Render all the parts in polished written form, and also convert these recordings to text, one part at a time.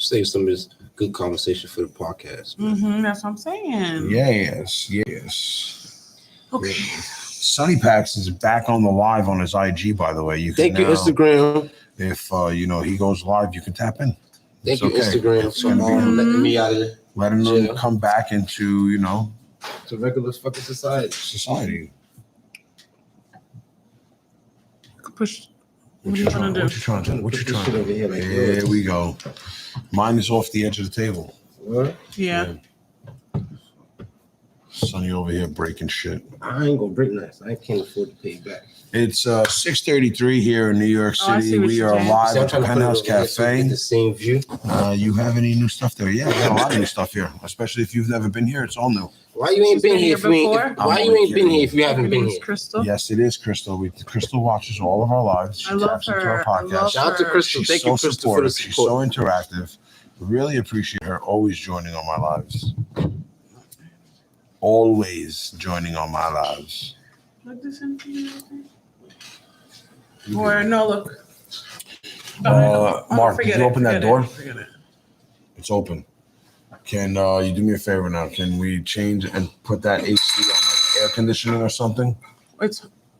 save some of this good conversation for the podcast. That's what I'm saying. Yes. Okay. Sunni Paks is back on the live on his IG, by the way. You can Thank you, Instagram. If he goes live, you can tap in. Thank you, Instagram, for letting me out of it. Letting them come back into, to regular fucking society. Push. What do you want to do? What you trying to do? What you trying to do? Here we go. Mine is off the edge of the table. What? Yeah. Sunny over here breaking shit. I ain't gonna break that. I can't afford to pay back. It's 6:33 here in New York City. We are live at the Penthouse Cafe. The same view. You have any new stuff there? Yeah, we got a lot of new stuff here. Especially if you've never been here, it's all new. Why you ain't been here if you ain't? Why you ain't been here if you haven't been here? Crystal. Yes, it is Crystal. Crystal watches all of our lives. She I love taps into her. our podcast. Shout out to Crystal. Thank you, Crystal, for the She's support. so interactive. Really appreciate her always joining on my lives. Always joining on my lives. Look this into you. Or no, look. Mark, did you open that door? Forget it. It's open. Can you do me a favor now? Can we change and put that AC on like air conditioning or something?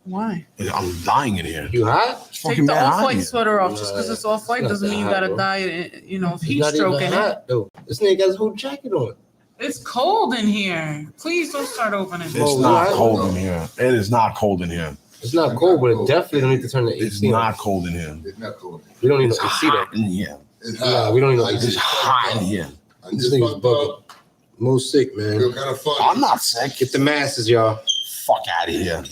Why? I'm dying in here. You hot? It's Take fucking the mad hot off-white here. sweater off. Just because it's off-white doesn't mean you gotta die. Of heat stroke in it. Though. This nigga got his whole jacket on. It's cold in here. Please don't start opening. It's not cold in here. It is not cold in here. It's not cold, but it definitely don't need to turn the AC. It's not cold in here. It's not cold. We don't need no It's AC hot though. in here. It's Nah, hot. we don't need no I AC. It's hot in here. I This just nigga's fucked bugging. up. Most sick, Feel man. kind of funny. I'm not sick. Get the masses, y'all. Fuck out of here.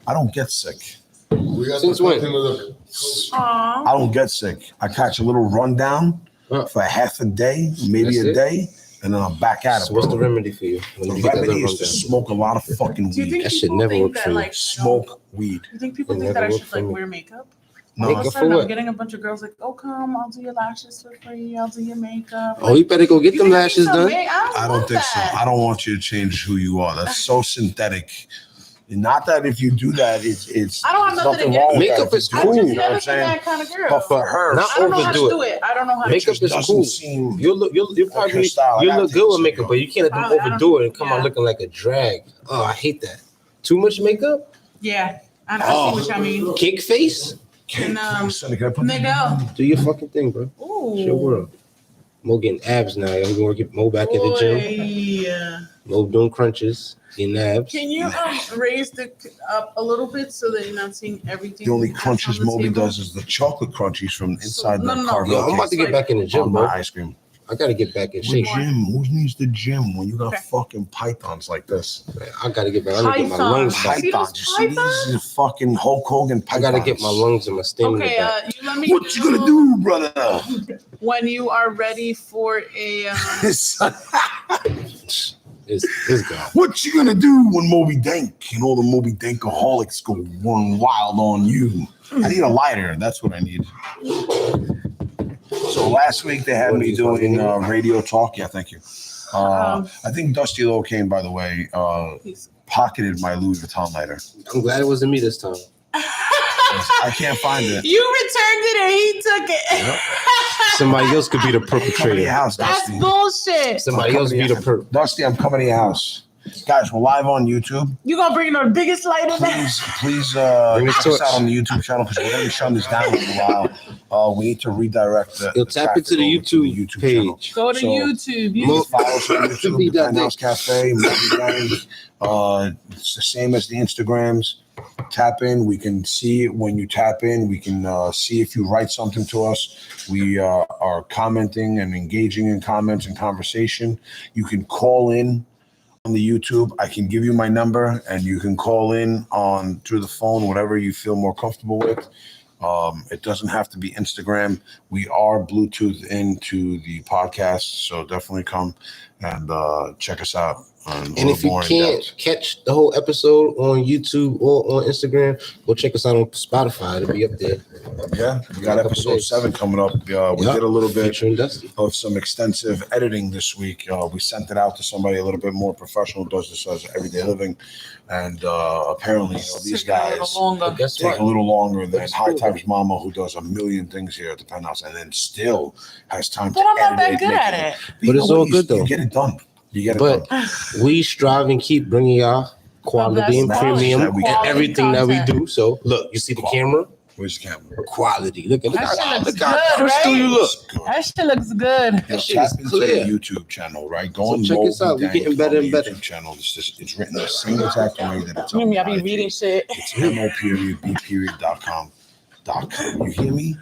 I don't get sick. We got Since the when? fucking little- Aww. I don't get sick. I catch a little rundown for half a day, maybe That's a it? day, and then I'm back at it. So what's bro. the remedy for you? When The you get that remedy little is to rundown? smoke a lot of fucking Do you weed. think That shit people never think worked that for me. Smoke weed. You think people It think that never I worked should for me. wear makeup? No, All of a Makeup sudden, for I'm what? getting a bunch of girls like, oh, come, I'll do your lashes for free. I'll do your makeup. Oh, you better go get You them think lashes it's done. amazing? I don't think so. I don't want you to change who you are. That's so synthetic. Not that if you do that, it's I don't have there's nothing nothing against wrong with Makeup that. is If you I do cool, it, just you know what never I'm been saying? that kind of girl. But for her, Not I don't know how to overdo do it. I don't know how to Makeup just is doesn't cool. seem You'll like her style. I you'll gotta look take good this with makeup, video. but you can't let them I don't- overdo it and come out yeah. looking like a drag. Oh, I hate that. Too much makeup? Yeah, I Oh. see what I mean. Cake face? And, Sonny, can I put that Miguel. down? Do your fucking thing, bro. Ooh. It's your world. Mo getting abs now. I'm gonna get Mo back in the gym. Yeah. Mo doing crunches, getting abs. Can you raise the up a little bit so that you're not seeing everything? The only that's crunches on the Mo.B table? does is the chocolate crunchies from inside no, the no, Carvel Yo, I'm about cake to get back in the gym, on my bro. ice cream. I gotta get back in What shape. gym? Who needs the gym when you got Okay. fucking pythons like this? Man, I gotta get back. I gotta get my lungs back. See those Pythons. You see these fucking Hulk Hogan I pythons. gotta get my lungs and my stamina Okay, back. you let me. What you gonna do, brother? when you are ready for a? It's gone. What you gonna do when Mo.B Dank and all the Mo.B Dankaholics go run wild on you? I need a lighter. That's what I need. So last week they had me doing radio talk. Yeah, thank you. I think Dusty Locane, by the way, pocketed my Louis Vuitton lighter. I'm glad it wasn't me this time. I can't find it. You returned it and he took it. Yep. Somebody else could be the Come to your perpetrator. house, That's Dusty. bullshit. Somebody else be the Dusty, I'm coming to your house. Guys, we're live on YouTube. You gonna bring the biggest light in there? Please Bring the check us torch. out on the YouTube channel because we're going to be shutting this down in a while. We need to redirect the You'll tap traffic into the over to YouTube channel. page. Go to So, YouTube. You can follow us on YouTube, Be the that Penthouse Cafe, Mo.B Dank. It's the same as the Instagrams. Tap in. We can see it when you tap in. We can see if you write something to us. We are commenting and engaging in comments and conversation. You can call in on the YouTube. I can give you my number and you can call in on through the phone, whatever you feel more comfortable with. It doesn't have to be Instagram. We are Bluetooth into the podcast, so definitely come and check us out And if you can't catch the whole episode on YouTube or on Instagram, go check us out on Spotify. It'll be up there. Yeah, we got episode 7 coming up. We did a little bit of some extensive editing this week. We sent it out to somebody a little bit more professional, does this as everyday living. And apparently, these guys take a little longer than High Times Mama, who does a million things here at the Penthouse and then still has time to edit. But I'm not that good at it. But it's all good, though. You get it done. But we strive and keep bringing y'all quality and premium and everything that we do. So look, you see the camera? Where's the camera? Quality. Look at that. Look how crystal you look. That shit looks good. That shit is clear. The YouTube channel, right? Go on, check us out. We're getting better and better. YouTube channel. It's written the same exact way that it's on. I be reading shit. It's mo.b.com. You hear me?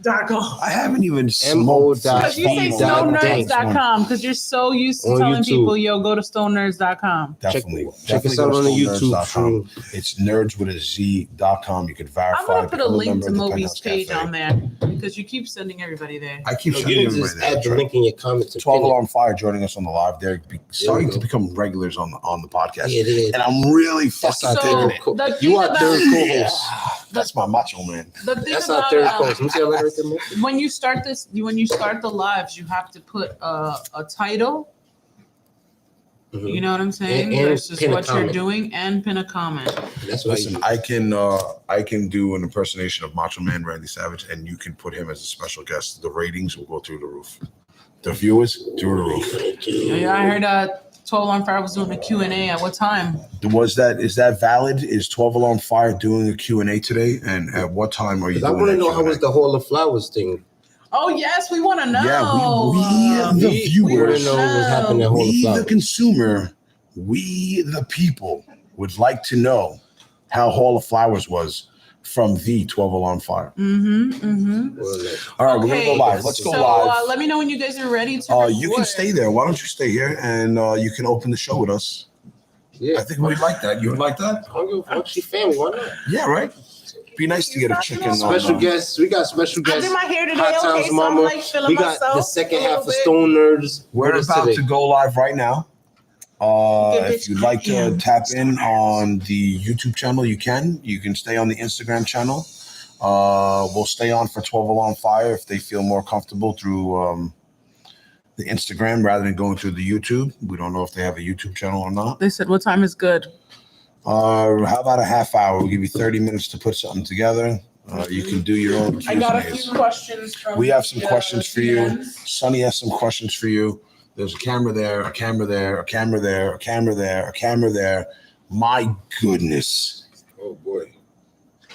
I haven't even smoked. Because you say stonenerds.com because you're so used to telling people, yo, go to stonenerds.com. Definitely. Check us out on the YouTube. It's nerdswithaz.com. You could verify. I'm going to put a link to Mo.B's page on there because you keep sending everybody there. I keep sending everybody there. Add the link in your comments. 12 Alarm Fire joining us on the live. They're starting to become regulars on the podcast. Yeah, it is. And I'm really fucking digging it. You are third co-host. That's my macho man. That's our third co-host. When you start the lives, you have to put a title. Mm-hmm. You know what I'm saying? Versus what you're doing, and pin a comment. That's what I can do an impersonation of Macho Man Randy Savage, and you can put him as a special guest. The ratings will go through the roof. The viewers through the roof. Yeah, I heard 12 Alarm Fire was doing a Q&A. At what time? Is that valid? Is 12 Alarm Fire doing a Q&A today? And at what time are you doing I want to know how was the Hall of Flowers thing. Oh, yes, we want to know. Yeah, we the viewers, know what's happening at Hall of Flowers. The consumer, we the people would like to know how Hall of Flowers was from the 12 Alarm Fire. All right, we're going to go live. Let's go live. Let me know when you guys are ready to you can stay there. Why don't you stay here and you can open the show with us? Yeah. I think we'd like that. You would like that? Actually, family, why not? Yeah, right? Be nice to get a chicken. Special guests. We got special guests. I did my hair today. Hot Times Mama. We got the second half of Stone Nerds. We're about to go live right now. If you'd like to tap in on the YouTube channel, you can. You can stay on the Instagram channel. We'll stay on for 12 Alarm Fire if they feel more comfortable through the Instagram rather than going through the YouTube. We don't know if they have a YouTube channel or not. They said what time is good? How about a half hour? We'll give you 30 minutes to put something together. You can do your own Q&As. I got a few questions from We have some questions for you. Sunni has some questions for you. There's a camera there, a camera there, a camera there, a camera there, a camera there. My goodness. Oh, boy.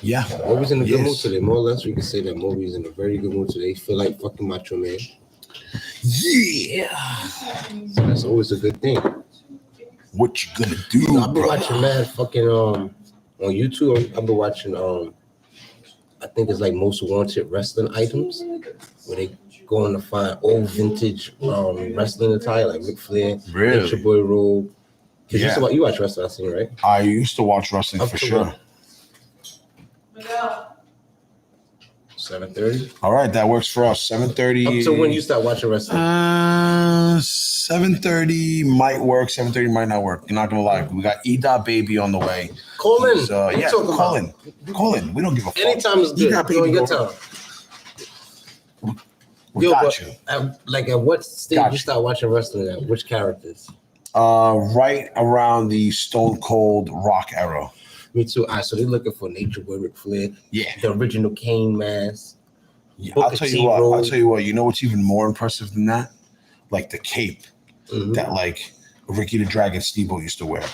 Yeah. Mo.B's in a good mood today. More or less, we can say that Mo.B's in a very good mood today. Feel like fucking Macho Man. Yeah. So that's always a good thing. What you gonna do, I've been watching mad fucking on YouTube. I've been watching I think it's like Most Wanted wrestling items where they going to find old vintage wrestling attire like Ric Flair, Nature Boy robe. Yeah. You watch wrestling, I seen, right? I used to watch wrestling for sure. 7:30. All right, that works for us. 7:30. Up to when you start watching wrestling? 7:30 might work. 7:30 might not work. You're not gonna lie. We got Edot Baby on the way. Call in. Call in. We don't give a fuck. Anytime is good. During your time. We got you. At what stage you start watching wrestling at? Which characters? Right around the Stone Cold Rock era. Me too. All right, so they're looking for Nature Boy Ric Flair. Yeah. The original Kane mask. Yeah, I'll tell you what. You know what's even more impressive than that? Like the cape that like Ricky the Dragon Steamboat used to wear,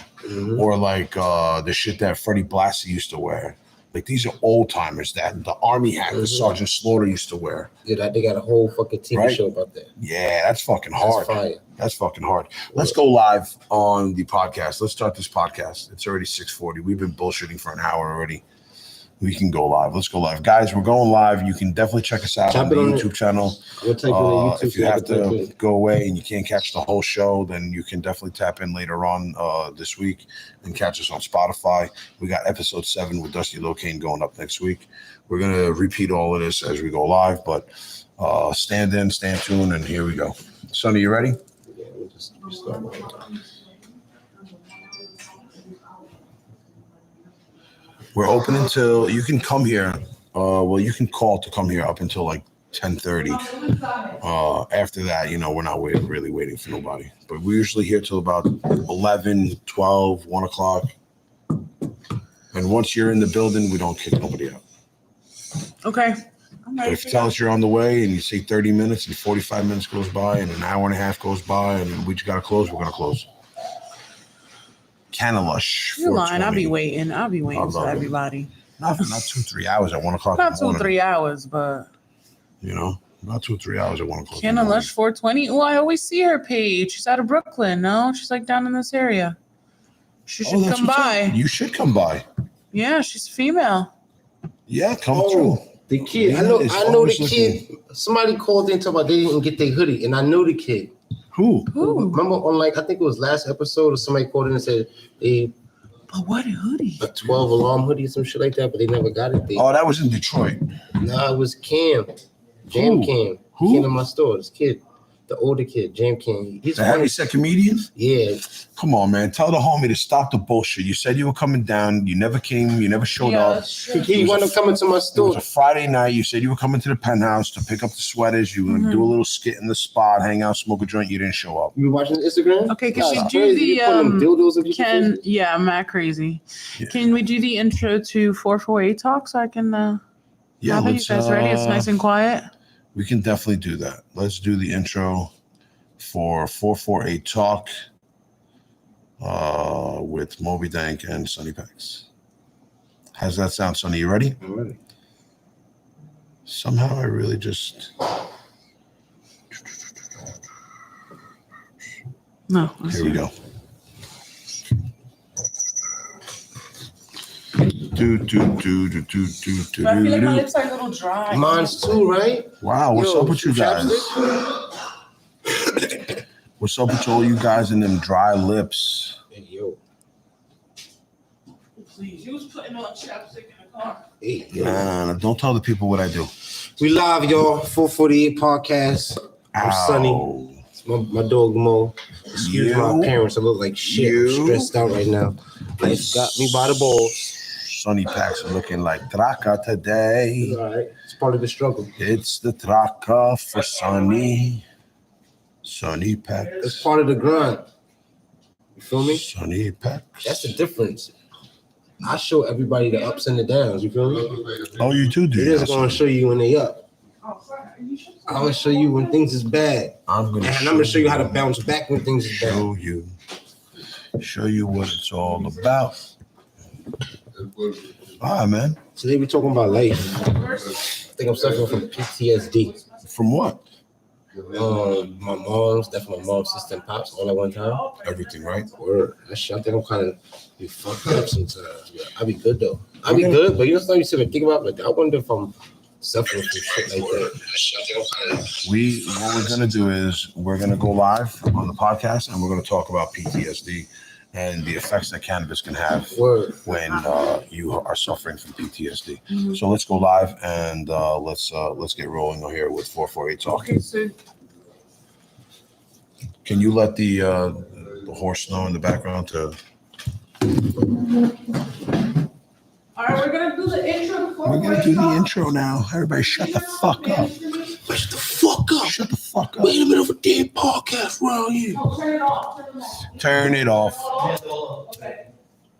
or like the shit that Freddie Blassie used to wear. Like these are old timers that the army hat that Sergeant Slaughter used to wear. Yeah, they got a whole fucking TV show about that. Yeah, that's fucking hard. That's fire. That's fucking hard. Let's go live on the podcast. Let's start this podcast. It's already 6:40. We've been bullshitting for an hour already. We can go live. Let's go live. Guys, we're going live. You can definitely check us out on the YouTube channel. If you have to go away and you can't catch the whole show, then you can definitely tap in later on this week and catch us on Spotify. We got episode 7 with Dusty Locane going up next week. We're going to repeat all of this as we go live, but stand tuned, and here we go. Sunni, you ready? Yeah, we'll just start. We're open until you can come here. You can call to come here up until like 10:30. After that, we're not really waiting for nobody. But we're usually here till about 11, 12, 1 o'clock. And once you're in the building, we don't kick nobody out. Okay. But if you tell us you're on the way and you say 30 minutes and 45 minutes goes by and an hour and a half goes by and we just got to close, we're going to close. Cannalush. You're lying. I'll be waiting for everybody. Not 2-3 hours at 1 o'clock. Not 2-3 hours, but. Not 2-3 hours at 1 o'clock. Cannalush 420. Oh, I always see her page. She's out of Brooklyn. No, she's like down in this area. She should come by. You should come by. Yeah, she's female. Yeah, come through. The kid. I know the kid. Somebody called in talking about they didn't get their hoodie, and I know the kid. Who? Remember on I think it was last episode, or somebody called in and said But what a hoodie? A 12 alarm hoodie, some shit like that, but they never got it. That was in Detroit. Nah, it was Cam. Jam Cam. Who? He came to my store. This kid. The older kid, Jam Cam. He's the heavyset comedian? Yeah. Come on, man. Tell the homie to stop the bullshit. You said you were coming down. You never came. You never showed up. He wound up coming to my store. It was a Friday night. You said you were coming to the Penthouse to pick up the sweaters. You were going to do a little skit in the spot, hang out, smoke a joint. You didn't show up. You were watching Instagram? Okay, can we do the yeah, I'm mad crazy. Yeah. Can we do the intro to 448 Talk so I can have you guys ready? It's nice and quiet. We can definitely do that. Let's do the intro for 448 Talk with Mo.B, Dank, and Sunni Paks. How's that sound, Sunni? You ready? I'm ready. Somehow I really just... No. Here we go. I feel like my lips are a little dry. Mine's too, right? Wow, what's up with you guys? What's up with all you guys and them dry lips? Hey, yo. Please, you was putting on chapstick in the car. Hey, yo. Nah, don't tell the people what I do. We live, y'all. 448 podcast. I'm Sunni. It's my dog Mo. Excuse my appearance. I look like shit. I'm stressed out right now. Life got me by the balls. Sunni Paks are looking like Traka today. All right. It's part of the struggle. It's the Traka for Sunni. Sunni Paks. It's part of the grind. You feel me? Sunni Paks. That's the difference. I show everybody the ups and the downs. You feel me? Oh, you do? It is going to show you when they up. I'm going to show you when things is bad. I'm going to show you how to bounce back when things is bad. Show you what it's all about. All right, man. Today we're talking about life. I think I'm suffering from PTSD. From what? My mom's, definitely my mom's sister and pops all at one time. Everything, right? Word. I think I'm kind of be fucked up sometimes. Yeah, I'll be good though. I'll be good, but sometimes you sit and think about like I wonder if I'm suffering from shit like that. What we're gonna do is we're gonna go live on the podcast and we're gonna talk about PTSD and the effects that cannabis can have when you are suffering from PTSD. Mm-hmm. So let's go live and let's get rolling here with 448 Talk. Okay, so can you let the horse know in the background to? All right, we're gonna do the intro. We're gonna do the intro now. Everybody, shut the fuck up. Shut the fuck up. Shut the fuck up. We're in the middle of a damn podcast around here. Oh, turn it off. Turn it off. Okay.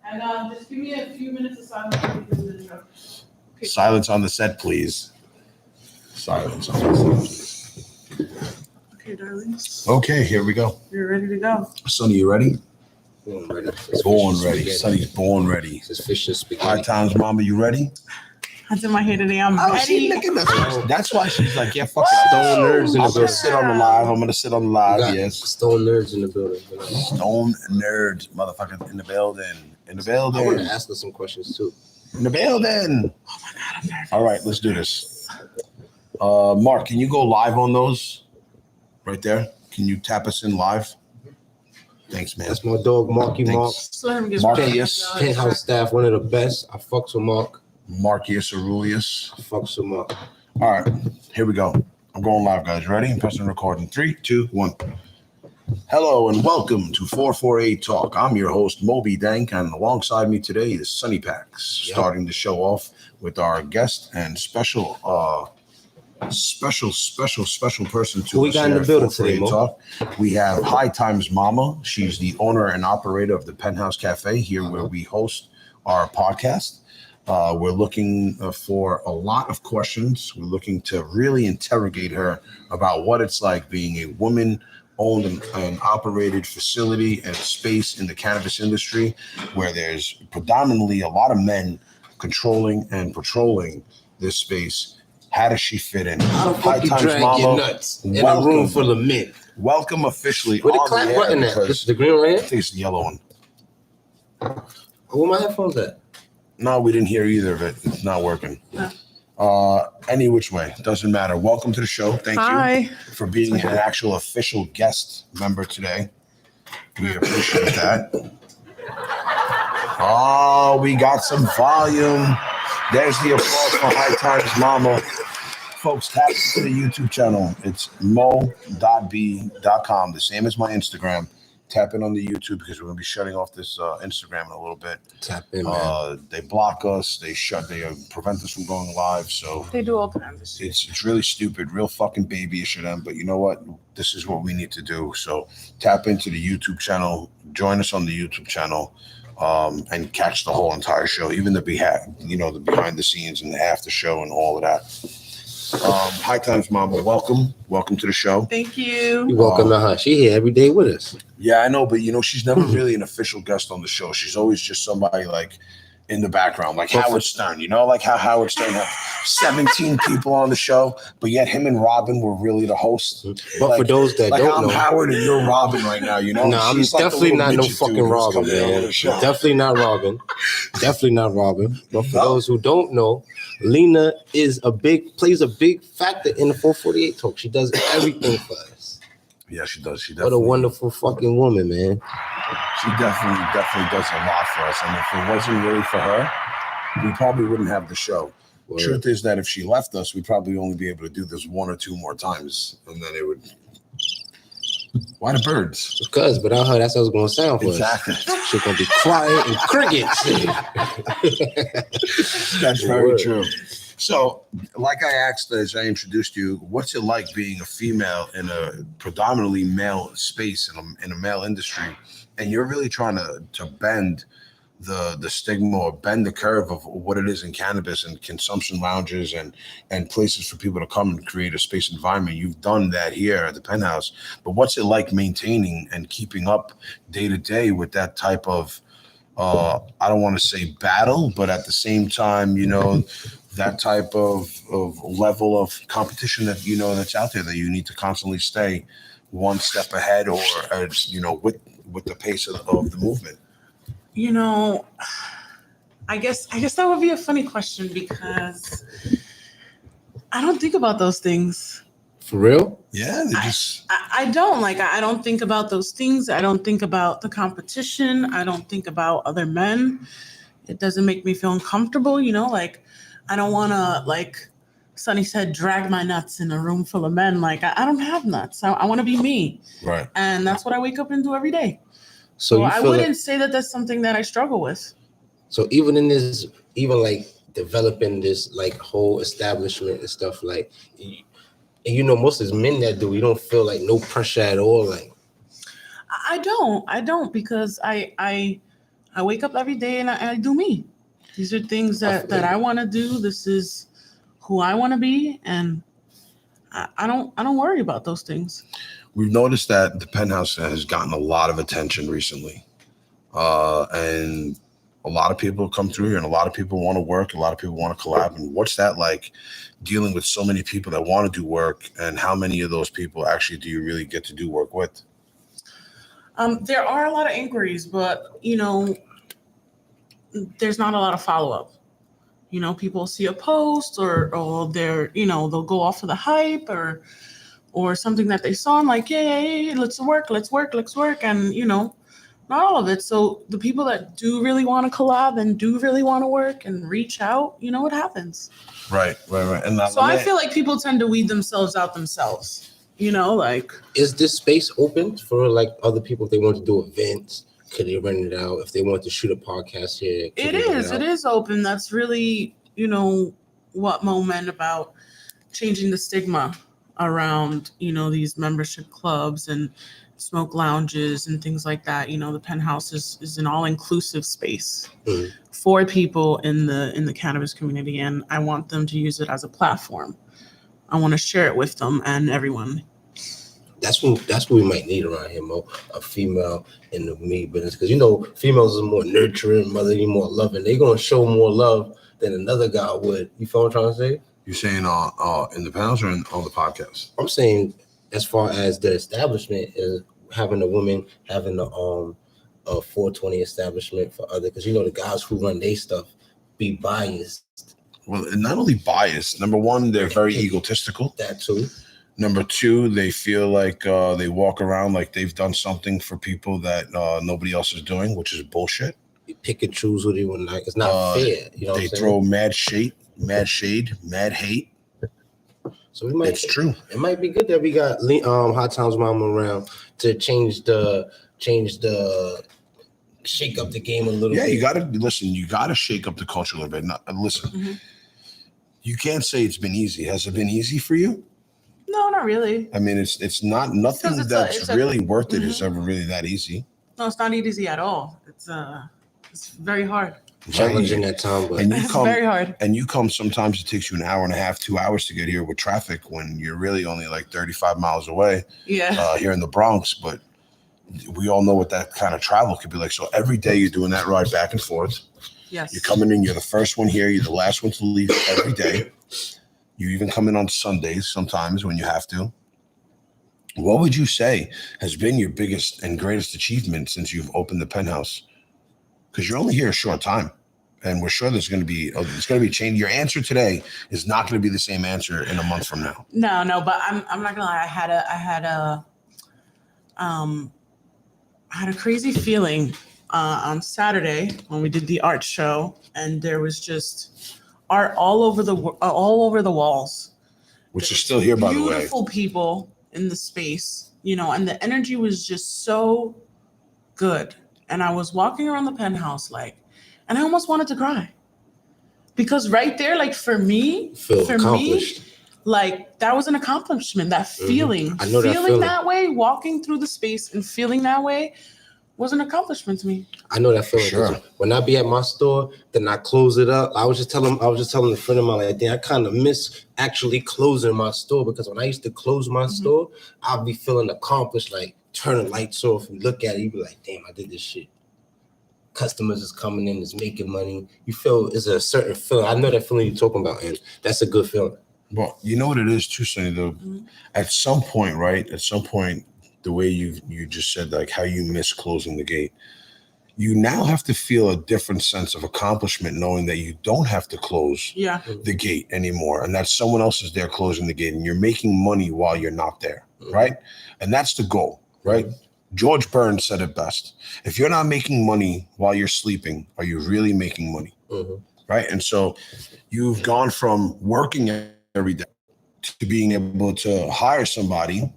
And just give me a few minutes of silence before we do the intro. Okay. Silence on the set, please. Silence on the set, please. Okay, darlings. Okay, here we go. You're ready to go. Sunni, you ready? Born ready. Born ready. Sunni's born ready. It's fish and spaghetti. High times, mama, you ready? That's in my head today. I'm ready. She looking at that's why she's like, yeah, fuck it. Stone nerds in the building. I'm gonna sit on the live. I'm gonna sit on the live. Yes. Stone nerds in the building. Stone nerds, motherfucker, in the building. In the building. I want to ask her some questions too. In the building. Oh my God, I'm nervous. All right, let's do this. Mark, can you go live on those? Right there. Can you tap us in live? Thanks, man. That's my dog, Marky Mark. Marcus. Penthouse staff, one of the best. I fucks with Mark. Marcus Aurelius. I fucks with Mark. All right, here we go. I'm going live, guys. Ready? I'm pressing record in 3, 2, 1. Hello and welcome to 448 Talk. I'm your host, Mo.B. Dank, and alongside me today is Sunni Paks, starting the show off with our guest and special person to we us got in here the at building 448 today, Mo. Talk. We have High Times Mama. She's the owner and operator of the Penthouse Cafe here where we host our podcast. We're looking for a lot of questions. We're looking to really interrogate her about what it's like being a woman-owned and operated facility and space in the cannabis industry where there's predominantly a lot of men controlling and patrolling this space. How does she fit in? How the fuck you drag your nuts in a room full of men? Welcome officially. Where the clap button at? This is the green one I here? think it's the yellow one. Where my headphones at? No, we didn't hear either of it. It's not working. Any which way, doesn't matter. Welcome to the show. Thank you for being an actual official guest member today. We appreciate that. Oh, we got some volume. There's the applause for High Times Mama. Folks, tap into the YouTube channel. It's Mo.B.com, the same as my Instagram. Tap in on the YouTube because we're going to be shutting off this Instagram in a little bit. Tap in, man. They block us. They prevent us from going live. So they do all kinds of shit. It's really stupid, real fucking babyish of them. But you know what? This is what we need to do. So tap into the YouTube channel. Join us on the YouTube channel. And catch the whole entire show, even the behind the scenes and the after show and all of that. High Times Mama, welcome to the show. Thank you. You're welcome to her. She here every day with us. Yeah, I know, but she's never really an official guest on the show. She's always just somebody like in the background, like Howard Stern. Like how Howard Stern had 17 people on the show, but yet him and Robin were really the hosts. But for those that don't I'm know, Howard and you're Robin right now. No, I'm definitely not no fucking Robin, man. Definitely not Robin. Definitely not Robin. But for those who don't know, Lena plays a big factor in the 448 Talk. She does everything for us. Yeah, she does. What a wonderful fucking woman, man. She definitely does a lot for us. And if it wasn't really for her, we probably wouldn't have the show. Word. Truth is that if she left us, we'd probably only be able to do this one or two more times. And then it would... Why the birds? Because without her, that's how it's going to sound for exactly. us. She's going to be quiet and crickets. That's very true. So, like I asked as I introduced you, what's it like being a female in a predominantly male space in a male industry, and you're really trying to bend the stigma or bend the curve of what it is in cannabis and consumption lounges and places for people to come and create a space environment. You've done that here at the Penthouse, but what's it like maintaining and keeping up day to day with that type of I don't want to say battle, but at the same time, that type of level of competition that that's out there that you need to constantly stay one step ahead or with the pace of the movement? I guess that would be a funny question because I don't think about those things. For real? Yeah, I don't I don't think about those things. I don't think about the competition. I don't think about other men. It doesn't make me feel uncomfortable, I don't want to, like Sunni said, drag my nuts in a room full of men. I don't have nuts. I want to be me. Right. And that's what I wake up and do every day. So I wouldn't say that that's something that I struggle with. So even in this, developing this whole establishment and stuff, most of the men that do, you don't feel no pressure at all. I don't because I wake up every day and I do me. These are things that I want to do. This is who I want to be, and I don't worry about those things. We've noticed that the Penthouse has gotten a lot of attention recently, and a lot of people come through here, and a lot of people want to work. A lot of people want to collab. And what's that like, dealing with so many people that want to do work, and how many of those people actually do you really get to do work with? There are a lot of inquiries, but there's not a lot of follow-up. People see a post or they're, they'll go off of the hype or something that they saw and yeah, let's work. And, not all of it. So the people that do really want to collab and do really want to work and reach out, it happens. Right. And so I feel like people tend to weed themselves out themselves. You know, like, is this space open for like other people if they want to do events? Could they rent it out if they want to shoot a podcast here? it is open. That's really, you know, what Mo meant about changing the stigma around, you know, these membership clubs and smoke lounges and things like that. You know, the Penthouse is an all-inclusive space for people in the cannabis community, and I want them to use it as a platform. I want to share it with them and everyone. That's what we might need around here, Mo. A female in the meat business, because you know females are more nurturing, motherly, more loving. They're gonna show more love than another guy would. You feel what I'm trying to say? You're saying in the Penthouse or on the podcast? I'm saying as far as the establishment is having a woman having a 420 establishment for other, because you know the guys who run their stuff be biased. Well, not only biased. Number one, they're very egotistical. That too. Number two, they feel like they walk around like they've done something for people that nobody else is doing, which is bullshit. You pick and choose what you want. It's not fair. You know they throw mad shade, mad hate. So we might. It's true. It might be good that we got Hot Times Mama around to change the shake up the game a little bit. Yeah, you gotta listen. You gotta shake up the culture a little bit. Listen, you can't say it's been easy. Has it been easy for you? No, not really. I mean, it's not nothing that's really worth it is ever really that easy. No, it's not easy at all. It's very hard. Challenging at times, but it's very hard. And you come sometimes it takes you an hour and a half, 2 hours to get here with traffic when you're really only like 35 miles away. Yeah. Here in the Bronx, but we all know what that kind of travel could be like. So every day you're doing that ride back and forth. Yes. You're coming in, you're the first one here, you're the last one to leave every day. You even come in on Sundays sometimes when you have to. What would you say has been your biggest and greatest achievement since you've opened the Penthouse? Because you're only here a short time, and we're sure it's going to be changed. Your answer today is not going to be the same answer in a month from now. No, but I'm not gonna lie. I had a crazy feeling on Saturday when we did the art show, and there was just art all over the walls. Which is still here, by the way. Beautiful people in the space, you know, and the energy was just so good. And I was walking around the Penthouse and I almost wanted to cry. Because right there, like for me, like that was an accomplishment. That feeling, I know that feeling. That way, walking through the space and feeling that way was an accomplishment to me. I know that feeling. Sure. When I be at my store, then I close it up. I was just telling a friend of mine, like, I kind of miss actually closing my store, because when I used to close my store, I'd be feeling accomplished, like turn the lights off and look at it, you be like, damn, I did this shit. Customers is coming in, is making money. You feel it's a certain feeling. I know that feeling you're talking about, and that's a good feeling. Well, you know what it is too, Sunni, though. At some point, right? At some point, the way you just said, like how you miss closing the gate, you now have to feel a different sense of accomplishment knowing that you don't have to close the gate anymore, and that someone else is there closing the gate, and you're making money while you're not there, right? And that's the goal, right? George Burns said it best. If you're not making money while you're sleeping, are you really making money? Right? And so you've gone from working every day to being able to hire somebody,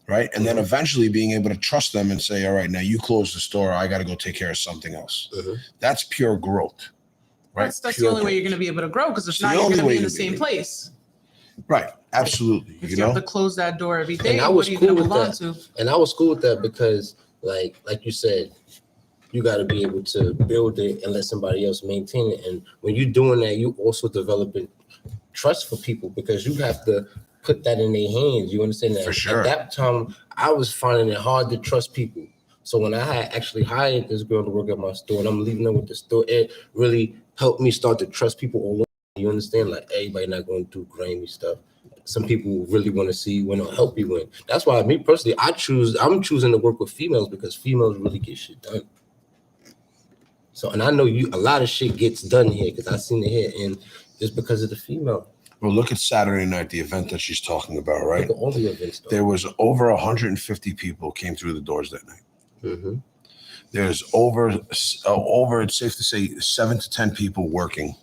right? And then eventually being able to trust them and say, all right, now you close the store, I got to go take care of something else. That's pure growth, right? That's the only way you're going to be able to grow, because if not, you're going to be in the same place. Right, absolutely. If you have to close that door every day, and I was what are you cool going to with move on that. to? And I was cool with that because, like you said, you got to be able to build it and let somebody else maintain it. And when you're doing that, you also developing trust for people, because you have to put that in their hands. You understand that? For sure. At that time, I was finding it hard to trust people. So when I had actually hired this girl to work at my store, and I'm leaving her with the store, it really helped me start to trust people all over. You understand? Like, everybody not going to do grimy stuff. Some people really want to see you win or help you win. That's why, me personally, I'm choosing to work with females, because females really get shit done. So, and I know a lot of shit gets done here, because I seen it here, and it's because of the female. Well, look at Saturday night, the event that she's talking about, right? Look at all the events, though. There was over 150 people came through the doors that night. There's over, it's safe to say, 7 to 10 people working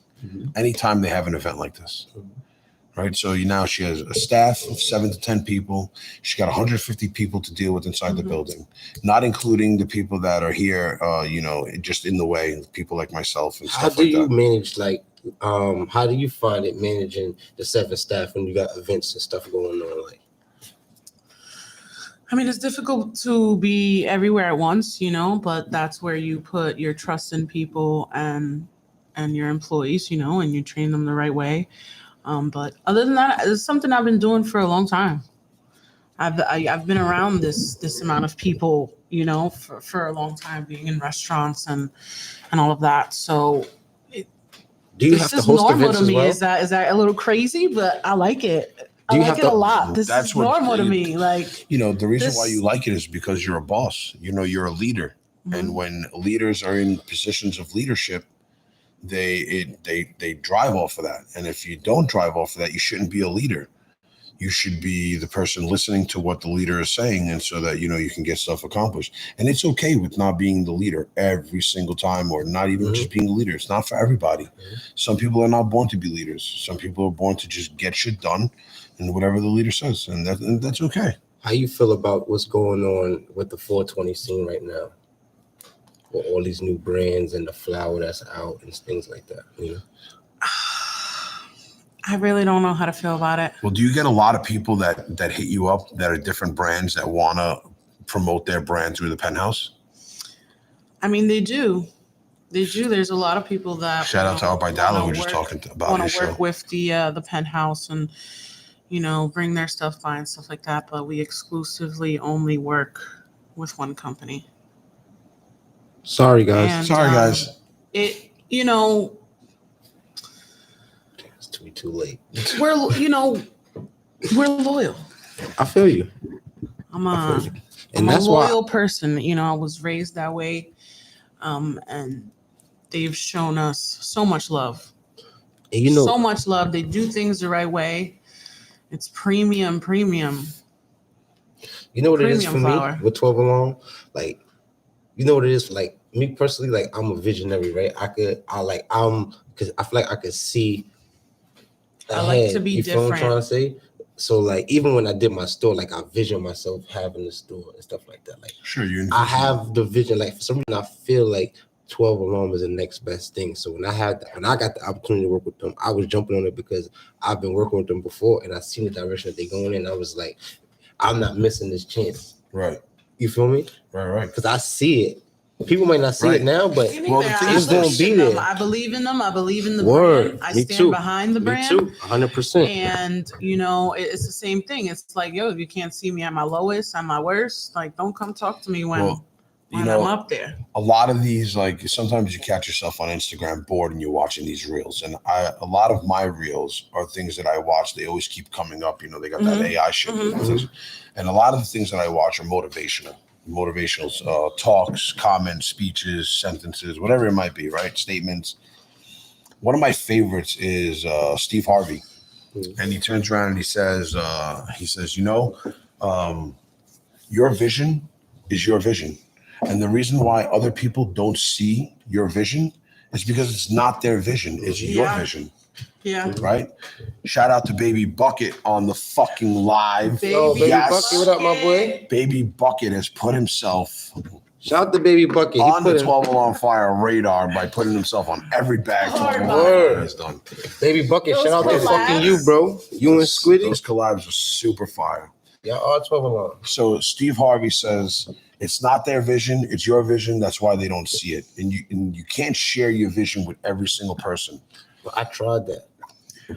anytime they have an event like this, right? So now she has a staff of 7 to 10 people. She's got 150 people to deal with inside the building, not including the people that are here, just in the way, people like myself and stuff like that. How do you manage, how do you find it managing the 7 staff when you got events and stuff going on? I mean, it's difficult to be everywhere at once, but that's where you put your trust in people and your employees, and you train them the right way. But other than that, it's something I've been doing for a long time. I've been around this amount of people, for a long time, being in restaurants and all of that. So do you have to host events as well? Is that a little crazy? But I like it. I like it a lot. This is normal to me. The reason why you like it is because you're a boss. You're a leader, and when leaders are in positions of leadership, they drive off of that. And if you don't drive off of that, you shouldn't be a leader. You should be the person listening to what the leader is saying, and so that you can get stuff accomplished. And it's okay with not being the leader every single time, or not even just being the leader. It's not for everybody. Some people are not born to be leaders. Some people are born to just get shit done, and whatever the leader says, and that's okay. How you feel about what's going on with the 420 scene right now? With all these new brands and the flower that's out and things like that, I really don't know how to feel about it. Well, do you get a lot of people that hit you up that are different brands that want to promote their brand through the Penthouse? I mean, they do. There's a lot of people that shout out to our Bidala who were just talking about want to work with the Penthouse and bring their stuff by and stuff like that. But we exclusively only work with one company. Sorry, guys. It It's too late. We're loyal. I feel you. I'm a loyal person. I was raised that way, and they've shown us so much love. And so much love. They do things the right way. It's premium. You know what it is for flower. Me with 12 Alarm? You know what it is? Me personally, I'm a visionary, right? Because I feel like I could see ahead. I like to be different. You feel what I'm trying to say? So even when I did my store, I vision myself having a store and stuff like that. Sure, I have the vision. For some reason, I feel like 12 Alarm is the next best thing. So when I got the opportunity to work with them, I was jumping on it because I've been working with them before and I seen the direction that they're going in. I was like, I'm not missing this chance. Right. You feel me? Right. Because I see it. People might not see it now, but it's going to be there. I believe in them. I believe in the brand. I stand behind the brand. Me too, 100%. And, it's the same thing. It's like, if you can't see me at my lowest, at my worst, don't come talk to me when I'm up there. A lot of these, sometimes you catch yourself on Instagram bored and you're watching these reels. And a lot of my reels are things that I watch. They always keep coming up. They got that AI shit. And a lot of the things that I watch are motivational talks, comments, speeches, sentences, whatever it might be, right? Statements. One of my favorites is Steve Harvey. And he turns around and he says, your vision is your vision. And the reason why other people don't see your vision is because it's not their vision. It's your vision. Yeah. Right? Shout out to Baby Bucket on the fucking live. Baby Bucket, what up, my boy? Baby Bucket has put himself shout out to Baby Bucket on the 12 Alarm Fire radar by putting himself on every bag 12 Alarm Fire has done. Baby Bucket, shout out to fucking you, bro. You and Squiddy. Those collabs were super fire. Yeah, all 12 Alarm. So Steve Harvey says it's not their vision, it's your vision. That's why they don't see it. And you can't share your vision with every single person. Well, I tried that.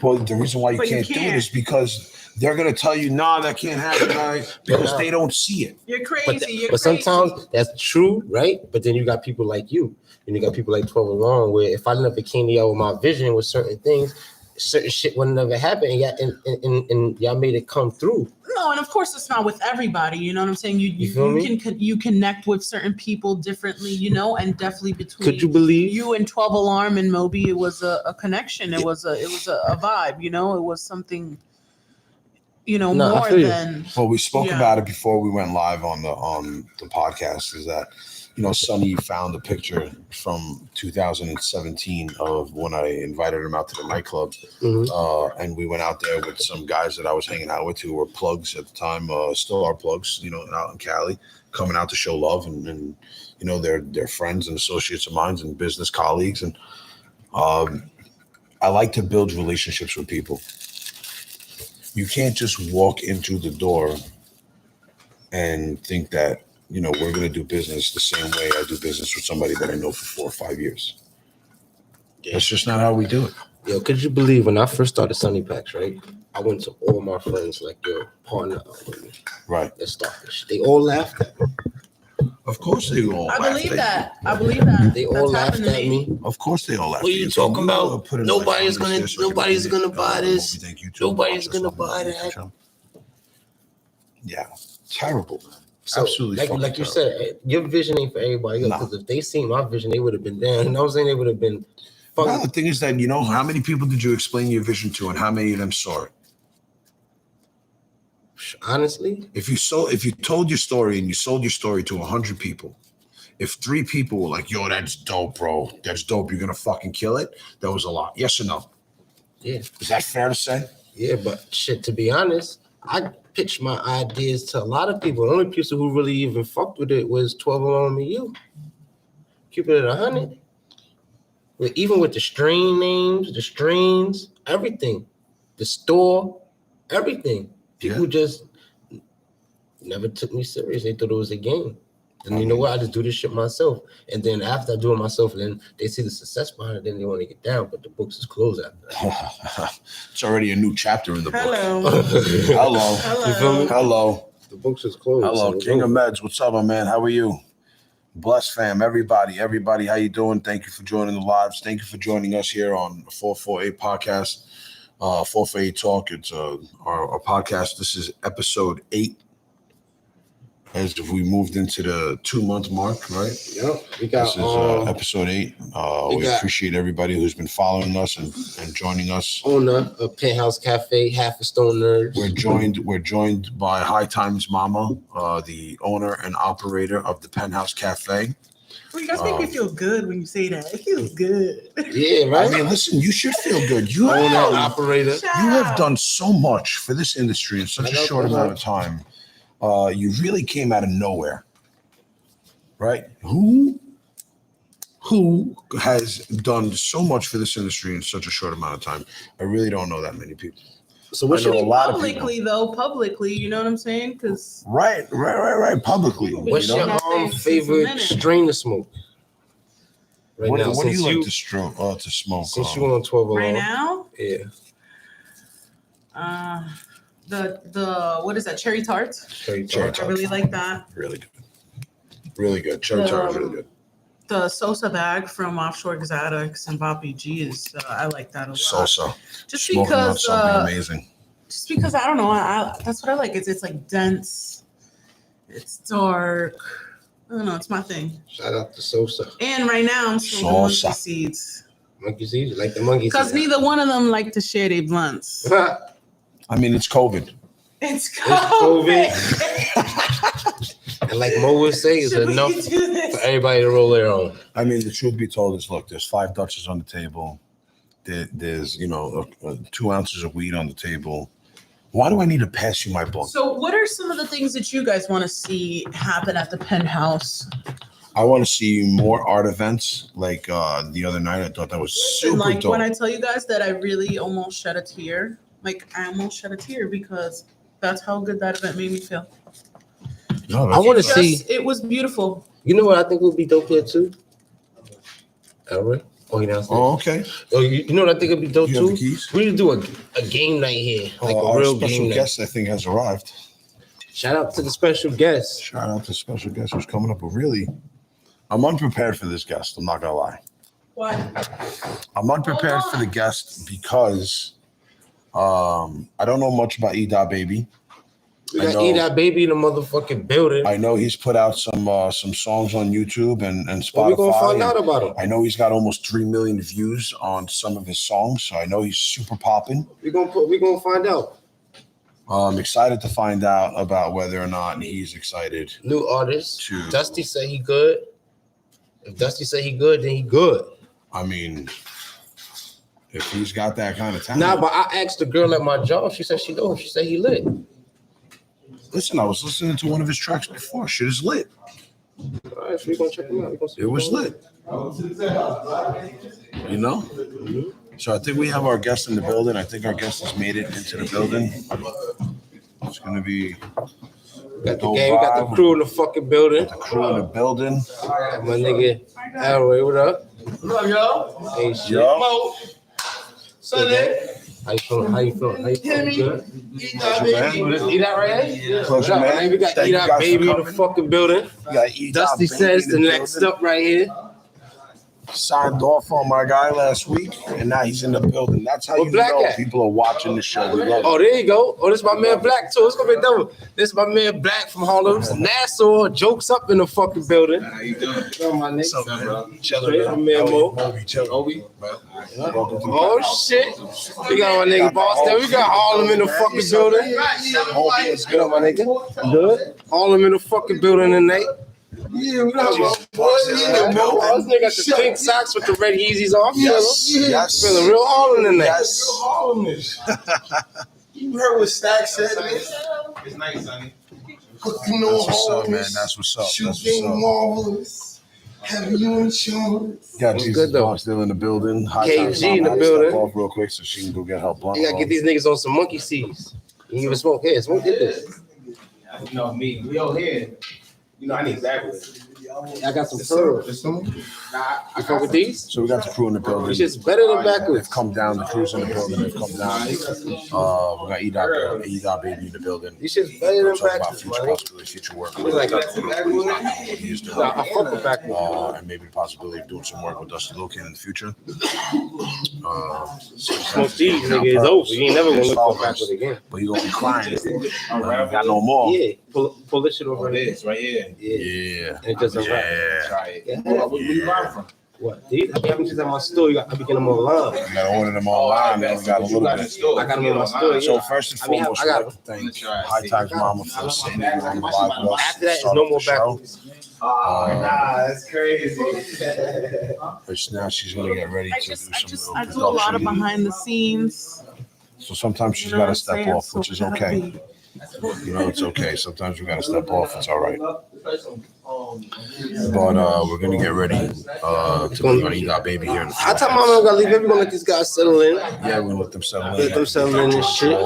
Well, the reason why you can't do it is because they're going to tell you, nah, that can't happen, right? Because they don't see it. You're crazy. But sometimes that's true, right? But then you got people like you, and you got people like 12 Alarm, where if I never came to y'all with my vision with certain things, certain shit would never happen, and y'all made it come through. No, and of course it's not with everybody. You know what I'm saying? You connect with certain people differently, and definitely between. Could you believe you and 12 Alarm and Mo.B, it was a connection. It was a vibe. It was something. More than. Well, we spoke about it before we went live on the podcast. Is that Sunni found a picture from 2017 of when I invited him out to the nightclub. And we went out there with some guys that I was hanging out with who were plugs at the time, still are plugs, out in Cali, coming out to show love. And they're friends and associates of mine and business colleagues. And I like to build relationships with people. You can't just walk into the door and think that, we're going to do business the same way I do business with somebody that I know for 4 or 5 years. That's just not how we do it. Yo, could you believe when I first started Sunni Paks, right? I went to all my friends, like, yo, partner up with me. Right. Let's start this shit. They all laughed at me. Of course they all laughed I believe at that. I believe that. They all laughed at me. you. Of course they all laughed What at are you. you talking about? Put it in Nobody's my gonna comments there so I can nobody's read it. gonna buy this. Mo.B, thank you too. Nobody's Watch us gonna on the buy YouTube that. channel. Yeah. Terrible. So, Absolutely. like you terrible. said, your vision ain't for everybody else. Nah. Because if they seen my vision, they would have been down. You know what I'm saying? They would have been Well, fucking. the thing is that, how many people did you explain your vision to and how many of them saw it? Honestly, If you told your story and you sold your story to 100 people, if 3 people were like, yo, that's dope, bro. That's dope. You're going to fucking kill it. That was a lot. Yes or no? yeah, Is that fair to say? yeah. But shit, to be honest, I pitched my ideas to a lot of people. The only people who really even fucked with it was 12 Along with You. Keep it at 100. Even with the strain names, the strains, everything, the store, everything. People just never took me serious. They thought it was a game. And you know what? I just do this shit myself. And then after I do it myself, then they see the success behind it, then they want to get down. But the books is closed after that. It's already a new chapter in the book. Hello. Hello. You feel me? Hello. The books is closed. Hello. so it's King of over. Meds. What's up, my man? How are you? Bless fam. Everybody, how you doing? Thank you for joining the lives. Thank you for joining us here on 448 Podcast. 448 Talk. It's our podcast. This is episode 8. As if we moved into the 2-month mark, right? Yep. We got This is episode 8. We got- appreciate everybody who's been following us and joining us. owner of Penthouse Cafe, Half a Stone Nerds. We're joined by High Times Mama, the owner and operator of the Penthouse Cafe. Well, you guys make me feel good when you say that. It feels good. Yeah, I right? mean, listen, you should feel good. You Owner and have, operator. you have done so much for this industry in such a short amount of time. You really came out of nowhere, right? Who has done so much for this industry in such a short amount of time? I really don't know that many people. So what's I know your a lot of people. Publicly, you know what I'm saying? Because Right. Publicly. what's you know? your Nothing since a favorite minute. strain to smoke? Right What now, do since you like to smoke? Since you on 12 right along. now, Yeah. the what is that? Cherry tarts. Cherry Cherry tart. I really like that. Really good. Really good. Cherry tart is really good. The Sosa bag from Offshore Exotics and Boppy G is I like that a lot. Salsa. Just Smoking on because something amazing. just because I don't know, I that's what I like. It's like dense, it's dark. I don't know, it's my thing. Shout out to Sosa. And right now I'm smoking Salsa. monkey seeds. Monkey seeds? You like the monkey seeds? Because neither one of them like to share their blunts. I mean, it's COVID. It's COVID. COVID. And like Mo would say, it's Should we enough do this? for everybody to roll their own. I mean, the truth be told is, look, there's 5 Dutches on the table. There's 2 ounces of weed on the table. Why do I need to pass you my blunt? So what are some of the things that you guys want to see happen at the Penthouse? I want to see more art events. Like the other night, I thought that was super Like dope. when I tell you guys that I really almost shed a tear, because that's how good that event made me feel. No, I want to Just- see. It was beautiful. You know what I think would be dope here too? Elroy? Oh, he downstairs. Oh, okay. Oh, you know what I think would be dope You have the too? keys? We need to do a game night here, like a Our real special game night. guest, I think, has arrived. Shout out to the special guest. Shout out to special guest who's coming up. But really, I'm unprepared for this guest. I'm not gonna lie. What? I'm unprepared for the guest because I don't know much about Edot Baby. We I got know. Edot Baby in the motherfucking building. I know he's put out some songs on YouTube and Spotify. What we gonna find and out about him? I know he's got almost 3 million views on some of his songs, so I know he's super popping. We gonna find out. I'm excited to find out about whether or not he's excited. New artist. To- Dusty said he good. If Dusty say he good, then he good. I mean, if he's got that kind of talent. Nah, but I asked the girl at my job. She said she know. She said he lit. Listen, I was listening to one of his tracks before. Shit is lit. All right, so we gonna check him out. It was lit. You know? Mm-hmm. So I think we have our guest in the building. I think our guest has made it into the building. It's gonna be Got the gang, we got the crew in the fucking building. the crew in the building. Got my nigga Alroy, what up? What up, y'all? Hey, shit. Yo. Mo. Sunni. How you feeling? How you feeling? How you feeling? Good? Edot Baby. Eat that right here? Pleasure, What up, man. We got Thank you Edot guys Baby for in the coming. fucking building. You got Edot Dusty Baby says in the the next building. up right here. Signed off on my guy last week, and now he's in the building. That's how Where you Black know at? people are watching the show. We love it. Oh, there you go. Oh, this is my man Black too. It's gonna be double. This is my man Black from Harlem. Nassau jokes up in the fucking building. How you doing? Oh, my nigga. What's up, man? Straight from man Mo. Mo.B. chilling. Mo.B. Welcome to the Oh Penthouse. shit. We got my nigga Boston. We got Harlem in the fucking building. Mo.B. is Good up, my nigga. Good. Harlem in the fucking building tonight. Yeah, what up, Mo? This nigga got the pink socks with the red Yeezys on. Yes, yes. Feeling real Harlem tonight. Yes. You heard what Stack said, man? It's nice, Sunni. That's what's up, man. That's what's up. That's what's up. Marvelous. Have you insurance? Got What's Jesus good, though? Boss still in the building. High KG Times in the Mama had to building. Step off real quick so she can go get her blunt. You gotta get these niggas on some monkey seeds. You can even smoke here. Smoke this. You know me. We all here. You know, I need exactly. I got some pearls. Nah, You fuck with these? So we got the crew in the building. This shit's better than They've backwards. come down. The crew's in the building. They've come down. We got Edot Baby in the building. These shit's better than Talk about backwards, future man. possibility, future work. It's like What he's doing. Nah, I fuck with backwards. And maybe the possibility of doing some work with Dusty Locane in the future. Smoke these, nigga, it's over. You ain't never gonna look for backwards again. But you gonna be crying. Got no more. Yeah, pull this shit over oh, here. this right here. Yeah. Yeah. And it doesn't rap. Yeah. Try it. Yeah. Where you buying from? What? These? I got these at my store. I be getting them online. You gotta order them online. They only got a little bit. I got them in my store. So Yeah. first and I mean, foremost, I I'd got like to thank High Times Mama for sitting here on the live with us. After that, it's Start no off more the show. backwards. Oh, nah, that's crazy. Which now she's gonna get ready to do some I little do a lot of production. behind the scenes. So sometimes she's You know gotta what I'm step saying? off, So which is gotta okay. be- You know, it's okay. Sometimes we gotta step off. It's all right. But we're gonna get ready to bring on Edot Baby here in the I tell mama I'm gonna leave. We're gonna let these guys settle in. Yeah, we're gonna let them settle in. Let them settle in and shit.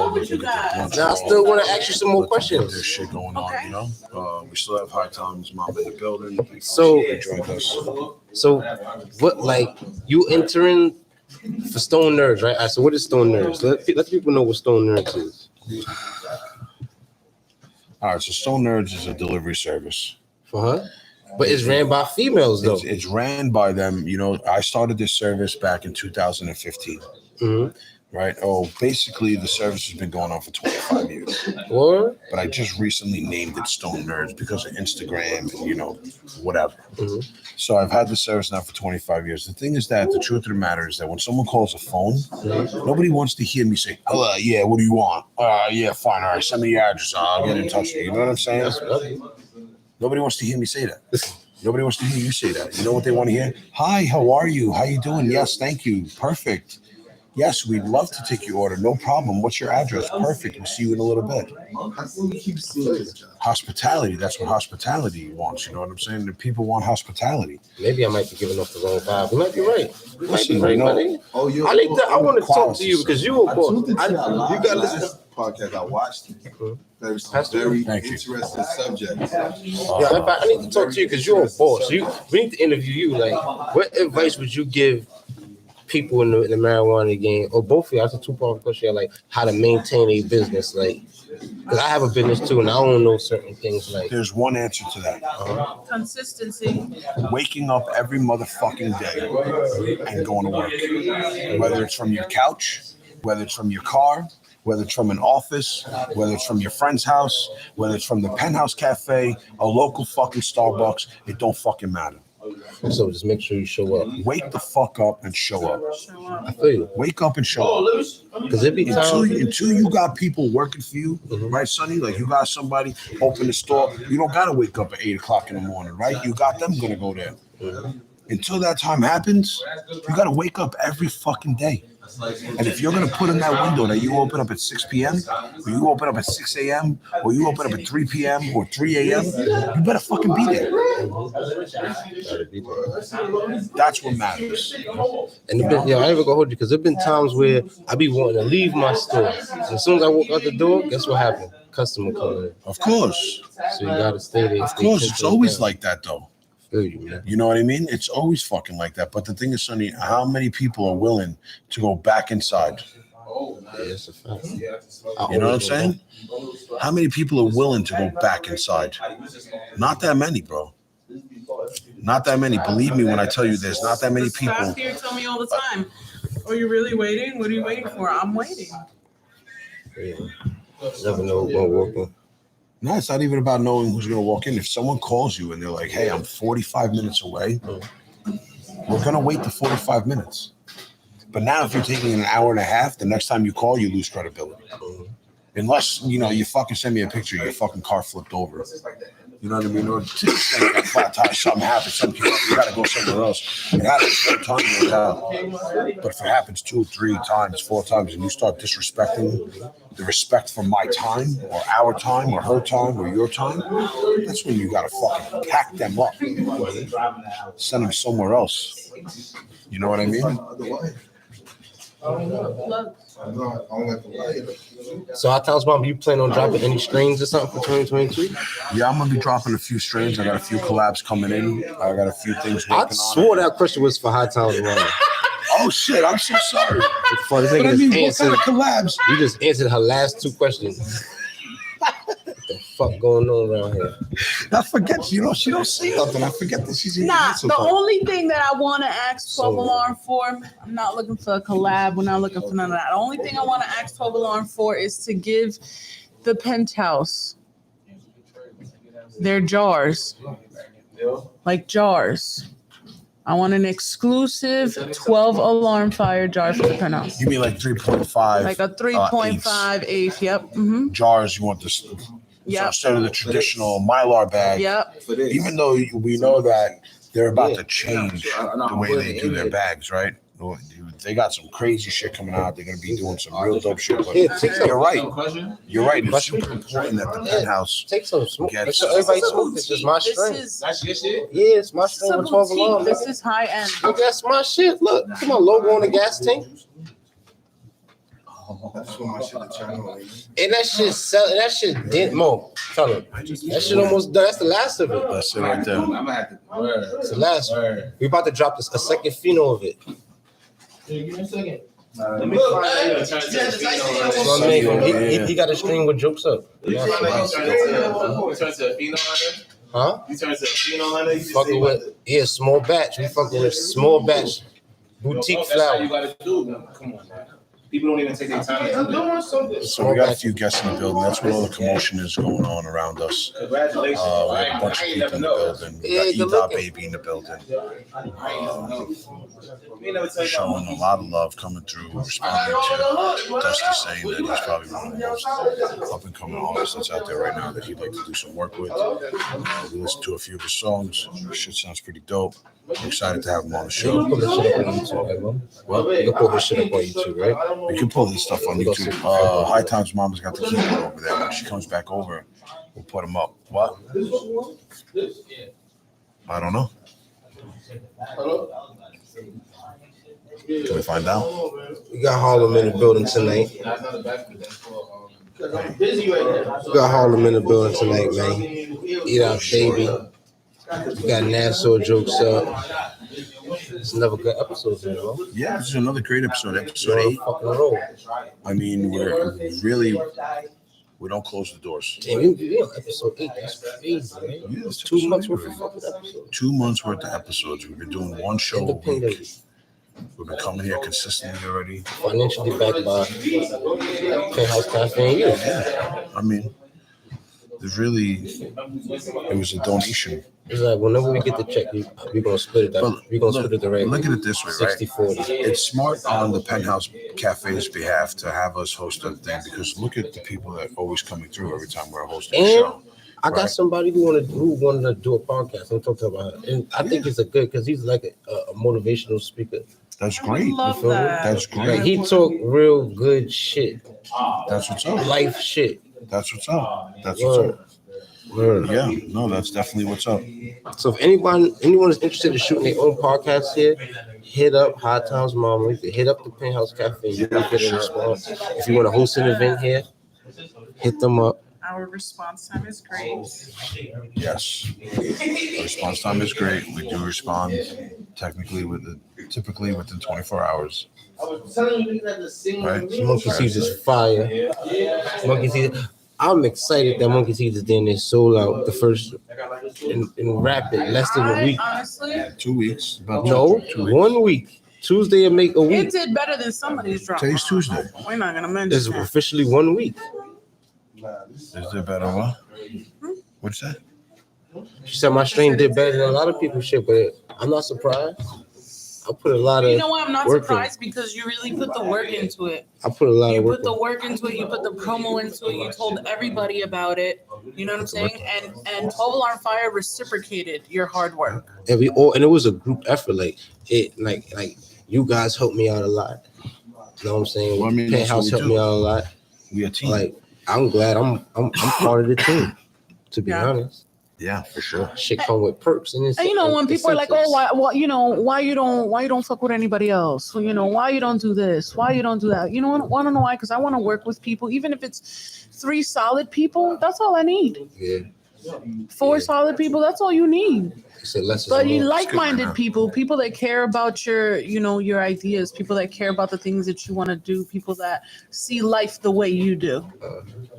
Now I still want to ask you some more There's questions. shit going on, you know. We still have High Times Mama in the building. So- They joined us. So, what like you entering for Stone Nerds, right? All right, so what is Stone Nerds? Let people know what Stone Nerds is. All right, so Stone Nerds is a delivery service. For her, but it's ran by females though. It's ran by them. You know, I started this service back in 2015, Mm-hmm. right? Oh, basically the service has been going on for 25 years. Or But I just recently named it Stone Nerds because of Instagram and, you know, whatever. Mhm. So I've had the service now for 25 years. The thing is that the truth of the matter is that when someone calls a phone, nobody wants to hear me say, hello, yeah, what do you want? Yeah, fine, all right, send me your address. I'll get in touch with you. You know what I'm saying? that's what Nobody wants to hear me say that. Nobody wants to hear you say that. You know what they want to hear? Hi, how are you? How you doing? Yes, thank you. Perfect. Yes, we'd love to take your order. No problem. What's your address? Perfect. We'll see you in a little bit. Hospitality. That's what hospitality wants. You know what I'm saying? The people want hospitality. Maybe I might be giving off the wrong vibe. You might be right. You might be Listen, right, you know, my nigga. Oh, you. I want to talk to you because you a boss. You got to listen. last podcast I watched. There was some Pastor, very thank you. interesting subjects. Yeah, in fact, I need to talk to you because you're a boss. We need to interview you. Like, what advice would you give people in the marijuana game, or both of you? That's a two-part question. Like, how to maintain a business. Like, because I have a business too, and I don't know certain things. Like, There's one answer to that. Consistency. Waking up every motherfucking day and going to work. Whether it's from your couch, whether it's from your car, whether it's from an office, whether it's from your friend's house, whether it's from the Penthouse Cafe, a local fucking Starbucks, it don't fucking matter. so just make sure you show up. Wake the fuck up and show up. Show up. I feel you. Wake up and show up. Because it be time. Until you got people working for you, right, Sunny? Like you got somebody open the store. You don't gotta wake up at 8 o'clock in the morning, right? You got them gonna go there. Until that time happens, you got to wake up every fucking day. And if you're going to put in that window that you open up at 6 p.m., or you open up at 6 a.m., or you open up at 3 p.m. or 3 a.m., you better fucking be there. That's what matters. And I ain't even gonna hold you because there've been times where I be wanting to leave my store. And as soon as I walk out the door, guess what happened? Customer coming in. Of course. So you gotta stay there. Of course. It's always like that, though. You know what I mean? It's always fucking like that. But the thing is, Sunny, how many people are willing to go back inside? Yeah, that's a fact. You know what I'm saying? How many people are willing to go back inside? Not that many, bro. Not that many. Believe me when I tell you there's not that many people. Staff here tell me all the time, are you really waiting? What are you waiting for? I'm waiting. Yeah. Never know who's gonna walk in. No, it's not even about knowing who's going to walk in. If someone calls you and they're like, hey, I'm 45 minutes away, we're going to wait the 45 minutes. But now if you're taking an hour and a half, the next time you call, you lose credibility. Unless, you fucking send me a picture, your fucking car flipped over. You know what I mean? Or got flat tire, something happens, you got to go somewhere else. It happens one time, no doubt. But if it happens 2, 3 times, 4 times, and you start disrespecting the respect for my time, or our time, or her time, or your time, that's when you got to fucking pack them up. Send them somewhere else. You know what I mean? So I tell Mom, you plan on dropping any strains or something for 2023? Yeah, I'm gonna be dropping a few strains. I got a few collabs coming in. I got a few things working on. I swore that question was for High Towns Running. Oh shit, I'm so sorry. But I mean, what kind of collabs? You just answered her last 2 questions. What the fuck going on around here? I forget, she don't say nothing. I forget that she's in. The only thing that I want to ask 12 Alarm for, I'm not looking for a collab. We're not looking for none of that. The only thing I want to ask 12 Alarm for is to give the Penthouse their jars, like jars. I want an exclusive 12 Alarm Fire jar for the Penthouse. You mean like 3.5? Like a 3.5 eighth. Yep. Mm-hmm. Jars. You want this? Yep. So instead of the traditional Mylar bag. Yep. Even though we know that they're about to change the way they do their bags, right? They got some crazy shit coming out. They're gonna be doing some real dope shit. But you're right. You're right. It's super important that the Penthouse take some smoke. gets. Everybody smoke. This is my strain. That's your shit? Yeah, it's my strain with 12 Alarm. This is high end. Look, that's my shit. Look, come on, logo on the gas tank. That's what my shit is channel. And that shit sell. That shit didn't Mo. Tell him. That shit almost done. That's the last of it. That's it right there. I'm gonna have to. It's the last one. We about to drop a second pheno of it. Give me a second. Let me find out. My man, he got a string with jokes up. You turn to a pheno Huh? You turn to a pheno Fucking with small batch. We fucking with small batch boutique That's how you flower. gotta do. Come on, man. People don't even take their time. So we got a few guests in the building. That's what all the commotion is going on around us. Congratulations. We have a bunch of people in the building. We got Edot Baby in the building. Showing a lot of love coming through, responding to Dusty saying that he's probably one of the most up and coming artists that's out there right now that he'd like to do some work with. We listened to a few of his songs. Shit sounds pretty dope. I'm excited to have him on the show. You can put this shit up on YouTube, right, Mo? Well, you can put this shit up on YouTube, right? We can pull this stuff on YouTube. High Times Mama's got the keyboard over there. When she comes back over, we'll put them up. What? I don't know. Can we find out? We got Harlem in the building tonight. We got Harlem in the building tonight, man. Edot Baby. We got Nassau jokes up. It's another good episode, bro. Yeah, this is another great episode. Episode 8. Fucking roll. I mean, we don't close the doors. Damn, we on episode 8. That's crazy, man. Yeah, It's 2 months worth of fucking episodes. 2 months worth of episodes. We've been doing one show a week. Independently. We've been coming here consistently already. Financially backed by Penthouse Cafe. Yeah. I mean, it was a donation. It's like whenever we get the check, we're gonna split it. We're gonna split it the right. Look at it this way, right? 60-40. It's smart on the Penthouse Cafe's behalf to have us host a thing because look at the people that are always coming through every time we're hosting a And show. I got somebody who wanted to do a podcast. I'm talking about her, and I think it's a good because he's like a motivational speaker. That's I great. love feel me? that. That's Like great. he talk real good shit, That's what's up. life shit. That's what's up. That's what's up. Word. Yeah, no, that's definitely what's up. So if anyone is interested in shooting their own podcast here, hit up High Times Mom. Hit up the Penthouse Cafe. You can get a response. If you want to host an event here, hit them up. Our response time is great. Yes. The response time is great. We do respond typically within 24 hours. Right? Monkey Seeds is fire. Monkey Seeds. I'm excited that Monkey Seeds is in there sold out the first in rapid, less than a week. Honestly, 2 weeks. About No, 2 weeks. 1 week. Tuesday and make a it week. did better than somebody's drop. Today's Tuesday. We're not gonna mention It's that. officially 1 week. Is there better what? What's that? She said my strain did better than a lot of people's shit, but I'm not surprised. I put a lot of You know why I'm not work in. surprised? Because you really put the work into it. I put a lot You of work put the in. work into it. You put the promo into it. You told everybody about it. You know what I'm saying? And 12 Alarm Fire reciprocated your hard work. And it was a group effort. Like you guys helped me out a lot. You know what I'm saying? Well, I mean, that's Penthouse what we helped do. me out a lot. We a team. Like I'm glad I'm part of the team. To be Yeah. honest, Yeah, for sure. shit come with perks and it's. And you know when people are like, incentives. "Oh, why you don't fuck with anybody else? Well, why you don't do this? Why you don't do that?" You know, want to know why? Because I want to work with people, even if it's 3 solid people. That's all I need. Yeah, 4 Yeah. solid people. That's all you need. it's a less. But you more. like-minded people that care about your ideas, people that care about the things that you want to do, people that see life the way you do,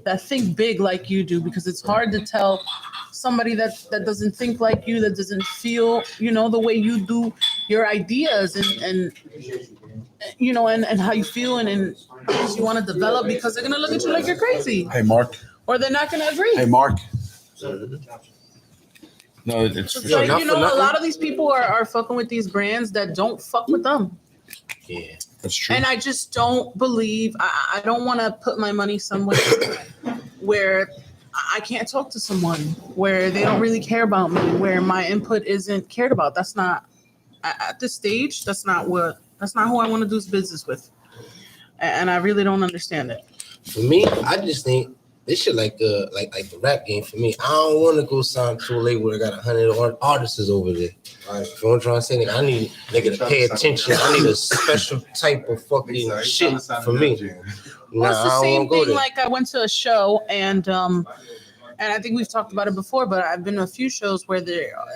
that think big like you do, because it's hard to tell somebody that doesn't think like you, that doesn't feel, the way you do your ideas and how you feel and things you want to develop, because they're going to look at you like you're crazy, Hey, Mark. or they're not going to agree. Hey, Mark. No, it's It's for sure. like, a lot of these people are fucking with these brands that don't fuck with them. Yeah, That's true. And I just don't believe, I don't want to put my money somewhere where I can't talk to someone, where they don't really care about me, where my input isn't cared about. That's not, at this stage, that's not who I want to do business with. And I really don't understand it. for me, I just think this shit like the rap game for me. I don't want to go sign to a label that got 100 artists over there. Right. You know what I'm trying to say? Nigga, I need nigga to pay attention. I need a special type of fucking shit for me. Well, it's the I same don't go thing. there. Like I went to a show and I think we've talked about it before, but I've been to a few shows where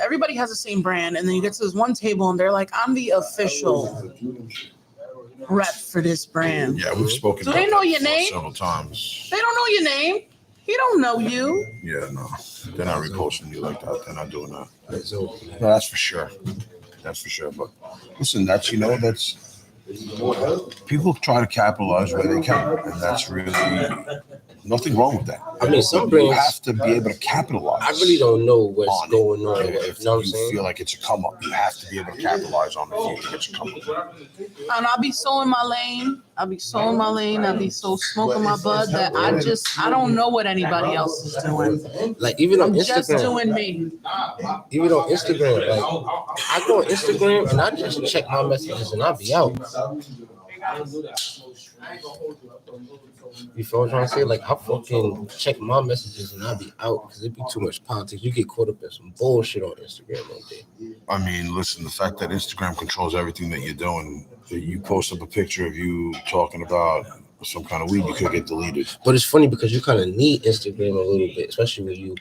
everybody has the same brand, and then you get to this one table and they're like, "I'm the official rep for this brand." Yeah, we've spoken Do about they know that your before name? several times. They don't know your name. He don't know you. Yeah, no. They're not reposting you like that. They're not doing that. It's over. No, that's for sure. That's for sure. But listen, that's people try to capitalize where they can, and that's really nothing wrong with that. I mean, some You brands, have to be able to capitalize. I really don't know what's on it. going on. If You know what I'm you saying? feel like it's a come up, you have to be able to capitalize on it if you think it's a come up. And I'll be so in my lane. I'll be so smoking my bud that I don't know what anybody else is doing. Like even on I'm just Instagram, doing me. even on Instagram, like I go on Instagram and I just check my messages and I'll be out. You feel what I'm trying to say? Like I fucking check my messages and I'll be out because it be too much politics. You get caught up in some bullshit on Instagram all day. I mean, listen, the fact that Instagram controls everything that you're doing, you post up a picture of you talking about some kind of weed, you could get deleted. But it's funny because you kind of need Instagram a little bit, especially when you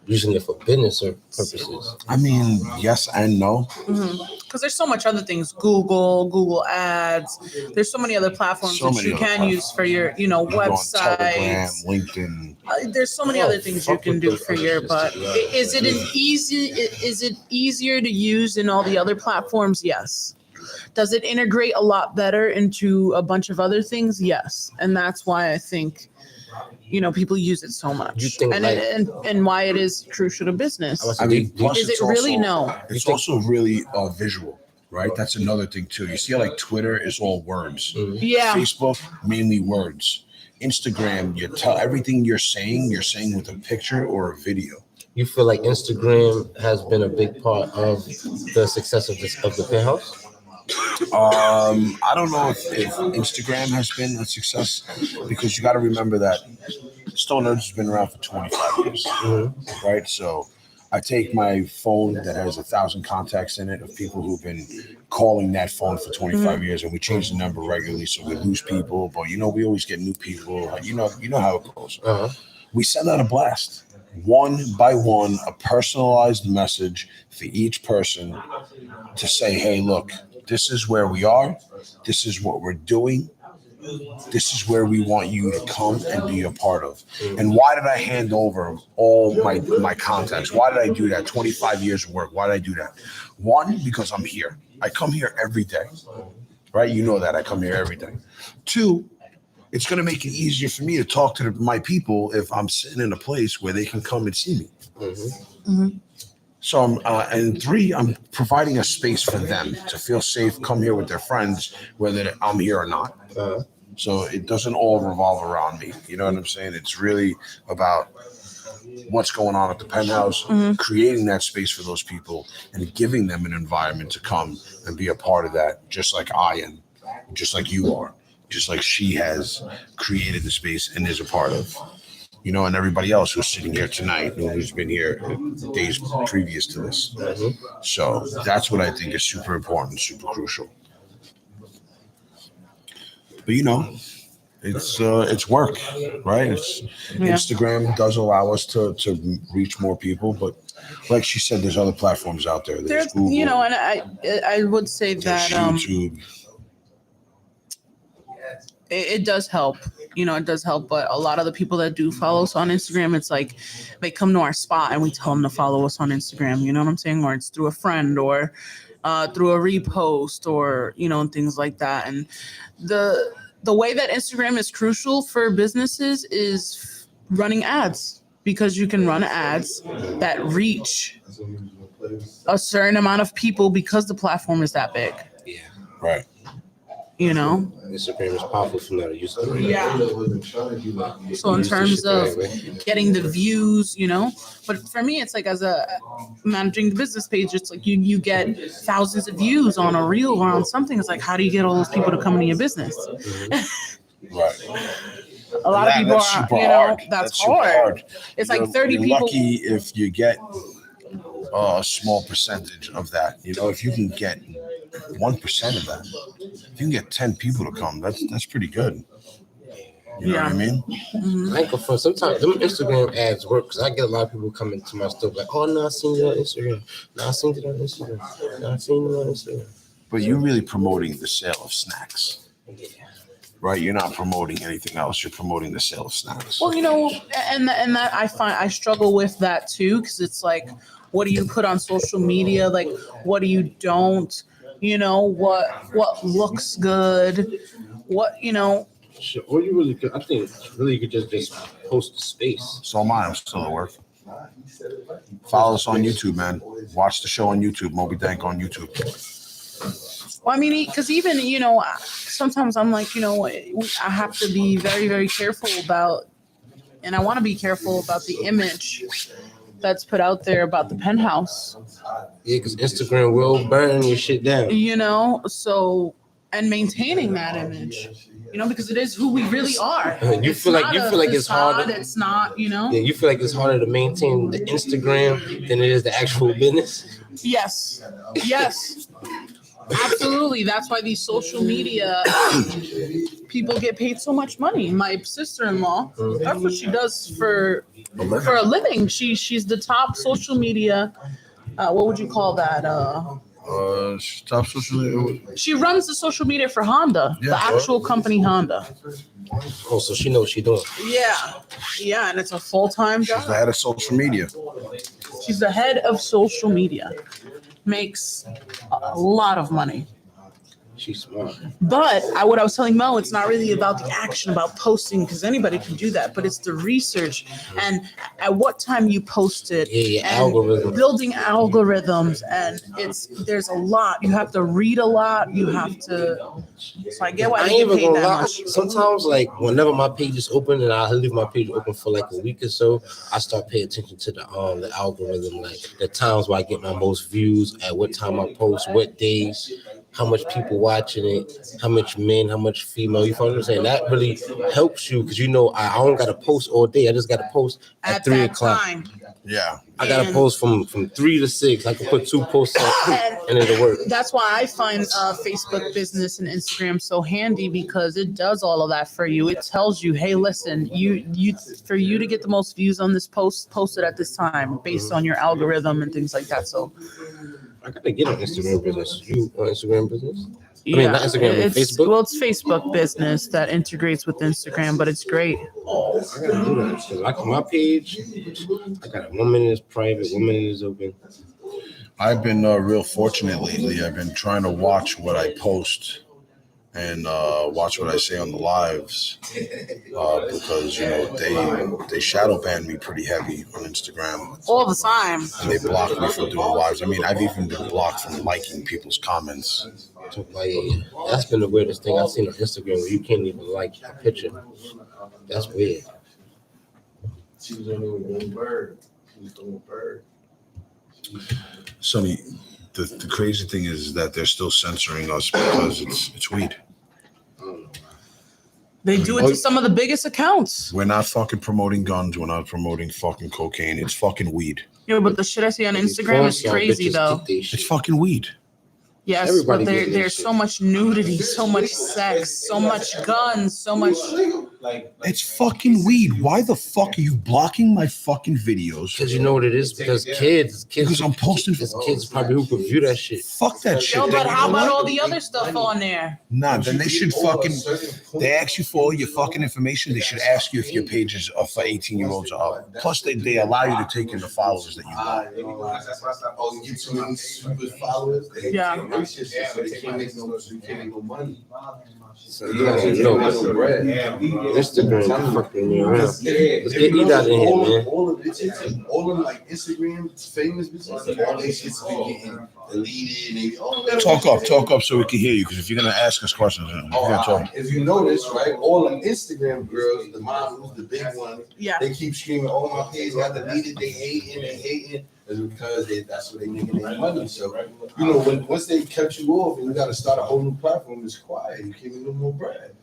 using it for business or purposes. I mean, yes and no. Because there's so much other things. Google Ads. There's so many other platforms So that many you other can platforms. use for your, You go on Telegram, websites. LinkedIn. There's so many other things you fuck can with do those for other your. shits, But to be honest. is it easier to use than all the other platforms? Yes. Does it integrate a lot better into a bunch of other things? Yes. And that's why I think, people use it so much. You think and why it is crucial to business. I mean, plus Is it it's really? also, No. It's also really visual, right? That's another thing too. You see how like Twitter is all words. Yeah. Facebook, mainly words. Instagram, you tell everything you're saying with a picture or a video. You feel like Instagram has been a big part of the success of the Penthouse? I don't know if Instagram has been a success, because you got to remember that Stone Nerds has been around for 25 years, right? So I take my phone that has 1,000 contacts in it of people who've been calling that phone for 25 years, and we change the number regularly, so we lose people, but we always get new people. You know how it goes. We send out a blast, one by one, a personalized message for each person to say, hey, look, this is where we are. This is what we're doing. This is where we want you to come and be a part of. And why did I hand over all my contacts? Why did I do that? 25 years of work. Why did I do that? One, because I'm here. I come here every day, right? You know that I come here every day. Two, it's going to make it easier for me to talk to my people if I'm sitting in a place where they can come and see me. So and three, I'm providing a space for them to feel safe, come here with their friends, whether I'm here or not. So it doesn't all revolve around me. You know what I'm saying? It's really about what's going on at the Penthouse, creating that space for those people and giving them an environment to come and be a part of that, just like I am, just like you are, just like she has created the space and is a part of. And everybody else who's sitting here tonight, who's been here the days previous to this. So that's what I think is super important, super crucial. But it's work, right? Instagram does allow us to reach more people, but like she said, there's other platforms out there. There's Google, and I would say that YouTube. It does help. It does help. But a lot of the people that do follow us on Instagram, it's like they come to our spot and we tell them to follow us on Instagram. You know what I'm saying? Or it's through a friend or through a repost or, and things like that. And the way that Instagram is crucial for businesses is running ads, because you can run ads that reach a certain amount of people because the platform is that big. Yeah. Right. Instagram is powerful from that. So in terms of getting the views, but for me, it's like as a managing the business page, it's like you get thousands of views on a reel or on something. It's like, how do you get all those people to come into your business? Right. A lot of people are, that's hard. It's like 30 you're people. Lucky if you get a small percentage of that. If you can get 1% of that, if you can get 10 people to come, that's pretty good. You know what I mean? I ain't confirmed. Sometimes them Instagram ads work, because I get a lot of people coming to my stuff like, oh, no, I seen you on Instagram. No, I seen it on Instagram. No, I seen you on Instagram. But you're really promoting the sale of snacks. Right? You're not promoting anything else. You're promoting the sale of snacks. Well, and that I struggle with that too, because it's like, what do you put on social media? Like, what do you don't? What looks good? What. Sure. Or you really could, I think you could just post the space. So am I. I'm still at work. Follow us on YouTube, man. Watch the show on YouTube. Mo.B. Dank on YouTube. Well, I mean, because even, sometimes I'm like, I have to be very, very careful about, and I want to be careful about the image that's put out there about the Penthouse. Yeah, because Instagram will burn your shit down. So, and maintaining that image, because it is who we really are. You feel like it's harder. It's not, Yeah, you feel like it's harder to maintain the Instagram than it is the actual business. Yes. Absolutely. That's why these social media people get paid so much money. My sister-in-law, that's what she does for a living. She's the top social media. What would you call that? Top social media. She runs the social media for Honda, the actual company Honda. Oh, so she knows what she's doing. Yeah, and it's a full-time job. She's the head of social media. She's the head of social media. Makes a lot of money. She's smart. But what I was telling Mo, it's not really about the action, about posting, because anybody can do that. But it's the research and at what time you post it, Yeah, and algorithm. building algorithms, and there's a lot. You have to read a lot. You have to. So I get why I they ain't get even paid gonna that lie. much. Sometimes, like whenever my page is open, and I leave my page open for like a week or so, I start paying attention to the algorithm, like the times where I get my most views, at what time I post, what days, how much people watching it, how much men, how much female. You know what I'm saying? That really helps you because I don't gotta post all day. I just gotta post at 3 that o'clock. time. Yeah. I gotta post from 3 to 6. I can put 2 posts up and it'll work. That's why I find Facebook business and Instagram so handy, because it does all of that for you. It tells you, hey, listen, for you to get the most views on this post it at this time based on your algorithm and things like that. So I gotta get on Instagram business. You on Instagram business? yeah, mean, not Instagram, but it's Facebook? Well, it's Facebook business that integrates with Instagram, but it's great. I gotta do that because like my page, I got 1 minute is private, 1 minute is open. I've been real fortunate lately. I've been trying to watch what I post and watch what I say on the lives because they shadow ban me pretty heavy on Instagram All the time. and they block me from doing lives. I mean, I've even been blocked from liking people's comments. So, like, that's been the weirdest thing I've seen on Instagram where you can't even like a picture. That's weird. She was only with one bird. She was doing a bird. Sunni, the crazy thing is that they're still censoring us because it's weed. They do it to some of the biggest accounts. We're not fucking promoting guns. We're not promoting fucking cocaine. It's fucking weed. Yeah, but the shit I see on Instagram is crazy, though. It's fucking weed. Yes, Everybody but gets there's shit. so much nudity, so much sex, so much guns, so much. It's fucking weed. Why the fuck are you blocking my fucking videos? Because you know what it is? Because kids Because I'm posting. There's kids probably who could view that shit. Fuck that shit. No, but They- how about all the other stuff on there? Nah, then they should fucking. They ask you for all your fucking information. They should ask you if your pages are for 18-year-olds or up. Plus, they allow you to take in the followers that you want. Oh, you get too many super followers. Yeah. They can't make no money. So, Instagram fucking me around. Let's get Edot in here, man. All of like Instagram famous businesses, all they shit's been getting deleted. Talk up so we can hear you. Because if you're gonna ask us questions, we're gonna talk. If you notice, right, all the Instagram girls, the models, the big ones, Yeah. they keep screaming, "Oh, my page got deleted." They hating. Is because that's what they making their money. So once they cut you off and you got to start a whole new platform, it's quiet. You can't get no more bread.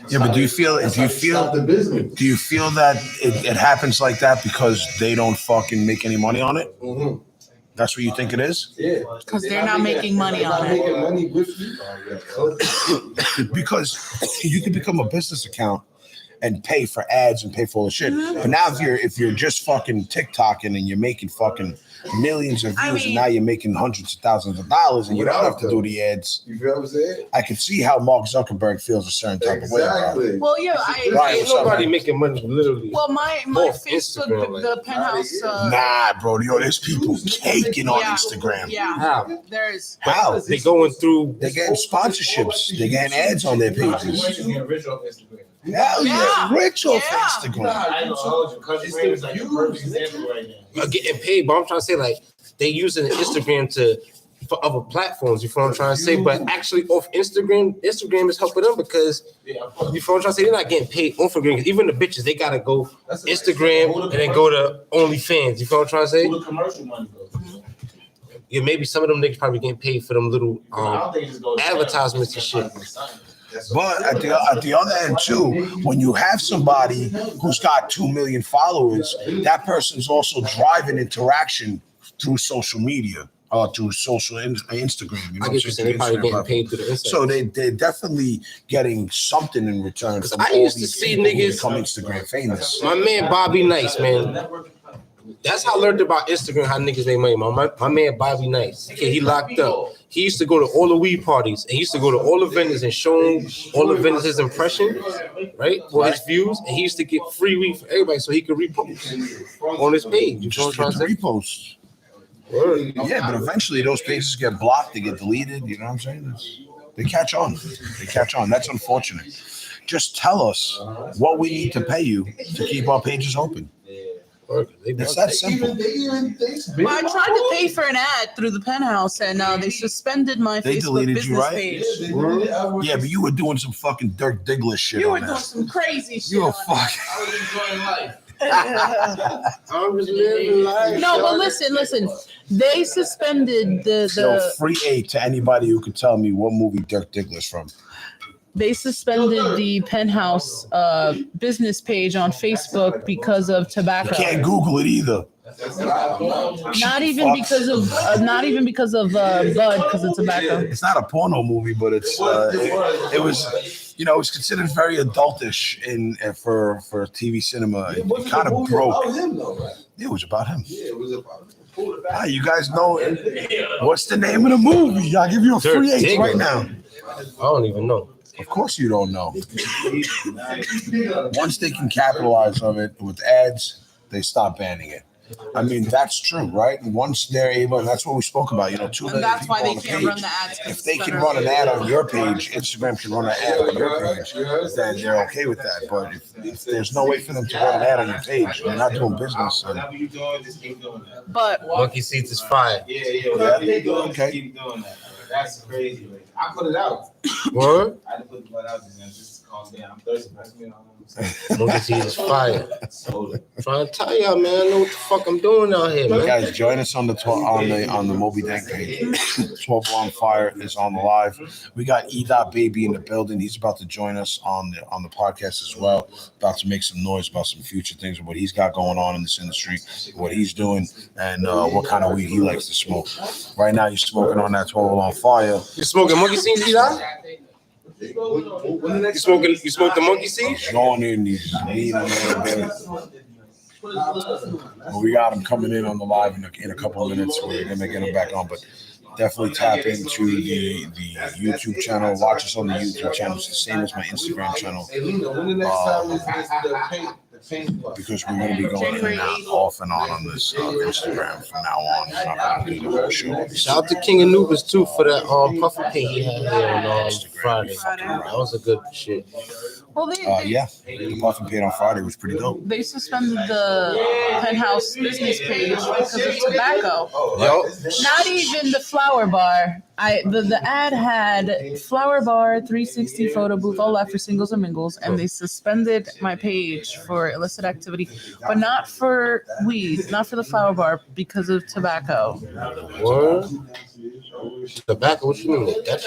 Yeah, but do you feel the business? do you feel that it happens like that because they don't fucking make any money on it? Mm-hmm. That's what you think it is? Yeah, Because they're not making money on They're not it. making money with you. Because you can become a business account and pay for ads and pay for all the shit. Mm-hmm. But now if you're just fucking TikToking and you're making fucking millions of views and now you're making hundreds of thousands of dollars and you don't have to do the ads, You feel what I'm saying? I can see how Mark Zuckerberg feels a certain type of way about it. Exactly. Well, yeah, Right. Ain't nobody making money literally. Well, my Both Facebook, Instagram, like- the Penthouse. Nah, bro, there's people caking on Yeah. Instagram. Yeah, How? there's. How? They going through. They're getting sponsorships. They're getting ads on their pages. Rich off Instagram. Hell yeah, rich off Yeah. Instagram. I know, because Instagram is like the perfect example right now. Getting paid, but I'm trying to say like they using Instagram for other platforms. You feel what I'm trying to say? But actually, off Instagram is helping them because Yeah, of course. you feel what I'm trying to say. They're not getting paid off Instagram. 'Cause even the bitches, they gotta go Instagram and then go to OnlyFans. You feel what I'm trying to say? Who the commercial money goes to? Yeah, maybe some of them niggas probably getting paid for them little I don't think it just goes to advertisements and shit. But at the other end too, when you have somebody who's got 2 million followers, that person's also driving interaction through social media or through Instagram. You know I get you saying they probably getting paid through the Instagram. So they're definitely getting something in return. From I all used to these see people who niggas- become Instagram famous. My man Bobby Nice, man. That's how I learned about Instagram, how niggas make money. My man Bobby Nice. Okay, he locked up. He used to go to all the weed parties and he used to go to all the vendors and show them all the vendors his impression, right? For his views. And he used to get free weed for everybody so he could repost on his page. You know what I'm Just trying to say? reposts. Word. Yeah, but eventually those pages get blocked, they get deleted. You know what I'm saying? They catch on. That's unfortunate. Just tell us what we need to pay you to keep our pages open. It's that simple. Well, I tried to pay for an ad through the Penthouse, and they suspended my They Facebook deleted business you, right? page. Yeah, but you were doing some fucking Dirk Diggler shit You were on doing that. some crazy shit. You were on fucking. I was enjoying life. I'm just living life. No, but listen. They suspended Yo, the free aid to anybody who can tell me what movie Dirk Diggler's from. they suspended the Penthouse business page on Facebook because of You tobacco. can't Google it either. Not even because of Bud, because of tobacco. It's not a porno movie, but it was, you know, it was considered very adultish for TV cinema. It kind of broke. It was about him. Yeah, it was about Ah, you guys know what's the name of the movie? I'll give you a free Dirk aid right Diggler. now. I don't even know. Of course you don't know. Once they can capitalize on it with ads, they stop banning it. I mean, that's true, right? Once they're able, and that's what we spoke about, you know, 2 And million that's people why they on the can't page. run the ads. 'cause If they it's can better. run an ad on your page, Instagram can run an ad on your page, then they're okay with that. But if there's no way for them to run an ad on your page, they're not doing business. And, Whatever you doing, just keep doing that. But Monkey Seats is fire. Yeah, whatever you doing, Okay. just keep doing that. That's crazy. Like, I put it out. Word? I had to put the blood out and just calm down. I'm thirsty. Pass me another one. Monkey Seats is fire. Soda. I'm trying to tell y'all, man. I know what the fuck I'm doing out here, man. guys, join us on the Mo.B Dank page. 12 on Fire is on the live. We got Edot Baby in the building. He's about to join us on the podcast as well. About to make some noise about some future things and what he's got going on in this industry, what he's doing, and what kind of weed he likes to smoke. Right now, he's smoking on that 12 on Fire. You smoking monkey seeds, Edot? You smoke the monkey seeds? He's going in, he's leaning a little bit. Well, we got him coming in on the live in a couple of minutes. We're gonna get him back on, but definitely tap into the YouTube channel. Watch us on the YouTube channel. It's the same as my Instagram channel. Hey, Lena, when the next time is the paint part? Because we're going to be going in and out, off and on this Instagram from now on. We're not going to do the whole show. Shout out to King Anubis too for that puffer paint he had here on Friday. That was a good shit. well, Yeah, the Puffin paid on Friday was pretty dope. they suspended the Penthouse business page because of tobacco. Yo, Not even the flower bar. The ad had flower bar, 360 photo booth, all that for singles and mingles, and they suspended my page for illicit activity, but not for weed, not for the flower bar because of tobacco. word. Tobacco, what you mean? That's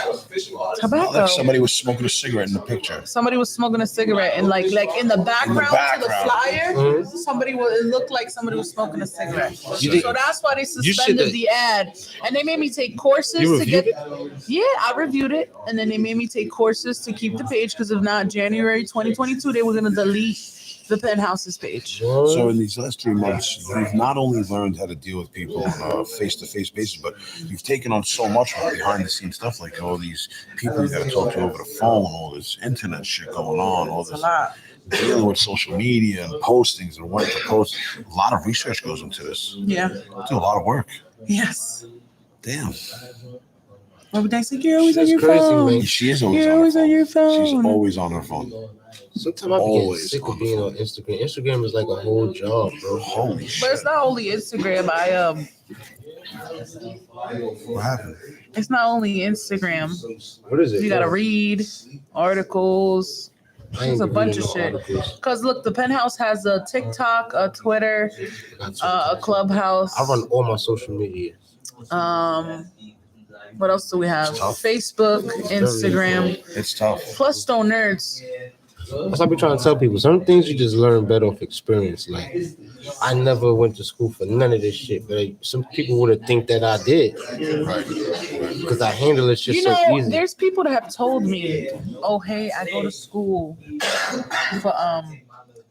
Tobacco. Like somebody was smoking a cigarette in the picture. Somebody was smoking a cigarette, and like in the background, to the background. flyer, Mhm. it looked like somebody was smoking a cigarette. You think- So that's why they should suspended have- the ad, and they made me take courses You to get. reviewed Yeah, I reviewed it, and then they made me take courses to keep the page because if not, January 2022, they were gonna delete the Penthouse's page. So in these last 3 months, you've not only learned how to deal with people on a face-to-face basis, but you've taken on so much more behind-the-scenes stuff, like all these people you got to talk to over the phone, all this internet shit going on, all It's a this lot. dealing with social media and postings and when to post. A lot of research goes into this. Yeah. Do a lot of work. Yes. Damn. Well, they say you're always on That's your crazy, phone. man. She is always You're on her always on phone. your phone. She's always on her phone. Sometimes I be getting Always sick on of being on Instagram. Instagram is like a whole job, bro. Holy But shit. it's not only Instagram. What happened? It's not only Instagram. What is it? You gotta bro? read articles. I ain't There's a been bunch reading of no shit. articles. Cause look, the Penthouse has a TikTok, a Twitter, I got a Clubhouse. I run all my social media. What else do we have? It's tough. Facebook, Instagram. It's tough. Plus, Stone Nerds. That's what I be trying to tell people. Some things you just learn better off experience. Like, I never went to school for none of this shit, but some people would have think that I did. Right. Because I handle it just You so know, easy. there's people that have told me, "Oh, hey, I go to school for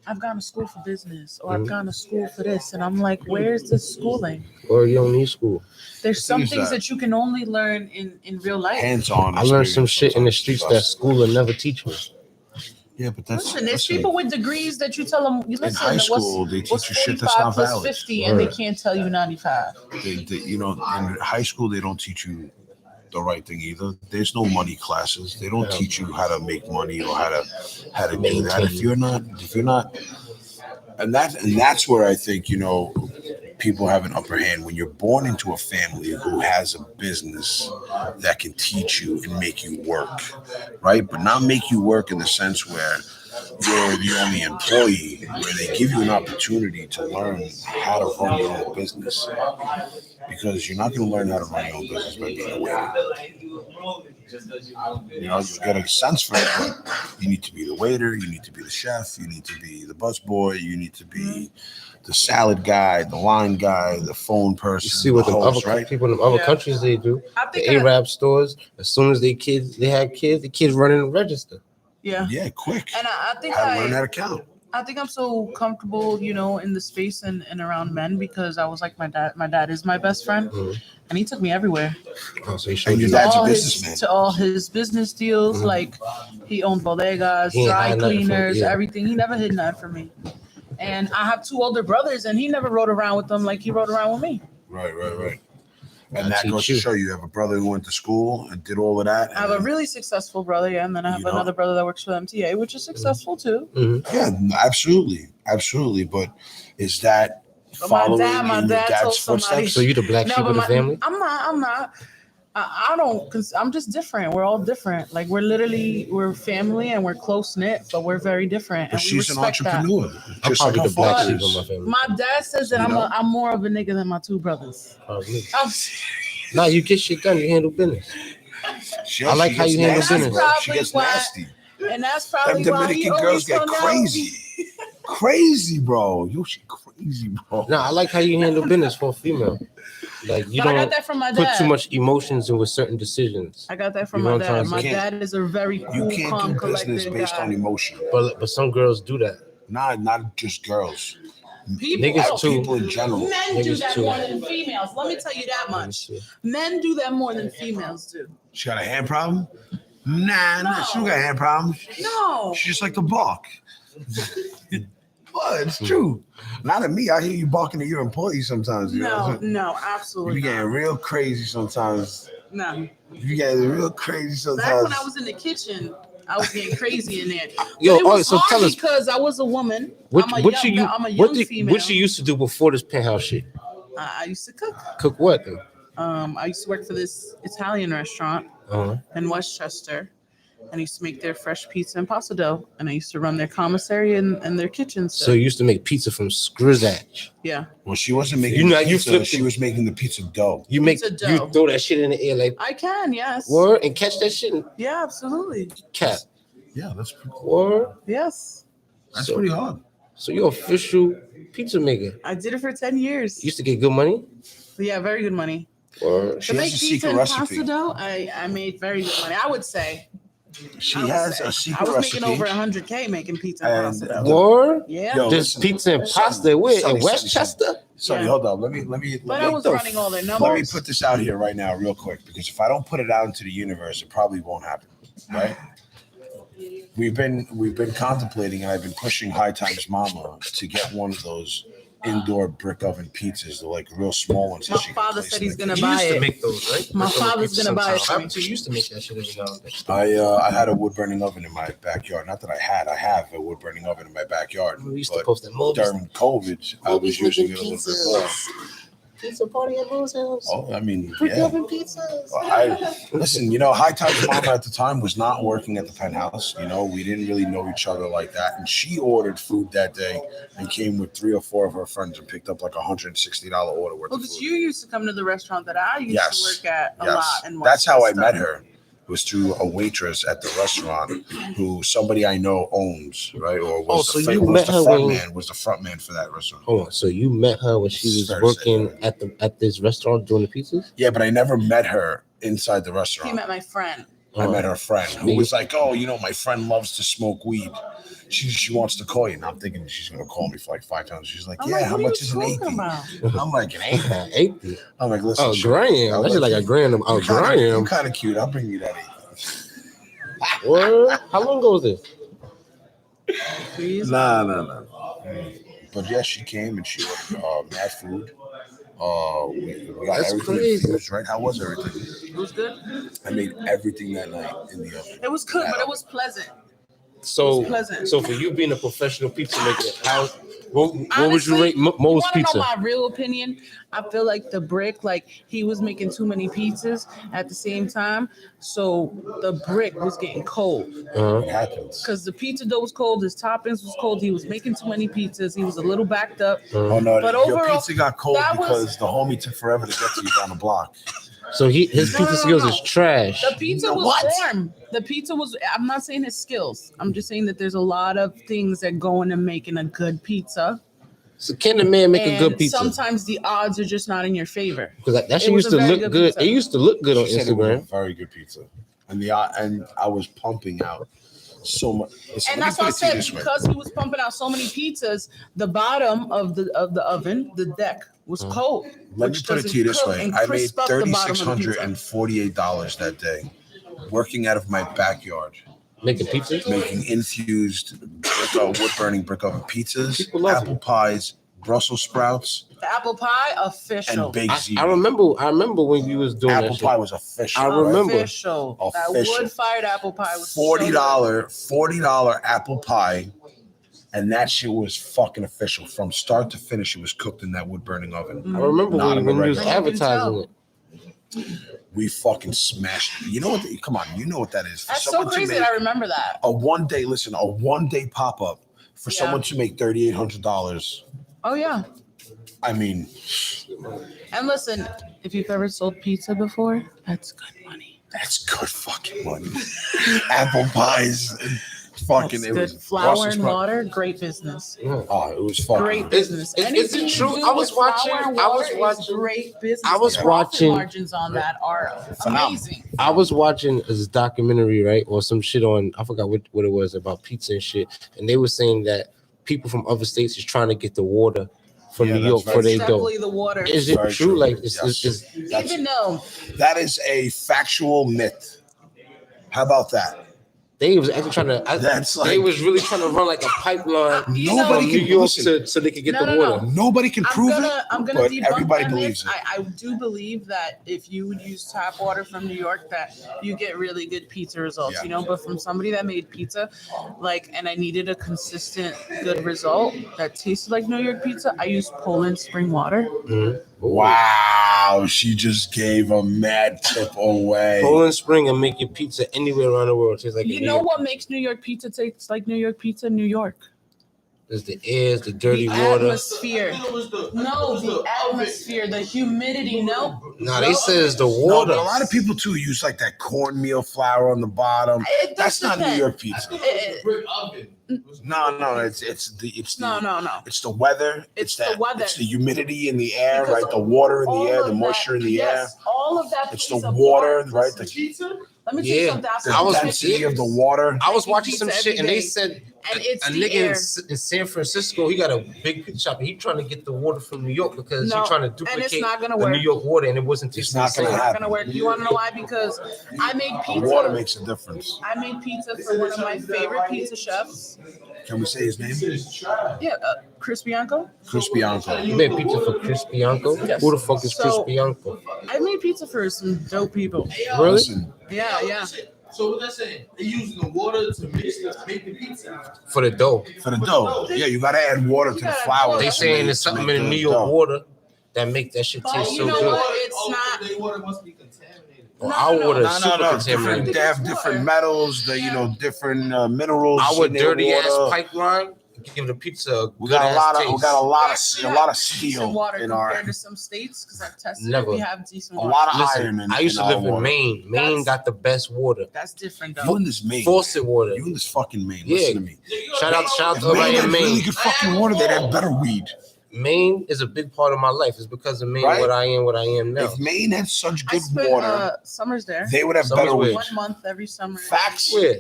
I've gone to school for business, or I've gone to school for this," and I'm like, "Where's the schooling?" Or you don't need school. There's some Thing is things that- that you can only learn in real life. Hands-on. I learned some experience shit in the sometimes. streets that school will never teach me. Yeah, but that's Listen, there's listen, people with degrees that you tell them, you in listen, high school what's, they teach what's you shit that's 45 not plus valid. 50, and they Right. can't tell you 95. You know, in high school they don't teach you the right thing either. There's no money classes. They don't teach you how to make money or how to do that. If you're not, and that's where I think, you know, people have an upper hand when you're born into a family who has a business that can teach you and make you work, right? But not make you work in the sense where you're the only employee, where they give you an opportunity to learn how to run your own business. Because you're not going to learn how to run your own business by being a waiter. You know, you get a sense for it, but you need to be the waiter, you need to be the chef, you need to be the busboy, you need to be the salad guy, the line guy, the phone person. You see what the host, other people in the other countries they do. The Arab stores, as soon as they had kids, the kids running the register. Yeah. Yeah, quick. And I think how to learn how to count. I think I'm so comfortable, you know, in the space and around men because I was like my dad is my best friend, and he took me everywhere. Oh, so he showed your you dad's a businessman. To all his business deals, like he owned bodegas, dry cleaners, everything. He never hid nothing from me. And I have 2 older brothers, and he never rode around with them like he rode around with me. Right. And that goes to show you have a brother who went to school and did all of that. I have a really successful brother, yeah, and then I have another brother that works for MTA, which is successful too. Yeah, absolutely. But is that following my in your dad dad's told somebody- footsteps? So you the black sheep of the family? I'm not. I don't, cause I'm just different. We're all different. Like we're family and we're close knit, but we're very different. But And she's an respect that. entrepreneur. I'm Just like probably her the black father sheep of is. my family. My dad says that I'm more of a nigga than my 2 brothers. Probably. I'm serious. Nah, you get shit done. You handle business. I like how you handle business. She gets nasty. And that's probably Them why Dominican girls get crazy. Crazy, bro. You shit crazy, bro. Nah, I like how you handle business for a female. Like you But I got don't that from my put dad. too much emotions in with certain decisions. I got that from You know my what I'm dad. trying My to say? dad is a very cool, You can't calm, do business collected based guy. on emotion. But some girls do that. Not just girls. Niggas too. People in general. Men do Niggas that too. more than females. Let me tell you that much. Men do that more than females do. She got a hand problem? Nah, No. she don't got a hand problem. No. She's just like the bark. Well, it's true. Not at me. I hear you barking at your employees sometimes. You know? No, You absolutely be getting not. real crazy sometimes. No. You get real crazy sometimes. Back when I was in the kitchen, I was getting crazy in there. Yo, But it all right, was so hard tell us, because I was a woman. what I'm a young female. you used to do before this Penthouse shit? I used to cook. Cook what? Then? I used to work for this Italian restaurant in Westchester, and I used to make their fresh pizza and pasta dough, and I used to run their commissary and their kitchen. So you used to make pizza from scratch. Yeah. Well, she wasn't making pizza. flipped She it. was making the pizza dough. You make Pizza you dough. throw that shit in the air like I can, yes. word and catch that shit and Yeah, absolutely. cap. Yeah, that's Word. Yes. so, pretty hard. So you're official pizza maker. I did it for 10 years. You used to get good money. Yeah, very good money. Word. She To has make a pizza secret and recipe. pasta dough, I made very good money. I would say. She I would has say. a I secret was recipe. making over 100K making pizza and And, pasta dough. Word. Yeah. Yo, There's listen, pizza and Sunni, pasta where Sunni, in Westchester. Sonny, Yeah. hold up. Let me But I was running all their let numbers. me put this out here right now, real quick, because if I don't put it out into the universe, it probably won't happen. Right? We've been contemplating, and I've been pushing High Times Mama to get one of those indoor brick oven pizzas, the like real small ones. that My she can father place said in he's the gonna kitchen. buy used to it. make those, right? My Brick father's pizza gonna buy it sometimes. for me. You used to make that shit every now and then. I had a wood burning oven in my backyard. Not that I have a wood burning oven in my backyard. We used to But post that Mo.B. during COVID, I was using it a little bit more. Pizza party at Mo's house. Oh, I mean, Brick yeah. oven pizzas. Listen, High Times Mama at the time was not working at the Penthouse. We didn't really know each other like that. And she ordered food that day and came with 3 or 4 of her friends and picked up like $160 order worth Well, of because food. you used to come to the restaurant that I used Yes. to work at a Yes. lot. In That's how I Westchester. met her. Was through a waitress at the restaurant who somebody I know owns, right? Or was so the you was met the her front when- man, was the front man for that restaurant. Hold on. So you met her when she was Very working sad. at this restaurant doing the pizzas? Yeah, but I never met her inside the He restaurant. met my friend. I met her friend who Yeah. was like, "Oh, my friend loves to smoke weed. She wants to call you." And I'm thinking she's gonna call me for like 5 times. She's like, I'm "Yeah, like, how what are much you is an talking 80?" about? I'm like, "An 80?" 80. I'm like, "Listen, Oh, shit, grand. I'll That's let like you- a grand. Oh, you're kinda- grand. You're kind of cute. I'll bring you that 80. Word? How long ago was this? Please. Nah. But yeah, she came and she ordered mad food. We got That's everything crazy. infused, right? How was everything? It was good. I made everything that night in the oven. It was good, but it was pleasant. So, pleasant. so for you being a professional pizza maker, what would you Honestly, rate Mo's you wanna pizza? know my real opinion? I feel like the brick, like he was making too many pizzas at the same time, so the brick was getting cold. It happens. Because the pizza dough was cold, his toppings was cold. He was making too many pizzas. He was a little backed up. Oh no, But your overall, pizza got cold that was- because the homie took forever to get to you down the block. So his pizza skills is trash. The pizza No, was what? warm. The pizza was. I'm not saying his skills. I'm just saying that there's a lot of things that go into making a good pizza. So can the man make a And good pizza? sometimes the odds are just not in your favor. Because that It shit was used a to very look good good. pizza. It used to look good on She said it was a Instagram. very good pizza, and I was pumping out so much. Listen, And let me that's why I put it to you said this way. because he was pumping out so many pizzas, the bottom of the oven, the deck, was cold. Let me which put it doesn't to you this cook way: and I made crisp up the bottom of the pizza. $3,648 that day, working out of my backyard, Making pizzas? making infused wood burning brick oven pizzas, People love apple it. pies, Brussels sprouts, The apple pie, official. and baked ziti. I remember when you was doing Apple that shit. pie was official. I remember. Official. That Official. wood-fired apple pie was $40 apple pie, and that shit was fucking official from start to finish. It was cooked in that wood burning oven. I remember Not in when the you was regular. advertising it. We fucking smashed it. You know what? Come on, you know what that is. For That's so someone to crazy make that I remember that. a one day pop up for Yeah. someone to make $3,800. Oh yeah. I mean, And listen, if you've ever sold pizza before, that's good money. that's good fucking money. Apple pies, fucking That's it was good. Flour Brussels and sprout. water, great business. Oh, it was fucking Great business. is Anything it you true? do I was with flour watching- and I was water is watching- great business. I was The profit watching- margins on that are amazing. I was watching this documentary, right, or some shit on, I forgot what it was about pizza and shit, and they were saying that people from other states is trying to get the water from Yeah, New that's York very for It's their dough. definitely the water. Is it Very true? true. Like, Yes. it's Even though That is a factual myth. How about that? they was actually trying to. That's they like- was really trying to run like a pipeline You Nobody from New can York listen. so they could get No, the no, water. no. Nobody can prove I'm it, gonna but debunk everybody that believes myth. it. I do believe that if you would use tap water from New York, that you get really good pizza results. Yeah. You know, but from somebody that made pizza, and I needed a consistent good result that tasted like New York pizza, I used Poland spring water. Wow, she just gave a mad tip away. Poland Spring and make your pizza anywhere around the world. Tastes like You know what makes New York pizza taste like New York pizza? New York. There's the air, the dirty The water. atmosphere. No, the atmosphere, the humidity. No. Nah, they says the No, water. but a lot of people too use like that cornmeal flour on the bottom. It That's does not New depend. York pizza. Brick oven. No, it's No. It's the weather. It's the weather. It's the humidity in the air, Because right? The water in all the air, of the that- moisture in the yes, all of that. It's plays the a water, part. right? The, Pizza? Let me tell you Yeah. something. the I was- density of the water. I was Making watching some pizza shit and every they day. said And a it's the nigga air. in San Francisco, he got a big pizza shop and he trying to get the water from New York because No, he's trying to and it's duplicate not gonna the work. New York water and it wasn't It's tasting not the same. gonna It's happen. not gonna work. You want to know why? Because I made The pizza. water makes a difference. I made pizza for one of my favorite pizza chefs. Can we say his name? Yeah, Chris Bianco. Chris Bianco. You made pizza for Chris Bianco? Yes. Who the fuck is Chris So- Bianco? I made pizza for some dope people. Really? Listen, Yeah. So what that's saying? They using the water to make the pizza. For the dough. for the dough, yeah, you gotta add water to the gotta flour. They They saying there's something in the New York water that make that shit But taste you so know good. what? It's not- Their water must be contaminated. Well, No, our no, water is No, super different. contaminated. They have different metals, different minerals. Our in their dirty ass water. pipeline give the pizza a We good got a ass lot taste. of Actually, have steel decent water in compared our to some states because I've tested Never. it. We have decent a water. lot of Listen, iron in I used to our live in water. Maine. Maine That's- got the best water. That's different You though. in this Maine? Faucet water. You in this fucking Maine? Yeah. Listen to me. Shout out If to Maine everybody had in really Maine. good fucking water, they'd have better weed. Maine is a big part of my life. It's because of Maine Right? what I am now. If Maine had such I good spent water, summers there. they would have Summer's better where? weed. 1 month every summer. Facts. Where?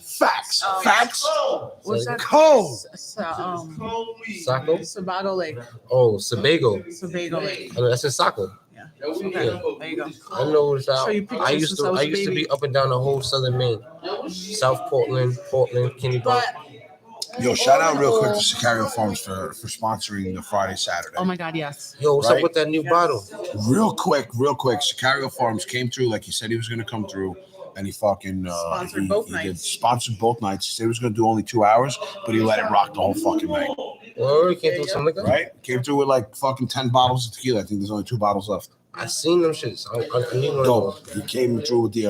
Facts. Um, Facts. What's that? Cold. Saco? Sebago Lake. Oh, Sebago. Sebago Lake. Oh, that's in Saco. Okay, there you go. I know it's out. Show you pictures I used since I was I a used to baby. be up and down the whole southern Maine. South Portland, Kennebunk. But Yo, shout out real quick to Sicario Farms for sponsoring the Friday, Saturday. Oh my God, yes. Yo, what's Right? up with that new bottle? Real quick. Sicario Farms came through like he said he was going to come through, and he fucking Sponsored both nights. Sponsored both nights. He said he was going to do only 2 hours, but he let it rock the whole fucking night. Well, came through something like that. Right? Came through with like fucking 10 bottles of tequila. I think there's only 2 bottles left. I seen them shits. I need one of Dope. those. He came through with the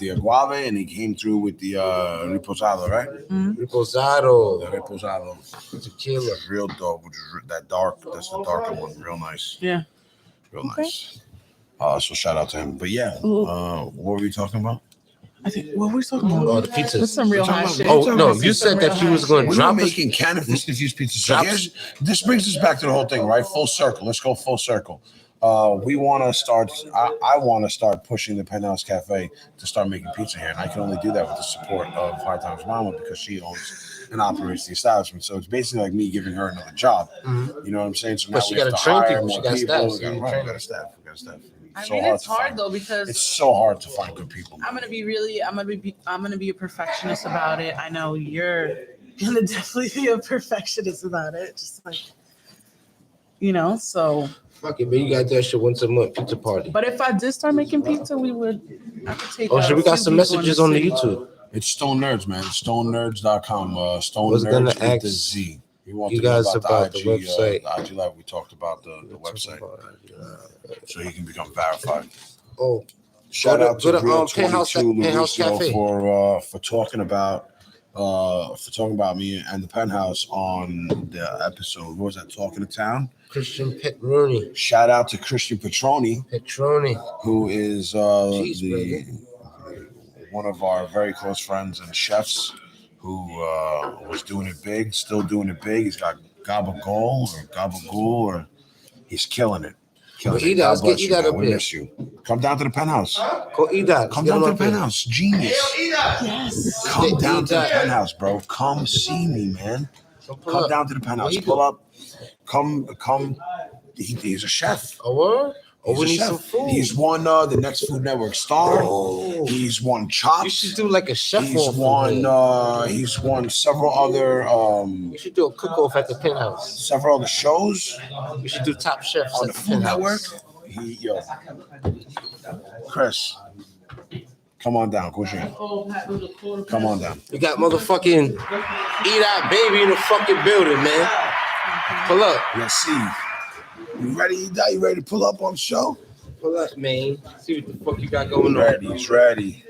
agave, and he came through with the reposado, right? Reposado. The reposado. Tequila. Real dope. Which is that dark. That's the darker one. Real nice. Yeah. Real Okay. nice. So shout out to him. But yeah, what were we talking about? I think what were we talking about? Oh, the pizzas. That's some real We're high talking shit. about- Oh no, you said that you was going to We're drop not us. making cannabis infused pizzas. So Drops. this brings us back to the whole thing, right? Full circle. Let's go full circle. We want to start. I want to start pushing the Penthouse Cafe to start making pizza here, and I can only do that with the support of Hard Times Mama because she owns and operates the establishment. So it's basically like me giving her another job. You know what I'm saying? So But now she we have gotta to train hire people. more She got people. staff. We So got- you right, train we got a staff. We got a staff. I So mean, it's to find. hard though because It's so hard to find good people. I'm gonna be a perfectionist about it. I know you're gonna definitely be a perfectionist about it. Just like, so. Fuck it, but you got that shit once a month pizza party. But if I did start making pizza, I could take. Oh, shit, we a got few some people in messages on the city. YouTube. It's Stone Nerds, man. StoneNerds.com. Stone Was gonna Nerds with ask the Z. You want you to know guys about the website. the IG Live. We talked about the website, so he can become verified. Oh, Shout out to go to, Real Penthouse 22 Cafe. Lucio for talking about me and the Penthouse on the episode. What was that? Talking to Town. Christian Petroni. Shout out to Christian Petroni, who is one of our very close friends and chefs who was doing it big, still doing it big. He's got Gabagool, or he's killing it. Well, God let's bless get you, Edot man. up We here. miss you. Come down to the Penthouse. Go Edot. Come down to the Penthouse. Genius. Yes. Come down to the Edot. Penthouse, bro. Come see me, man. Pull Come up. down to the Penthouse. What he Pull do? up. Come. He's a chef. A word? Oh, we He's a need chef. some food. He's won the Next Food Network star. Oh. He's won You Chops. should do like a chef He's off. He's won several other You should do a cook off at the Penthouse. shows We should do Top Chefs on at the the Food Penthouse. Network. Chris, come on down, Gucci. Come on down. We got motherfucking Edot Baby in the fucking building, man. Pull up. Let's see. You ready? You ready to pull up on the show? Pull up, man. See what the fuck you got going on. Ready. He's ready.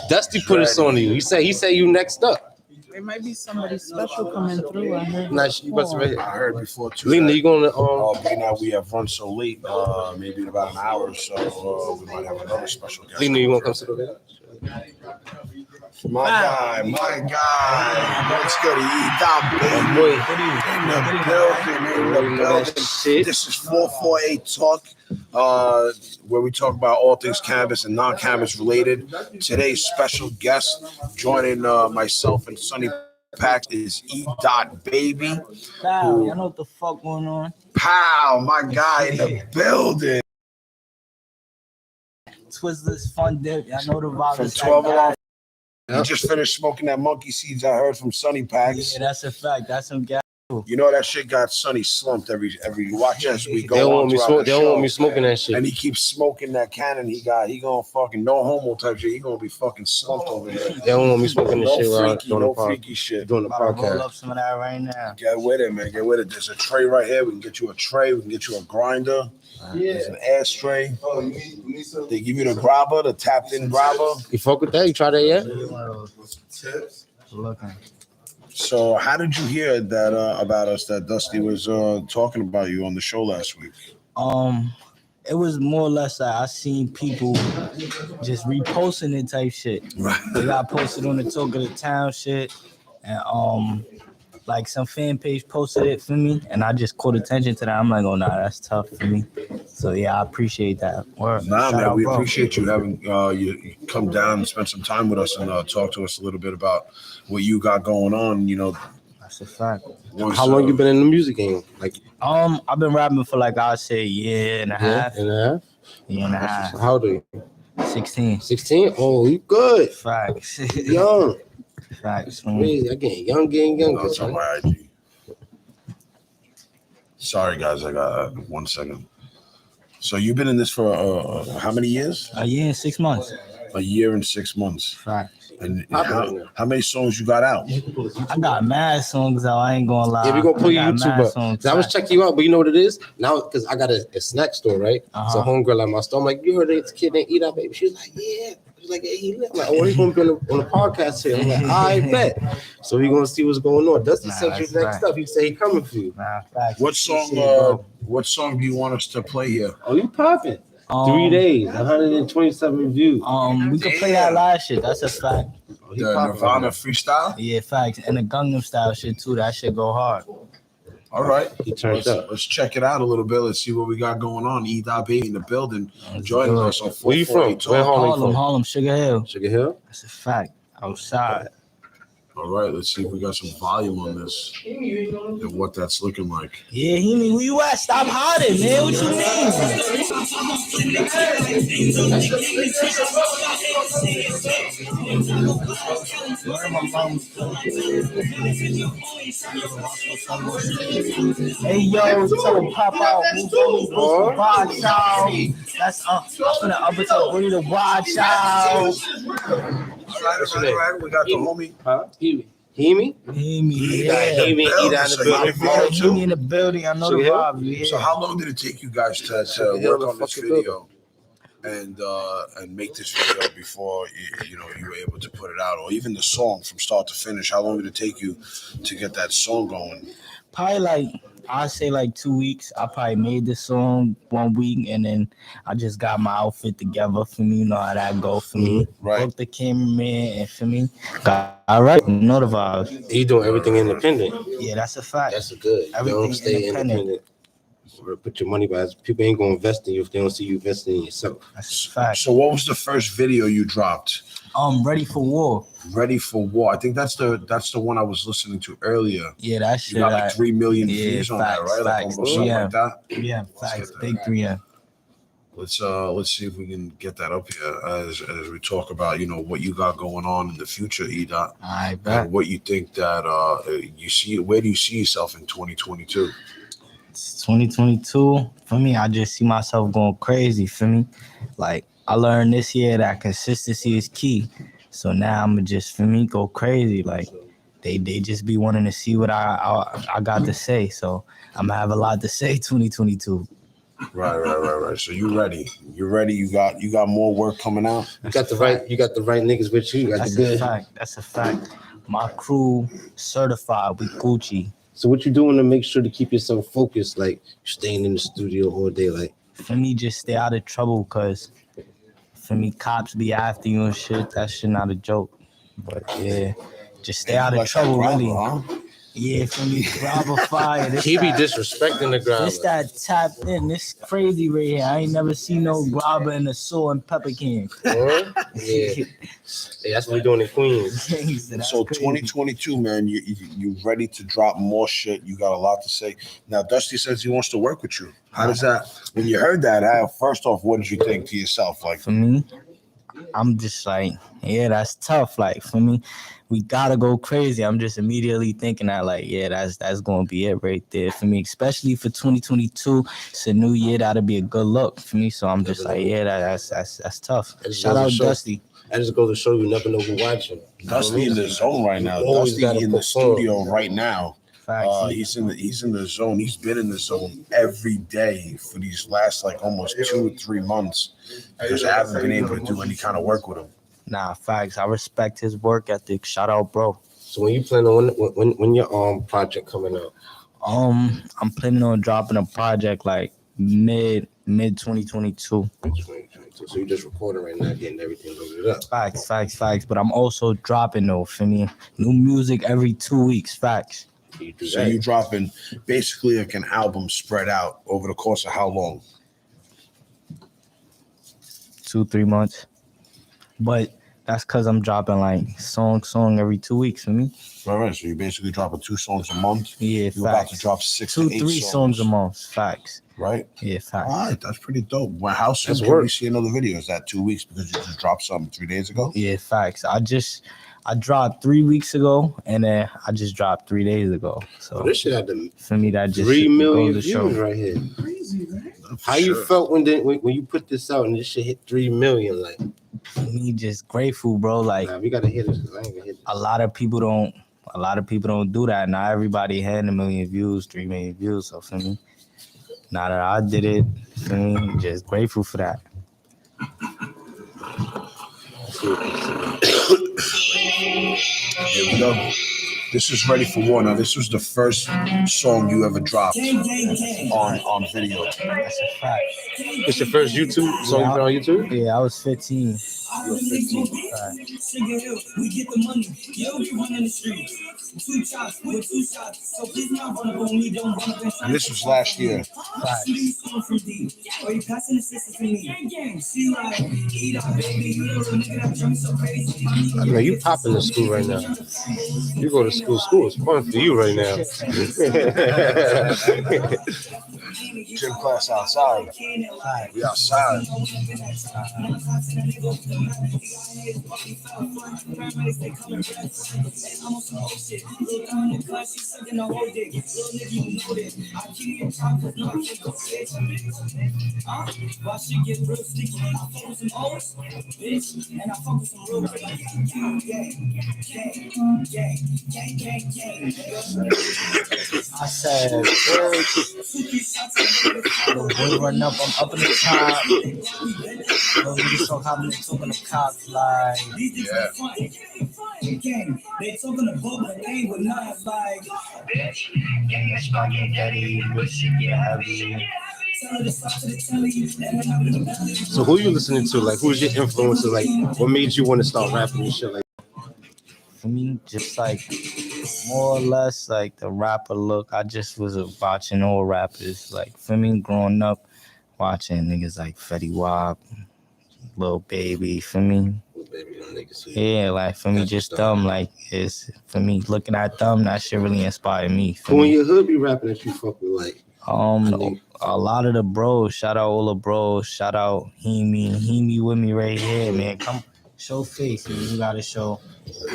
Dusty put us on you. He said you next up. There might be somebody special coming through. I heard. Nah, you must have I heard before too. Lena, you gonna Being that we have run so late, maybe in about an hour or so, we might have another special guest. Lena, you wanna come to the My guy. Let's go to Edot Baby. In the building. Shit. This is 448 Talk, where we talk about all things cannabis and non-cannabis related. Today's special guest joining myself and Sunni Paks is Edot Baby. Wow, y'all know what the fuck going on? Pow, my guy in the building. Twizzlers, Fun Dip, y'all know the vibe. From It's 12 like along. Yep. You just finished smoking that monkey seeds I heard from Sunni that. Paks. Yeah, that's a fact. That's some gas. You know that shit got Sunny slumped every watch as we go They don't on want me throughout smoke. the They don't want show. me smoking that shit. And he keeps smoking that cannon he gonna fucking no homo type shit. He gonna be fucking slumped over here. They don't want me smoking this No shit while freaky, doing no the freaky shit. doing the About to roll podcast. up some of that right now. Get with it, man. Get with it. There's a tray right here. We can get you a tray. We can get you a grinder. There's an ashtray. Oh, you need some They give you the grabber, the tapped in grabber. You fuck with that? You try that yet? tips? Looking. So how did you hear that about us that Dusty was talking about you on the show last week? It was more or less that I seen people just reposting it type shit. Right. They got posted on the Talk of the Town shit, and like some fan page posted it for me, and I just caught attention to that. I'm like, oh nah, that's tough for me. So yeah, I appreciate that. Word. Nah, Shout man, out, we bro. appreciate you having you come down and spend some time with us and talk to us a little bit about what you got going on. You know, That's a fact. once, How long you been in the music game? Like I've been rapping for like I'd say a year and a half. and a half? Year and a half. How old are you? 16. 16? Oh, you good. Facts. Young. Facts. Crazy. I getting younger. No, it's on my IG. Sorry, guys. I got 1 second. So you've been in this for how many years? A year and 6 months. A year and 6 months. Facts. And how many songs you got out? I got mad songs out. I ain't gonna lie. Yeah, we gonna pull you I got YouTube mad up. songs, I was facts. checking you out, but you know what it is now because I got a snack store, right? So Uh-huh. homegirl at my store. I'm like, you heard this kid named Edot Baby? She's like, yeah. She's like, yeah, he lit. I'm like, oh, he's gonna be on the podcast here. I'm like, I bet. So we gonna see what's going on. Dusty sent you that's next right. up. He said he coming for you. Nah, facts. What song? What song do you want us to play here? Oh, you popping? 3 days, 127 views. We could play that last shit. That's a fact. Oh, he The popping. Nirvana freestyle. Yeah, facts. And the Gangnam Style shit too. That shit go hard. All right, He turned up. let's check it out a little bit. Let's see what we got going on. Edot Baby in the building, joining good. us on Where you from? 448 Where Talk. Harlem? Harlem, Sugar Hill. Sugar Hill? That's a fact. Outside. All right, let's see if we got some volume on this and what that's looking like. Yeah, Hemi, where you at? Stop hiding, man. What you mean? Hey yo, tell him pop out. Watch out. That's I'm gonna up it to bring the watch out. All right. We got the homie. Huh? Hemi? Hemi, You yeah. got Hemi and Edot in the So building. you got Hemi in the building. I know the Sugar Hill? vibe. Yeah. So how long did it take you guys to work on this video and make this video before you were able to put it out, or even the song from start to finish? How long did it take you to get that song going? Probably I'd say 2 weeks. I probably made the song 1 week, and then I just got my outfit together for me. You know how that go for me. Right. Booked the cameraman, and for me, got all right. Know the vibes. He doing everything independent. Yeah, that's a fact. That's good. You Everything don't stay independent. Put your money by. People ain't gonna invest in you if they don't see you investing in yourself. That's a fact. So what was the first video you dropped? Ready for war. Ready for War. I think that's the one I was listening to earlier. Yeah, that You shit. got 3 million yeah, views on that, facts, right? facts. Almost something Yeah. like that. Yeah, facts. get that. Big 3M. Let's see if we can get that up here as we talk about what you got going on in the future, Edot, I bet. and what you think that you see. Where do you see yourself in 2022? It's 2022. For me, I just see myself going crazy. For me, I learned this year that consistency is key. So now I'm just go crazy. They just be wanting to see what I got to say. So I'm gonna have a lot to say 2022. Right. So you ready? You ready? You got more work coming out. You got the right niggas with you. You got That's the a good. fact. That's a fact. My crew certified. We Gucci. So what you doing to make sure to keep yourself focused? Like staying in the studio all day, like For me, just stay out of trouble, cause for me, cops be after you and shit. That shit not a joke. But yeah, just stay out of trouble, really. Huh? Yeah, for me, grabber fire. This he be that- disrespecting the ground. This that tapped in. This crazy right here. I ain't never seen no grabber in a salt and pepper can. Yeah. Yeah, that's what we doing in Queens. So 2022, man, you ready to drop more shit? You got a lot to say. Now, Dusty says he wants to work with you. How does that? When you heard that, first off, what did you think to yourself? Like, For me, I'm just yeah, that's tough. For me, we gotta go crazy. I'm just immediately thinking that, yeah, that's gonna be it right there for me. Especially for 2022, it's a new year. That'll be a good look for me. So I'm just yeah, that's tough. Shout out Dusty. I just go to show you never know who watching. Dusty in the zone right now. Always Dusty gotta in the perform. studio right now. Facts. He's in the zone. He's been in the zone every day for these last almost 2 or 3 months because I haven't been able to do any kind of work with him. Nah, facts. I respect his work ethic. Shout out, bro. So when you plan on when your project coming out? I'm planning on dropping a project mid 2022. So you just recording right now, getting everything loaded up. Facts. But I'm also dropping though for me. New music every 2 weeks. Facts. You do So that. you're dropping basically an album spread out over the course of how long? 2-3 months. But That's because I'm dropping like song every 2 weeks for me. All right, so you're basically dropping 2 songs a month. Yeah, You're about to facts. drop 6 2, to 8 3 songs a month. Facts. right? Yeah, All facts. right, that's pretty dope. Well, how soon That's can we work. see another video? Is that 2 weeks because you just dropped something 3 days ago? Yeah, facts. I dropped 3 weeks ago, and then I just dropped 3 days ago. So Oh, this shit had the for me, that just 3 million goes to views show. right here. Crazy, right? How you felt when you put this out and this shit hit 3 million? Like, For me, just grateful, bro. Like nah, we gotta hit this. 'Cause I ain't gonna hit this. a lot of people don't do that. Not everybody had 1 million views, 3 million views. So for me, now that I did it, for me, just grateful for that. Here we go. This is Ready for War. Now, this was the first song you ever dropped on video. That's a fact. It's your first YouTube song you put on YouTube? Yeah, I was 15. You were 15. And this was last year. I know you popping in school right now. You go to school. School is fun for you right now. Gym class outside. We outside. I said, the boy run up, I'm up in the top. Little niggas talk how they talking to cops like. They talking about but they ain't with knives like. Gang is fucking dirty, this shit get heavy. So who you listening to? Like, who's your influencer? Like, what made you want to start rapping and shit like? For me, just like more or less like the rapper look. I just was watching all rappers. Like for me, growing up, watching niggas like Fetty Wap, Mo.B. For me, yeah, like for me, just them. Like it's for me looking at them. That shit really inspired me. Who in your hood be rapping that you fuck with? Like, a lot of the bros. Shout out all the bros. Shout out Hemi with me right here, man. Come show face, man. You gotta show.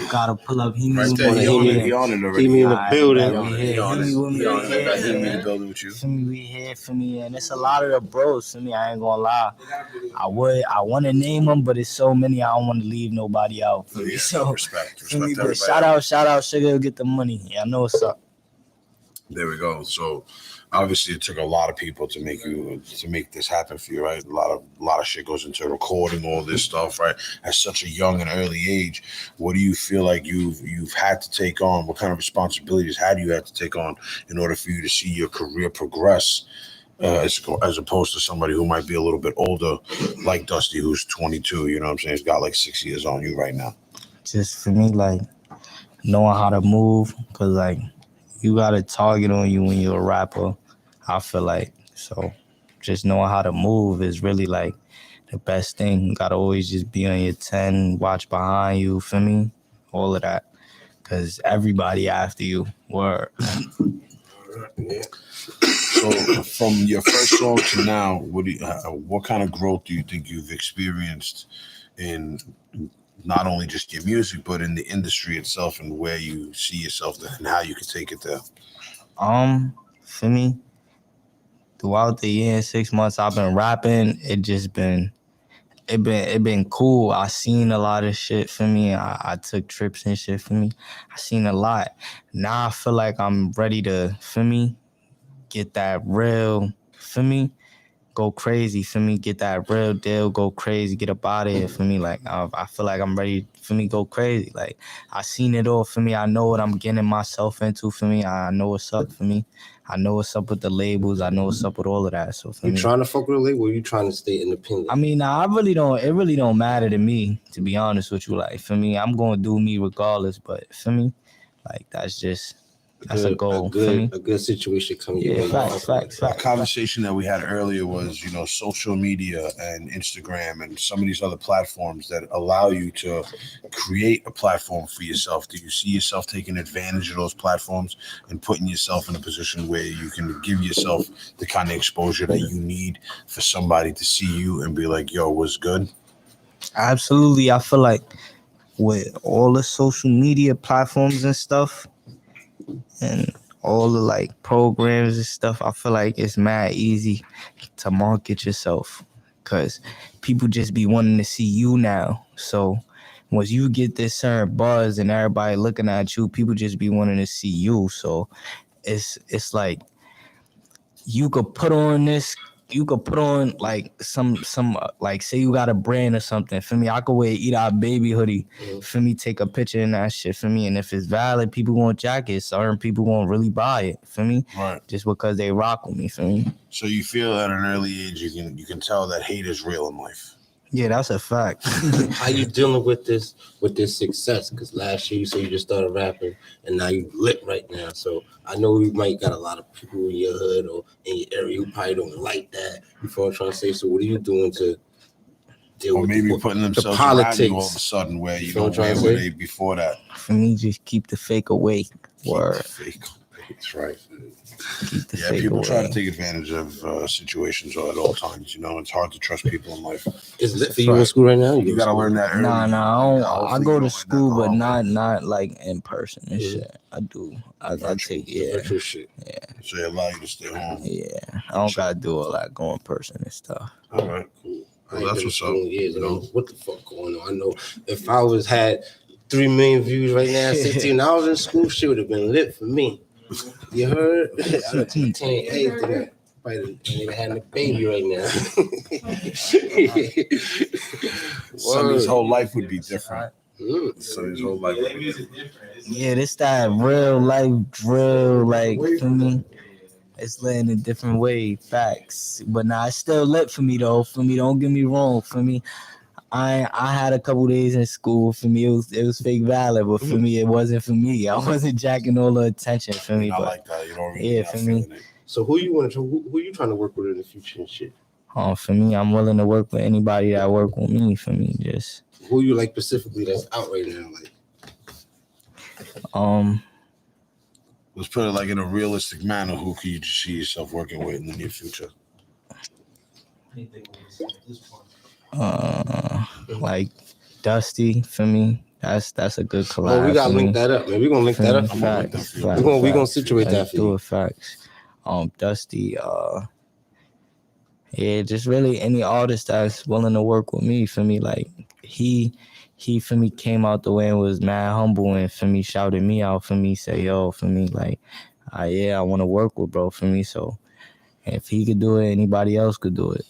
Gotta pull up Hemi Right with there, me. he on it already. Hemi in the building. He on it. Hemi with me He right on it. Got here. him in the building with you. For me, we here for me, and it's a lot of the bros for me. I ain't gonna lie. I want to name them, but it's so many. I don't want to leave nobody out. For me. Yeah, So respect for me, but everybody. shout out, Sugar, get the money. Yeah, I know what's up. There we go. So obviously it took a lot of people to make this happen for you, right? A lot of shit goes into recording all this stuff, right? At such a young and early age, what do you feel like you've had to take on? What kind of responsibilities have you had to take on in order for you to see your career progress? As opposed to somebody who might be a little bit older, like Dusty, who's 22. You know what I'm saying? He's got like 6 years on you right now. Just for me, like knowing how to move, cause like you got a target on you when you're a rapper. I feel like so. Just knowing how to move is really like the best thing. You gotta always just be on your 10, watch behind you. For me, all of that, cause everybody after you. Word. So from your first song to now, what kind of growth do you think you've experienced in not only just your music, but in the industry itself, and where you see yourself and how you can take it there? For me, throughout the year, 6 months I've been rapping, it been cool. I seen a lot of shit for me. I took trips and shit for me. I seen a lot. Now I feel like I'm ready to, for me, get that real, for me, go crazy, for me, get that real deal, go crazy, get up out of here, for me. Like, I feel like I'm ready, for me, go crazy. Like, I seen it all, for me. I know what I'm getting myself into, for me. I know what's up, for me. I know what's up with the labels. I know what's up with all of that. So for me, you trying to fuck with a label, or you trying to stay independent? I mean, I really don't. It really don't matter to me, to be honest with you. Like for me, I'm gonna do me regardless. But for me, like that's just That's a goal for me. A good situation coming your Yeah, way. facts. A conversation that we had earlier was, social media and Instagram and some of these other platforms that allow you to create a platform for yourself. Do you see yourself taking advantage of those platforms and putting yourself in a position where you can give yourself the kind of exposure that you need for somebody to see you and be like, yo, what's good? Absolutely. I feel like with all the social media platforms and stuff and all the like programs and stuff, I feel like it's mad easy to market yourself because people just be wanting to see you now. So once you get this certain buzz and everybody looking at you, people just be wanting to see you. So it's like you could put on like some like say you got a brand or something. For me, I could wear Edot Baby hoodie. For me, take a picture in that shit. For me, and if it's valid, people want jackets. Certain people won't really buy it. For me, Right. Just because they rock with me. For me. So you feel at an early age you can tell that hate is real in life. Yeah, that's a fact. How you dealing with this success? Because last year you said you just started rapping, and now you lit right now. So I know you might got a lot of people in your hood or in your area who probably don't like that. You feel what I'm trying to say? So what are you doing to deal Or with maybe putting themselves around politics you all of a sudden where you Feel what don't I'm where trying to they before that. For me, just keep the fake away. Word. Fake. That's right. Keep the Yeah, fake people away. try to take advantage of situations at all times. It's hard to trust people in life. It's lit for you in school right now. You gotta learn that early. Nah, I go to school, but not. not like in person and shit. I do. I take Virtual shit. Yeah. So they allow you to stay home. Yeah. I don't gotta do all that going in person and stuff. All right, cool. Well, that's what's up. Years, I don't know what the fuck going on. I know if I had 3 million views right now, 16 hours in school, shit would have been lit for me. You heard? I would have attained everything. Probably ain't having a baby right now. Sonny's whole life would be different. Mm. Sonny's whole life would be different. Yeah, this that real life drill, like for me. It's lit in a different way, facts. But nah, it's still lit for me though. For me, don't get me wrong. For me, I had a couple days in school. For me, it was fake valid, but for me, it wasn't for me. I wasn't jacking all the attention for me. I But like that. You don't really for me. So who you trying to work with in the future and shit? For me, I'm willing to work with anybody that work with me. For me, just who you like specifically that's out right now, like. Let's put it like in a realistic manner. Who can you see yourself working with in the near future? Like Dusty for me. That's a good collab. Oh, we gotta link that up, man. We're gonna link that up. We're gonna situate that for you. Facts. Dusty. Yeah, just really any artist that's willing to work with me. For me, like he for me came out the way and was mad humble and for me shouted me out. For me say yo for me like I want to work with bro. For me, so if he could do it, anybody else could do it.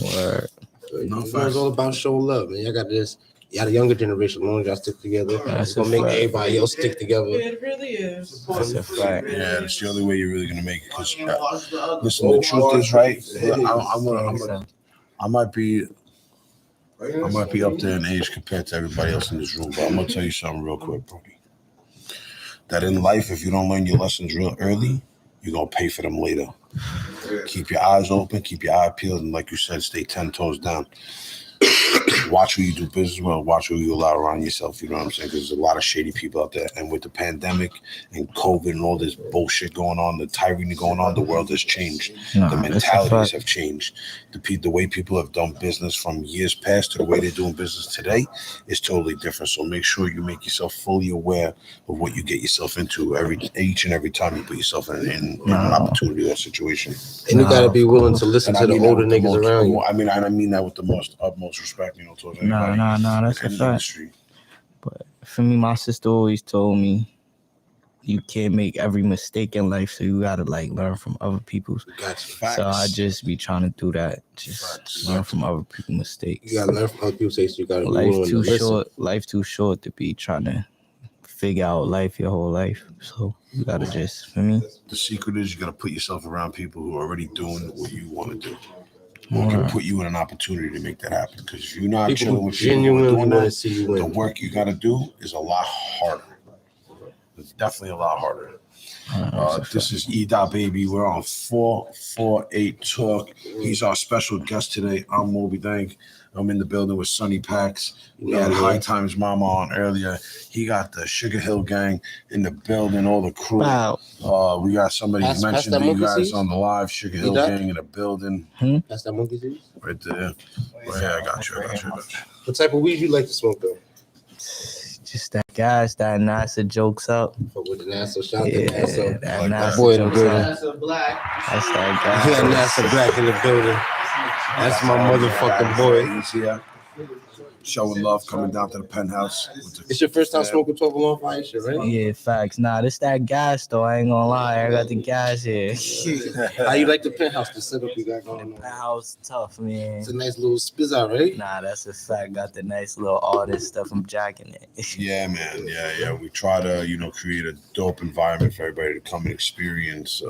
Word. It's all about showing love, man. Y'all got this. Y'all the younger generation. As long as y'all stick together, it's gonna make everybody else stick together. It really is. That's a fact. Yeah, that's the only way you're really gonna make it. Because listen, the truth is, right? I might be up there in age compared to everybody else in this room, but I'm gonna tell you something real quick, Brody. That in life, if you don't learn your lessons real early, you're gonna pay for them later. Keep your eyes open, keep your eye peeled, and like you said, stay 10 toes down. Watch who you do business with, watch who you allow around yourself. You know what I'm saying? Because there's a lot of shady people out there. And with the pandemic and COVID and all this bullshit going on, the tyranny going on, the world has changed. The mentalities have changed. The way people have done business from years past to the way they're doing business today is totally different. So make sure you make yourself fully aware of what you get yourself into each and every time you put yourself in an opportunity or situation. And you got to be willing to listen to the older niggas around you. I mean that with the utmost respect, towards everybody. Nah, that's a fact. Industry. But for me, my sister always told me you can't make every mistake in life, so you gotta like learn from other people's. Gotcha. So I just be trying to do that. Just learn from other people's mistakes. You gotta learn from other people's mistakes. You gotta Life too short to be trying to figure out life your whole life. So you gotta just, for me. The secret is you gotta put yourself around people who are already doing what you want to do. Or can put you in an opportunity to make that happen. Because if you're not chilling with people who are doing that, the work you gotta do is a lot harder. It's definitely a lot harder. This is Edot Baby. We're on 448 Talk. He's our special guest today. I'm Mo.B. Dank. I'm in the building with Sunni, Paks. We had High Times Mama on earlier. He got the Sugar Hill Gang in the building, all the crew. Wow. We got somebody who mentioned that you monkey guys seeds? on the live. Sugar Hill Gang in the building. That's that monkey juice? Right there. Right here, I got you. What type of weed you like to smoke though? Just that gas, that NASA jokes up. Fuck with the NASA shot. Yeah, NASA. that Like NASA boy in the jokes building. up. That's a black. That's that Yeah, gas. NASA Black in the building. That's my motherfucking boy. He's here. Showing love, coming down to the Penthouse. It's your first time smoking 12 along fire shit, right? Yeah, facts. Nah, this that gas though. I ain't gonna lie. I got the gas here. How you like the Penthouse, the setup you got going on? House tough, man. It's a nice little spizz out, right? Nah, that's a fact. Got the nice little artist stuff. I'm jacking it. Yeah, man. Yeah. We try to, create a dope environment for everybody to come and experience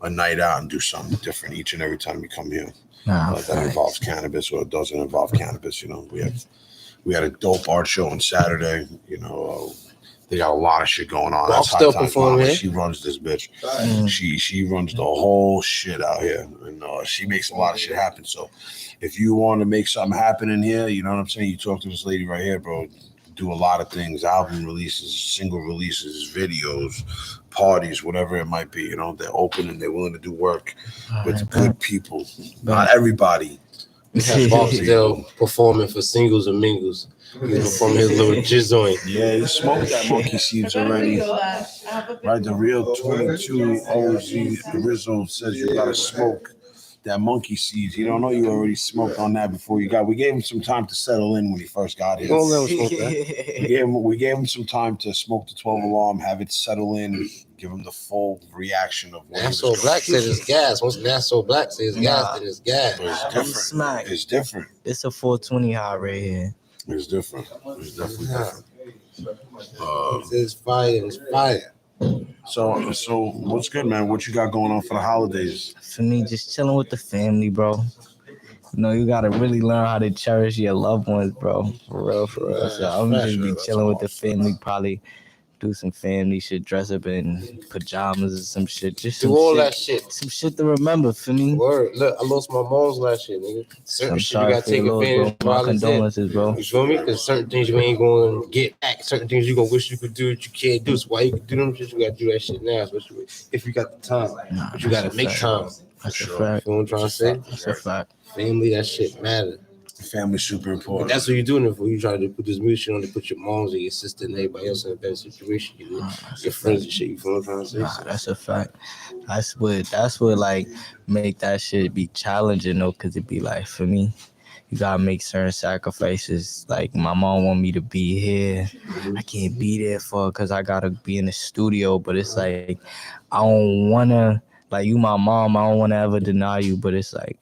a night out and do something different each and every time you come here. Nah, That involves cannabis or it doesn't involve cannabis. We had a dope art show on Saturday. They got a lot of shit going on. Bob That's still High Times performing Mama. here? She runs this bitch. She runs the whole shit out here, and she makes a lot of shit happen. So if you want to make something happen in here, you know what I'm saying. You talk to this lady right here, bro. Do a lot of things: album releases, single releases, videos, parties, whatever it might be. They're open and they're willing to do work with good people. Not everybody. We have Bob still performing for singles and mingles. He's performing his little jizz on. Yeah, he smoked that monkey seeds already. Right, the real 22 OG Rizzo says you gotta smoke that monkey seeds. He don't know you already smoked on that before you got. We gave him some time to settle in when he first got here. Don't let him smoke that. We gave him some time to smoke the 12 alarm, have it settle in, give him the full reaction of what Nassau Black said it's gas. Once Nassau Black says gas, then it's gas. But it's I'm different. smacked. It's different. It's a 420 high right here. It's different. It's definitely different. It's fire. It's fire. So what's good, man? What you got going on for the holidays? For me, just chilling with the family, bro. You gotta really learn how to cherish your loved ones, bro. For real. So I'm just be chilling with the family, probably do some family shit, dress up in pajamas or some shit. Just Do some all shit, that shit. some shit to remember for me. Word. Look, I lost my mom's last year, nigga. Certain I'm shit you sorry gotta for take your loss, advantage bro. while My it's in. condolences, bro. You feel me? Because certain things you ain't going to get back. Certain things you going to wish you could do that you can't do. So why you can do them shit, you got to do that shit now, especially if you got the time. Nah, But you got to make time. That's a You fact. feel what I'm trying to say? That's a fact. Family, that shit matter. Family's super But important. that's what you're doing it for. You try to put this music on to put your moms and your sister and everybody else in a better situation. Your friends and shit. You feel what I'm trying to say? Nah, that's a fact. That's what like make that shit be challenging though, cause it be like for me, you gotta make certain sacrifices. Like my mom want me to be here, I can't be there for her cause I gotta be in the studio. But it's like I don't wanna, like you my mom, I don't wanna ever deny you. But it's like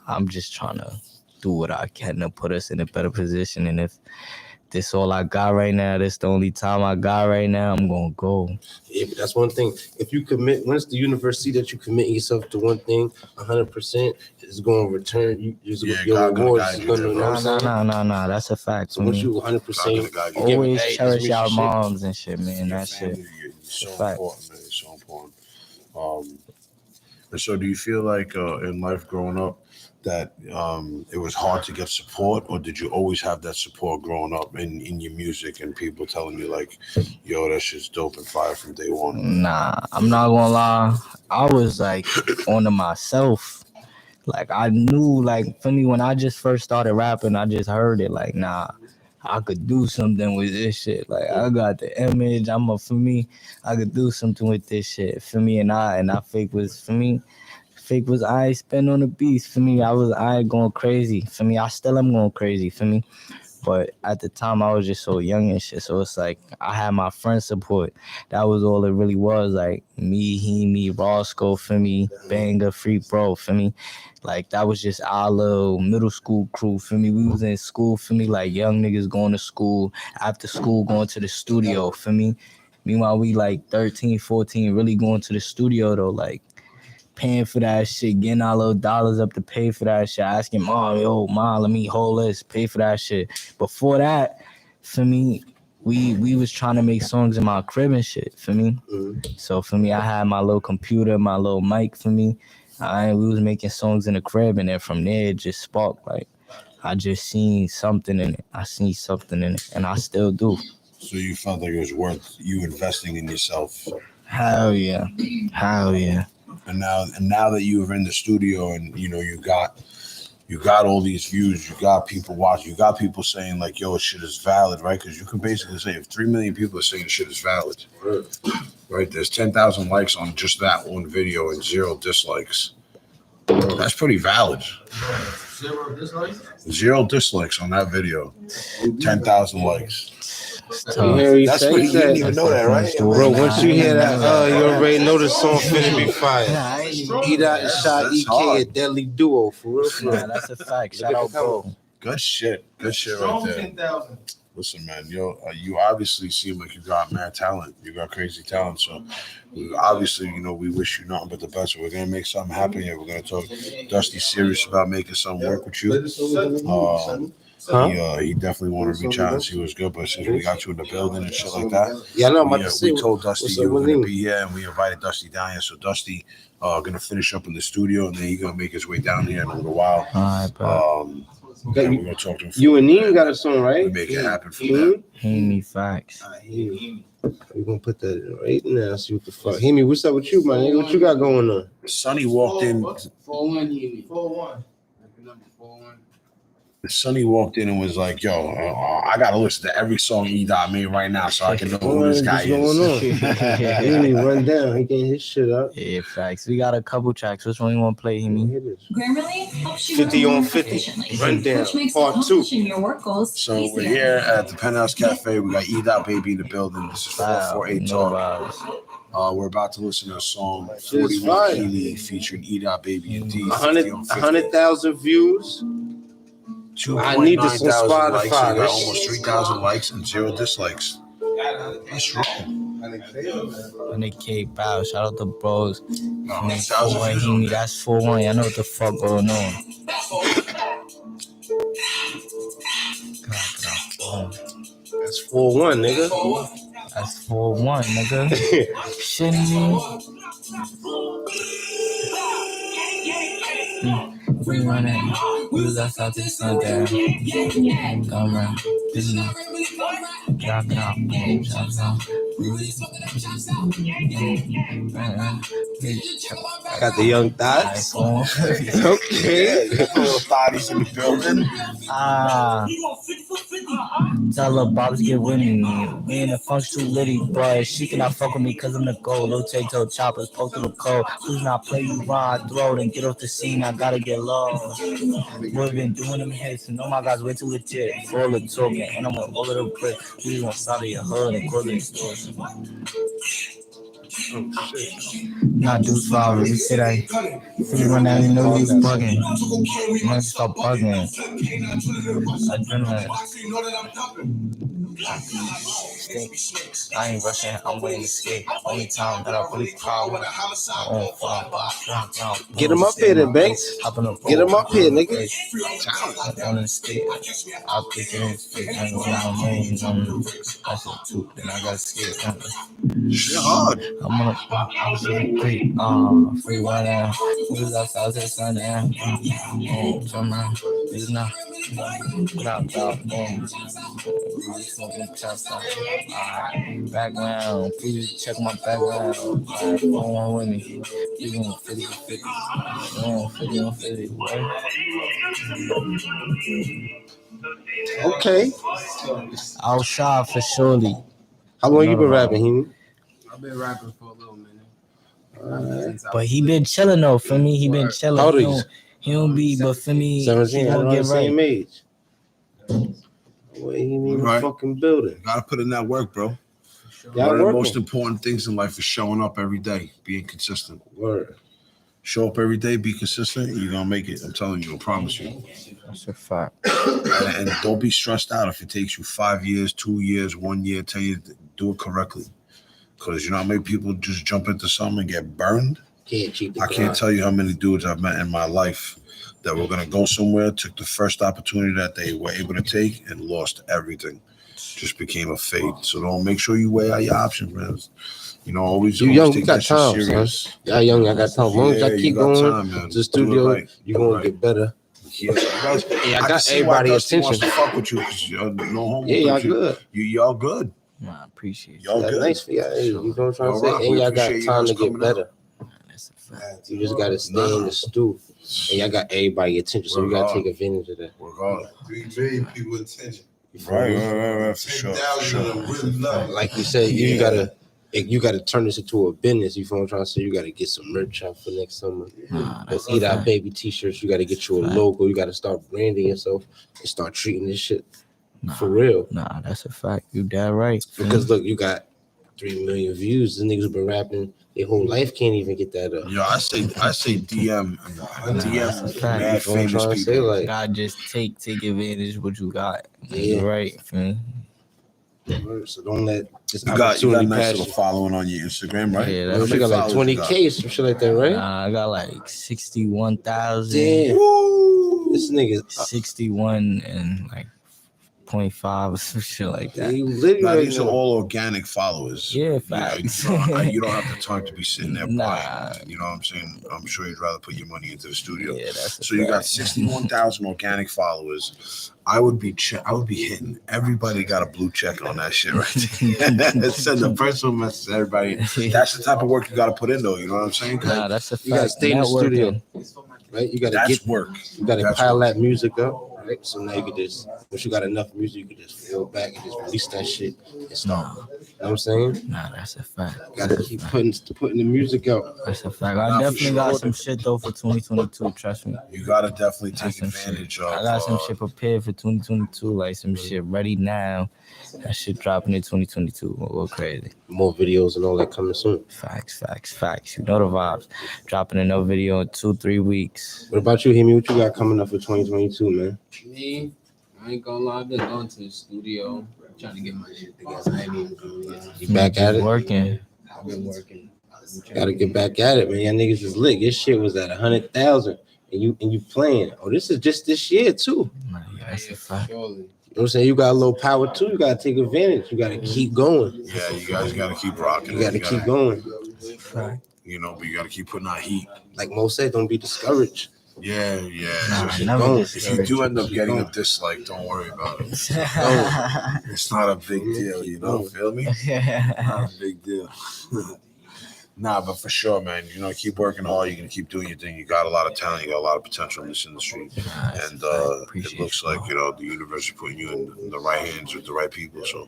I'm just trying to do what I can to put us in a better position. And if this all I got right now, this the only time I got right now, I'm gonna go. Yeah, but that's one thing. If you commit, once the universe see that you commit yourself to one thing 100%, it's going to return. Your rewards is going to, you know what I'm saying? Nah. That's a fact. So once you 100%, you always cherish y'all moms and shit, man. That shit. It's so Fact. important, man. It's so important. And so do you feel like in life growing up that it was hard to get support, or did you always have that support growing up in your music and people telling you like, yo, that shit's dope and fire from day one? Nah, I'm not gonna lie. I was like on to myself. Like I knew, like for me, when I just first started rapping, I just heard it like, nah, I could do something with this shit. Like I got the image. For me, I could do something with this shit. For me, and I fake was for me. Fake was I spend on the beats. For me, I going crazy. For me, I still am going crazy. For me, but at the time I was just so young and shit. So it's like I had my friend support. That was all it really was. Like me, Roscoe. For me, Banger, Free Bro. For me, like that was just our little middle school crew. For me, we was in school. For me, like young niggas going to school. After school, going to the studio. For me, meanwhile we like 13, 14, really going to the studio though. Like paying for that shit, getting our little dollars up to pay for that shit, asking mom, yo, mom, let me hold this, pay for that shit. Before that, for me, we was trying to make songs in my crib and shit for me. So for me, I had my little computer, my little mic for me. We was making songs in the crib, and then from there it just sparked. Like I just seen something in it. I seen something in it, and I still do. So you felt like it was worth you investing in yourself. Hell yeah. And now that you are in the studio and you know you got all these views, you got people watching, you got people saying like, yo, shit is valid, right? Because you can basically say if 3 million people are saying shit is valid, right? There's 10,000 likes on just that one video and 0 dislikes. That's pretty valid. 0 dislikes? 0 dislikes on that video. 10,000 likes. That's what you didn't even know that, right? Bro, once you hear that, you already know the song finna be fire. Edot and Shot EK, a deadly duo, for real. Nah, that's a fact. Shout out, bro. Good shit right there. 10,000. Listen, man, you obviously seem like you got mad talent. You got crazy talent. So, obviously, you know, we wish you nothing but the best. We're gonna make something happen here. We're gonna talk. Dusty's serious about making something work with you. He definitely wanted to reach out and see what's good, but since we got you in the building and shit like that, we told Dusty you were gonna be here, and we invited Dusty down here. So Dusty gonna finish up in the studio, and then he's gonna make his way down here in a little while. All right, bro. We're gonna talk to him. You and Neem got a song, right? We make it happen for them. Hear facts. We're gonna put that in right now. See what the fuck. Hemi, what's up with you, man? Nigga? What you got going on? Sunni walked in. 4-1, Hemi. 4-1. Sunni walked in and was like, "Yo, I gotta listen to every song Edot made right now, so I can know who this guy is." He need to run down. He getting his shit up. Yeah, facts. We got a couple tracks. Which one you want to play, Hemi? Grammarly helps you 50 on 50. efficiently, Run down. which makes Part 2. accomplishing your work goals So easier. we're here at the Penthouse Cafe. We got Edot Baby in the building. This is 448 Talk. We're about to listen to a song 41 Keely featuring Edot Baby and D. 100,000 views. I need this on Spotify. Likes, got almost 3,000 likes and 0 dislikes. That's wrong. 100K, bow. Shout out to bros. That's 4-1, Hemi. That's 4-1. I know what the fuck going on. That's 4-1, nigga. That's 4-1, nigga. Shouldn't we run it? We was outside to the sun down. Come around. This is drop down. I got the young thoughts. Okay. Thotties in the building. Tell her Bob's get with me. Me and the funk's too litty, but she cannot fuck with me cause I'm the gold. Untitled Chapter, poke to the cold. Who's not play you ride, throat and get off the scene. I gotta get low. We've been doing them hits and oh my gosh, way too legit. Full of talking and I'm on all of the brick. We on side of your hood and clothing stores. Not do sorry, we say that. See when that you know he's bugging. You might stop bugging. Adrenaline. I ain't rushing, I'm waiting to skate. Only time that I really proud when Get him up here then, Banks. Get him up here, nigga. On the state, I'll pick it in his face. I know I'm that's it too. Then I got scared. Shit hard. I'm on a free one now. We was outside to the sun now. Turn around. It's not. Background, please check my background. Go on with me. You gonna 50-50. Go on 50-50. Okay. I'll shy for surely. How long you been rapping, Hemi? I've been rapping for a little minute. But he been chilling though. For me, he been chilling. How old are you? He don't be, but for me, 17. he don't get right. Same age. Well, he need Right. a fucking building. Gotta put in that work, bro. Y'all One of the working. most important things in life is showing up every day, being consistent. Word. Show up every day, be consistent, and you're gonna make it. I'm telling you, I promise you. That's a fact. And don't be stressed out if it takes you 5 years, 2 years, 1 year. Tell you to do it correctly, because you know how many people just jump into something and get burned. Can't cheat the I can't grind. tell you how many dudes I've met in my life that were going to go somewhere, took the first opportunity that they were able to take and lost everything. Just became a fate. So don't make sure you weigh out your options, man. You know, always young, take you got that shit time, serious. son. Y'all young, I got time. As long as y'all keep going man. to the studio, Right. you're gonna get better. Yeah, you guys, I can got see why everybody Dusty wants attention. to fuck with you because no homo. Yeah, y'all good. Y'all good. I appreciate Y'all That's good. nice for y'all. Hey, you know what I'm trying to All say? right, And we y'all got appreciate you time guys to get coming better. That's a fact. You just gotta stay in the stew. And y'all got everybody attention, so you gotta take advantage of that. Work hard. 3 million people attention. Right, for sure. 10,000 of them really love it. Like you said, you gotta turn this into a business. You feel what I'm trying to say? You gotta get some merch out for next summer. Those Edot Baby t-shirts. You gotta get you a logo. You gotta start branding yourself and start treating this shit for real. Nah, that's a fact. You dead right. Because look, you got 3 million views. The niggas been rapping their whole life, can't even get that up. Yo, I say DM mad That's famous people. Say, like, God, just take advantage of what you got. Yeah. You're right, man. so don't let this You got a opportunity nice pass little you. following on your Instagram, right? Yeah, Yo, she got like 20K, some shit like that, right? Nah, I got like 61,000. Damn. This nigga 61 and like 0.5 or some shit like that. you literally These are all organic followers. Yeah, facts. You don't have the time to be sitting there Nah. buying. You know what I'm saying? I'm sure you'd rather put your money into the studio. Yeah, that's a So you got fact. 61,000 organic followers. I would be hitting everybody got a blue check on that shit right there. Send a personal message to everybody. That's the type of work you got to put in, though. You know what I'm saying? Nah, that's a fact. You gotta stay in the studio, Networking. right? You gotta That's get work. You gotta That's pile work. that music up, right? So now you can just, once you got enough music, you can just fall back and just release that shit and start. You know what I'm saying? Nah, that's a fact. Gotta keep putting the music out. That's a fact. I Nah, for definitely got sure. some shit though for 2022. Trust me. You got to definitely Got take some shit. advantage of. I got some shit prepared for 2022, like some shit ready now. That shit dropping in 2022. We'll go crazy. More videos and all that coming soon. Facts. You know the vibes. Dropping another video in 2-3 weeks. What about you, Himi? What you got coming up for 2022, man? Me, I ain't gonna lie, I've been going to the studio, trying to get my shit together. I ain't even doing it. You back at it? Working. I've been working. Gotta get back at it, man. Y'all niggas is lit. Your shit was at 100,000, and you playing. Oh, this is just this year too. Nah, yeah, that's a fact. Surely. You know what I'm saying? You got a little power too. You gotta take advantage. You gotta keep going. Yeah, you guys got to keep rocking. You gotta keep going. Fact. You know, but you got to keep putting out heat. Like Mo said, don't be discouraged. Yeah. Nah, If never you do end up getting a dislike, don't worry about it. It's not a big deal, you know. Feel me? Not a big deal. Nah, but for sure, man. You know, keep working hard. You're gonna keep doing your thing. You got a lot of talent. You got a lot of potential in this industry, and it looks like the universe is putting you in the right hands with the right people. So,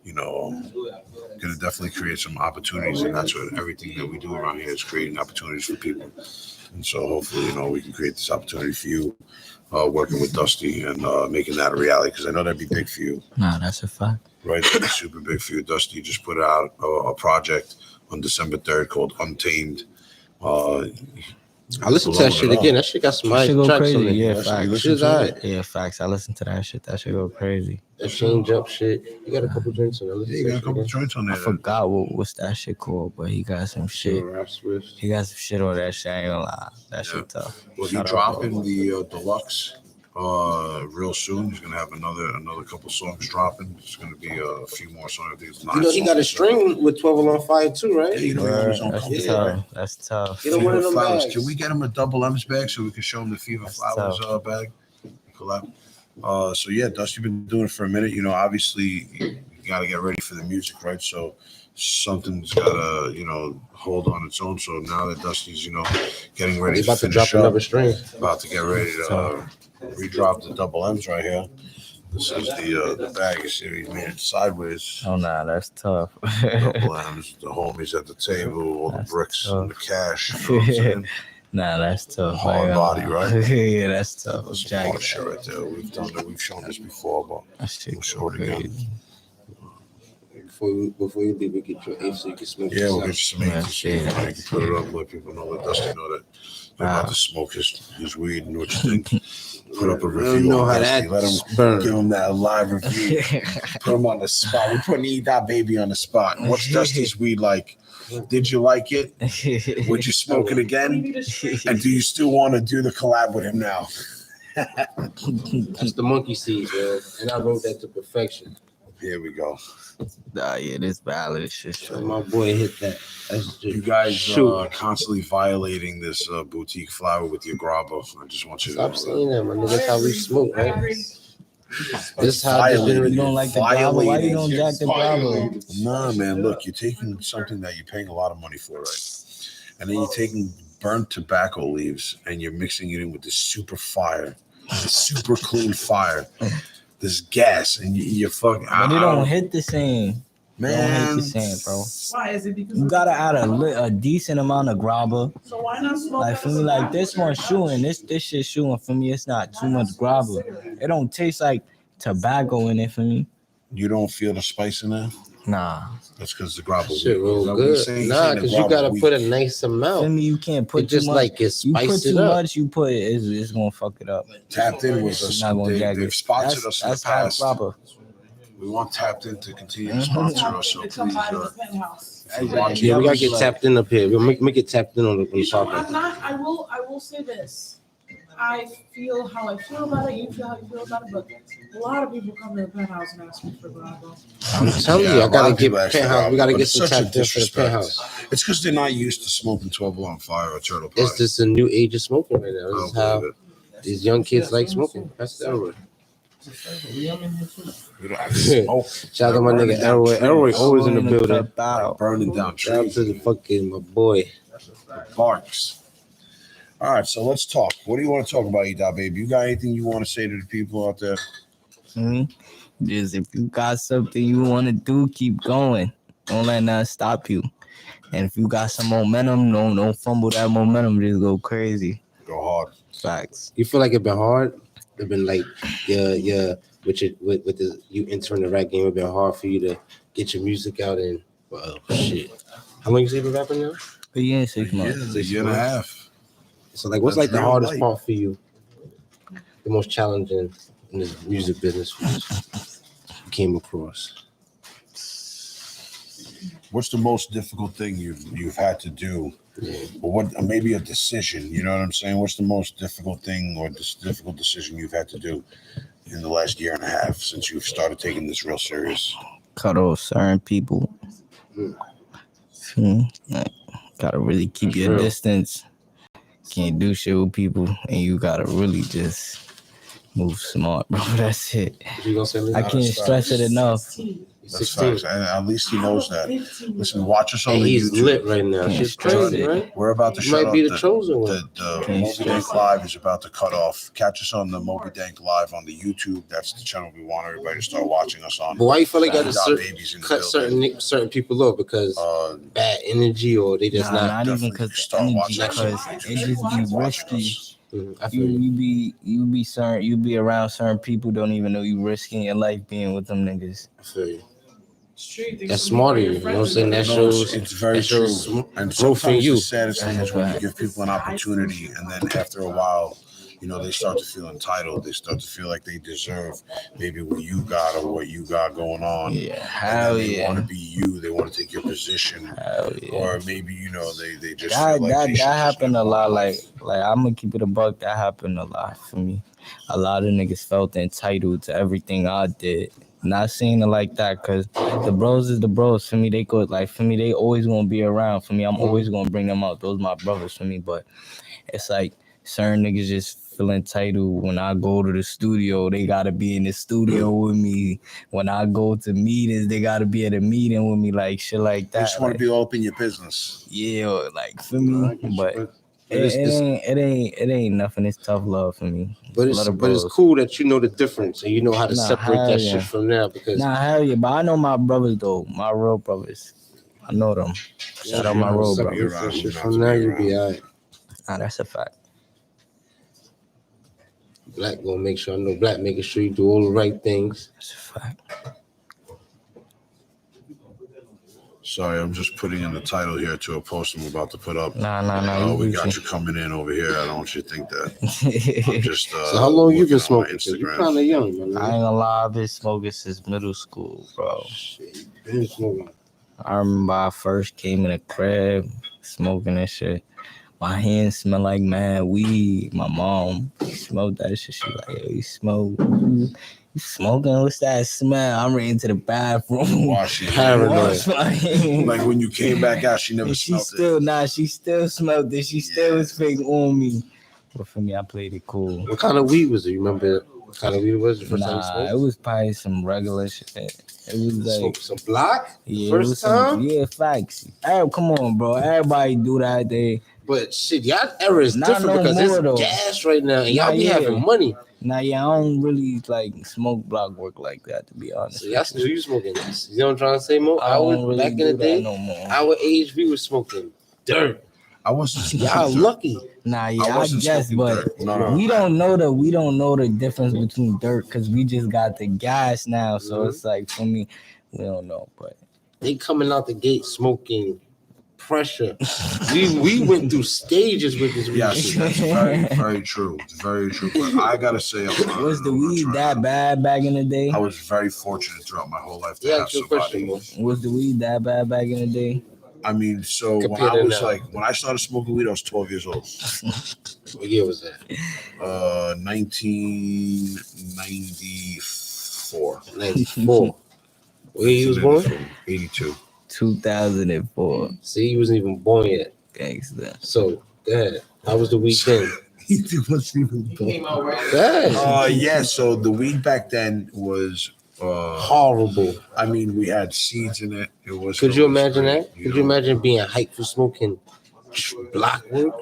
gonna definitely create some opportunities, and that's what everything that we do around here is creating opportunities for people. And so, hopefully, we can create this opportunity for you, working with Dusty and making that a reality. Because I know that'd be big for you. Nah, that's a fact. Right, that'd be super big for you. Dusty just put out a project on December 3rd called Untamed. I listened to that shit again. That shit got some nice Shit go tracks crazy. on it. Yeah, That facts. shit's alright. Yeah, facts. I listen to that shit. That shit go crazy. That change up shit. You got a couple drinks on it. Yeah, you got a couple joints on there. I forgot what's that shit called, but he got some shit. He got some shit on that shit. I ain't gonna lie. That shit tough. Well, he's dropping the deluxe real soon. He's gonna have another couple songs dropping. There's gonna be a few more songs. I think it's 9 You know, he got a songs. string with 12 on fire too, right? Yeah, you know, he got his own That's company, tough. right? That's tough. Get him one of them Flowers. bags. Can we get him a double M's bag so we can show him the Fever That's Flowers bag? Collab. So yeah, Dusty been doing it for a minute. You know, obviously you got to get ready for the music, right? So something's got to hold on its own. So now that Dusty's getting ready They about to finish drop up, another string. about to get ready to redrop the double M's right here. This is the bag. You see, he made it sideways. Oh nah, that's tough. Double M's, the homies at the table, all the That's bricks tough. and the cash. You know what I'm saying? Nah, that's tough. Hard body, right? Yeah, that's tough. That's some Jagged. hard shit right there. We've done that. We've shown this before, but That shit we'll show it again. crazy. Before you leave, we get your eighth so you can smoke. Yeah, we'll yourself. get you some Yeah, eighties. So you can put it up, let people know, let Dusty know that they're about to smoke his weed and what you think. put up a I don't review. know on how Dusty. that Let him burn. give him that live review. Put him on the spot. We're putting Edot Baby on the spot. What's Dusty's weed like? Did you like it? Would you smoke it again? And do you still want to do the collab with him now? That's the monkey seed, man. And I wrote that to perfection. Here we go. Nah, yeah, this ballad shit. So my boy hit that. That's just You guys shoot. constantly violating this boutique flower with your grabba. I just want you to Stop saying that, man. That's how we smoke, right? This how Violating. the You don't like the guava? Why you don't jack the guava? Nah, man, look, you're taking something that you're paying a lot of money for, right? And then you're taking burnt tobacco leaves and you're mixing it in with this super fire, this super clean fire, this gas, and you're fucking. But it don't hit the same. Man, Don't hit the same, bro. Why is it? Because You gotta add a decent amount of grabba. So why not smoke? Like for me, like this one shooting, this shit shooting for me. It's not too much grabba. It don't taste like tobacco in it for me. you don't feel the spice in there? Nah, That's because the grabba. shit Is real that what you're good. saying? Nah, Saying the because you grabba gotta weak. put a nice for amount. me, you can't It put too just much. like it You put spiced too it up. much, you put it's gonna fuck it up. Tapped In was It's not gonna jack they've it. sponsored us in the That's hot past. grabba. We want Tapped In to continue to sponsor us, so It comes please. out of the penthouse. If you watch Yeah, we gotta it, get tapped in up here. We'll make it tapped in on the You know, I'm podcast. not. I will say this. I feel how I feel about it. You feel how you feel about it. But a lot of people come to the penthouse and ask me for grabba. I'm telling Yeah, you, a I lot gotta of get people ask for penthouse. grabba, We gotta but get it's some such a tapped in for the disrespect. penthouse. it's because they're not used to smoking 12 on fire or turtle pie. It's just a new age of smoking right now. I This don't is how believe it. these young kids like smoking. That's the Elroy. We don't have to smoke. Shout out to my Burning nigga down Elroy. trees. Elroy always in the building. Cut battle. Burning down Shout out trees. to the fucking my boy. Parks. All right, so let's talk. What do you want to talk about, Edot Baby? You got anything you want to say to the people out there? Just if you got something you want to do, keep going. Don't let nothing stop you. And if you got some momentum, don't fumble that momentum. Just go crazy. Go hard. Facts. You feel like it been hard? It been like with you entering the rap game. It been hard for you to get your music out and shit. How long you say you been rapping now? But yeah, 6 months. A year and a half. So like, what's That's like the real hardest light. part for you? The most challenging in this music business you came across? What's the most difficult thing you've had to do? Or what? Maybe a decision. You know what I'm saying? What's the most difficult thing or this difficult decision you've had to do in the last year and a half since you've started taking this real serious? Cut off certain people. Like, gotta really keep your Real. distance. Can't do shit with people, and you gotta really just move smart, bro. That's it. What you gonna say? I can't stress it enough. He's That's 16. facts. And at least he knows that. Listen, watch us on And the he's YouTube. lit right now. Can't Shit's stress crazy, it. right? We're about to You shut might be off the chosen one. The Can't Mo.B. stress Dank it. Live is about to cut off. Catch us on the Mo.B. Dank Live on the YouTube. That's the channel we want everybody to start watching us on. But why you feel like you got Edot to Baby's in the cut building. certain people off because bad energy or they just Nah, not? not even definitely because start energy, watching us on because YouTube. it just Watching be risky. us. I feel you. You be certain, you be around certain people, don't even know you risking your life being with them niggas. I feel you. Street, That's smart of you. You know what I'm saying? That No, shows it's very that shows true. And growth in sometimes you. the saddest thing is when you That's give people an opportunity and then after a while, you know, they start to feel entitled. They start to feel like they deserve maybe what you got or what you got going on. Yeah, And hell then they want yeah. to be you. They want to take your position. Hell yeah. Or maybe, you know, they just That feel like that they should that just happened live a lot. one Like I'm gonna keep it a buck. That happened a lot for me. A lot of niggas felt entitled to everything I did. Not saying it like that, cause the bros is the bros. For me, they go like for me, they always gonna be around. For me, I'm always gonna bring them out. Those my brothers for me. But it's like certain niggas just feel entitled. When I go to the studio, they gotta be in the studio with me. When I go to meetings, they gotta be at a meeting with me. Like shit like They that. just want Like, to be all up in your business. yeah, or, like for me, but. It's- It ain't nothing. It's tough love for me. But Love the it's bros. cool that you know the difference and you know how to Nah, separate hell that yeah. shit from now because Nah, hell yeah, but I know my brothers though, my real brothers. I know them. Shout out my real separate brothers. around, that shit not to from be now you around. be alright. Nah, that's a fact. Black gonna make sure I know Black making sure you do all the right things. That's a fact. Sorry, I'm just putting in the title here to a post I'm about to put up. Nah. We You got Gucci. you coming in over here. I don't want you to think that. I'm just. So how long you looking been on my smoking? 'Cause you Instagram. kind of young, man. I ain't gonna lie, I've been smoking since middle school, bro. Shit, you been smoking. I remember I first came in the crib smoking and shit. My hands smell like mad weed. My mom smelled that shit. She like, yo, you smoke? You smoking? What's that smell? I'm ready into the bathroom. Wash your Paranoid. hands. Wash my hands. Like when you came back out, she never And she smelled still, it. she still smelled it. She still was fake on me. But for me, I played it cool. What kind of weed was it? You remember what kind of weed it was the first time you Nah, smoked? it was probably some regular shit. It was like, Smoked some block? yeah, First it was some, time? yeah, facts. Come on, bro. Everybody do that. But shit, y'all era is Not different no because more, it's though. gas right now, and y'all Nah, be yeah. having money. Nah, yeah, I don't really like smoke block work like that, to be honest. So y'all still you smoking this. You know what I'm trying to say, Mo? I don't really Back in do the that day, no more. our age, we was smoking dirt. I wasn't. Y'all lucky. Nah, yeah, I I wasn't guess, smoking but dirt. No. we don't know the difference between dirt because we just got the gas now. So it's like for me, we don't know. But They coming out the gate smoking pressure. we went through stages with this weed. Yes, shit. that's very, very true. It's very true. But I gotta say, was the weed that bad back in the day? I was very fortunate throughout my whole life to Yeah, have good question, somebody. Mo. Was the weed that bad back in the day? I mean, so when Compared I to was now. when I started smoking weed, I was 12 years old. What year was that? 1994. 94. Where you was born? 82. 2004. See, you wasn't even born yet. Gangsta. So, go ahead. How was the weed then? He wasn't even Came out right. Go ahead. Yeah, so the weed back then was Horrible. I mean, we had seeds in it. It was. Could you imagine great, that? Could you imagine being hyped for smoking block work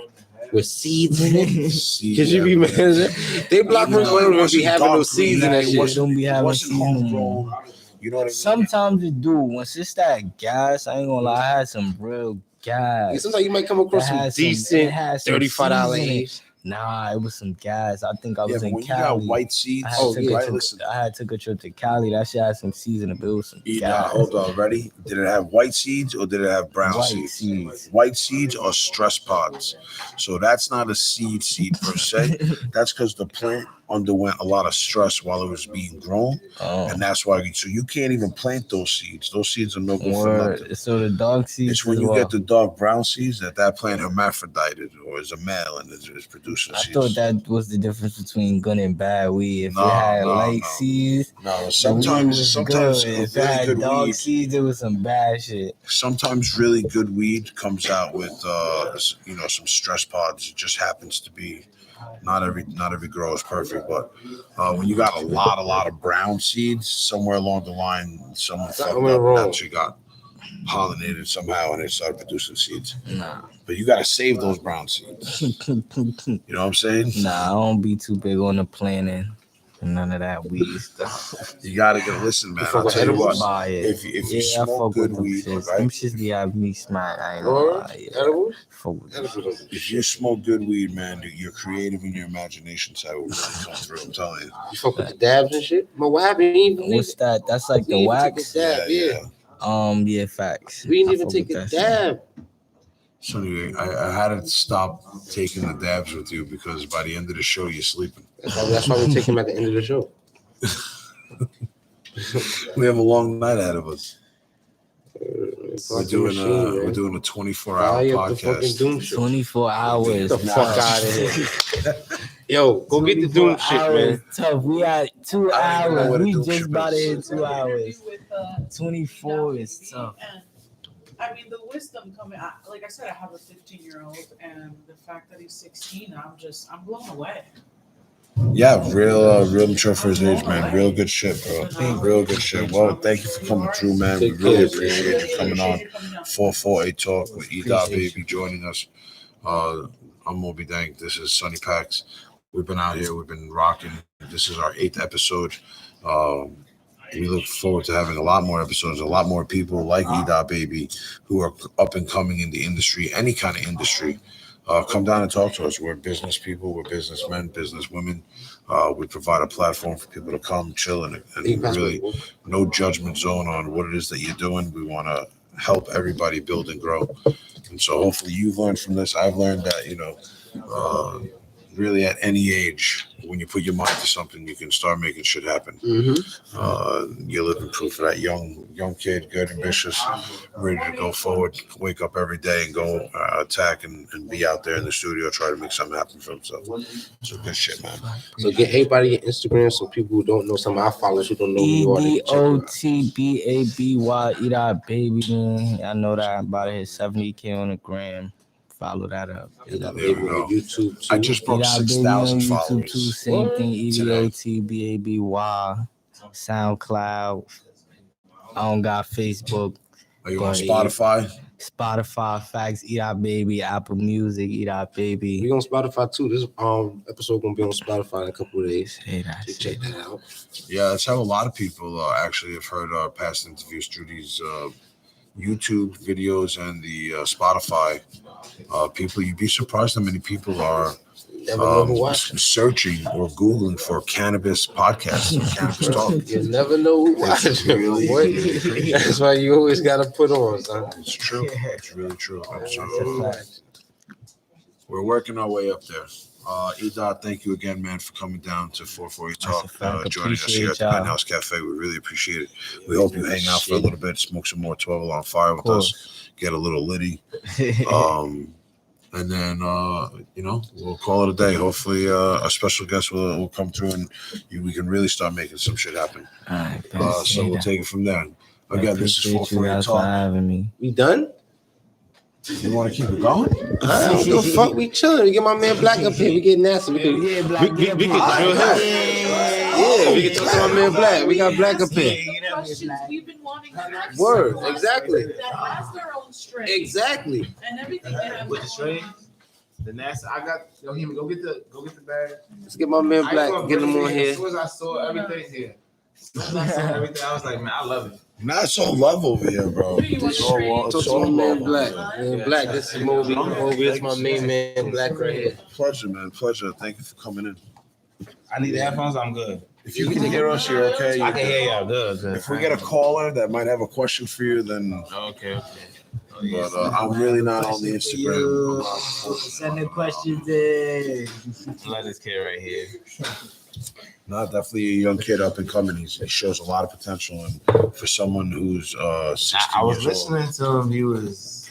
with seeds in it? Seeds, Could you be mad at that? They block work No, it don't be wasn't having no dark seeds green, in that it shit. wasn't- Don't be it having wasn't seeds no homegrown. You know what I mean? Sometimes it do. Once it's that gas, I ain't gonna lie, I had some real gas. Sometimes you might come across That some had decent it had some $35 seeds in it. A's. Nah, it was some gas. I think I was Yeah, in but when you got Cali. white seeds, I had, Oh, took yeah. a right? trip, Listen, I had took a trip to Cali. That shit had some seeds in it, but it was some gas. hold on, ready? Did it have white seeds or did it have brown White seeds? seeds. White seeds are stress pods. So that's not a seed per se. That's because the plant underwent a lot of stress while it was being grown. Oh, And that's why, so you can't even plant those seeds. Those seeds are no good for nothing. word. So the dog seeds. It's when as you well. get the dark brown seeds that plant hermaphrodited or is a male and is producing I seeds. thought that was the difference between good and bad weed. If No, it had no, light no. seeds, No, the weed sometimes was sometimes good. a If it really had good dog weed. seeds, it was some bad shit. Sometimes really good weed comes out with some stress pods. It just happens to be not every grow is perfect, but when you got a lot of brown seeds, somewhere along the line, someone fucked went up wrong. and actually got pollinated somehow and it started producing seeds. Nah. But you got to save those brown seeds. You know what I'm saying? Nah, I don't be too big on the planning and none of that weed stuff. You got to get listen, man. fuck I'll with tell you edibles? what. Buy it. If you I smoke fuck good with them weed, shits. right? Them shits be having me smack. I ain't gonna Or lie. Yeah. edibles? Fuck with them shits. Edibles. If you smoke good weed, man, your creative and your imagination side will really come through. I'm telling you. You fuck with the dabs and shit? But what happened? What's that? That's like the We wax. take a dab, yeah. Yeah, facts. We didn't I even fuck take with a that shit. dab. So anyway, I had to stop taking the dabs with you because by the end of the show, you're sleeping. That's why we take him at the end of the show. We have a long night ahead of us. We're doing Machine, a 24-hour Fire up the fucking podcast. Doom show. 24 hours. Get the fuck out of here. Yo, go get the 24 Doom shit, hours, man. Tough. We had 2 I don't even know hours. what a We Doom just ship about to is. hit 2 hours. 24 is tough. I mean, the wisdom coming out, like I said, I have a 15-year-old, and the fact that he's 16, I'm blown away. Yeah, real mature for his age, man. Real good shit, bro. Real good shit. Well, thank you for coming through, man. We really appreciate you coming on 448 Talk with Edot Baby joining us. I'm Mo.B. Dank. This is Sunni Paks. We've been out here. We've been rocking. This is our 8th episode. We look forward to having a lot more episodes, a lot more people like Edot Baby who are up and coming in the industry, any kind of industry. Come down and talk to us. We're business people. We're businessmen, businesswomen. We provide a platform for people to come, chill, and really no judgment zone on what it is that you're doing. We want to help everybody build and grow. And so hopefully you've learned from this. I've learned that, really at any age, when you put your mind to something, you can start making shit happen. You're living proof of that. Young kid, good, ambitious, ready to go forward, wake up every day and go attack and be out there in the studio, try to make something happen for himself. So good shit, man. So get everybody your Instagram so people who don't know, some of our followers who don't know who you are. Edot Baby, Edot Baby, man. I know that I'm about to hit 70K on the gram. Follow that up. Edot Baby on YouTube too. I just broke Edot Baby 6,000 on YouTube followers. too. Same thing. Edot Baby, SoundCloud. I don't got Facebook. Are you on Spotify? Spotify, Facts, Edot Baby, Apple Music, Edot Baby. We on Spotify too. This episode gonna be on Spotify in a couple of days. Say that. Check that out. Yeah, that's how a lot of people actually have heard our past interviews through these YouTube videos and the Spotify. People, you'd be surprised how many people are searching or Googling for cannabis podcasts or cannabis talk. You never know who watches. That's why you always gotta put on, son. It's true. It's really true. Absolutely. We're working our way up there. Edot, thank you again, man, for coming down to 440 Talk, joining us here at the Penthouse Cafe. We really appreciate it. We hope you hang out for a little bit, smoke some more 12 Alarm Fire with us, get a little litty. And then, we'll call it a day. Hopefully, a special guest will come through and we can really start making some shit happen. All right, so we'll take it from there. Again, this is 440 Talk. Having me. We done? You want to keep it going? I don't give a fuck. We chilling. We get my man Black up here. We get nasty. We can drill him. Yeah, we can talk to my man Black. We got Black up here. Questions we've been wanting to ask. Word, exactly. That has their own strain. Exactly. And everything they have. With the strain, the NASA, I got. Yo, him, go get the bag. Let's get my man Black. Get him on here. As soon as I saw everything here, I was like, man, I love it. Not so love over here, bro. Talk to my man Black. Man Black, this is Mo.B. Mo.B. is my main man Black right here. Pleasure, man. Pleasure. Thank you for coming in. I need the headphones. I'm good. If you can hear us, you're okay. I can hear y'all good. If we get a caller that might have a question for you, then okay. But I'm really not on the Instagram. Send the questions in. Let this kid right here. Not definitely a young kid up and coming. He shows a lot of potential, and for someone who's 16 I was years old. listening to him. He was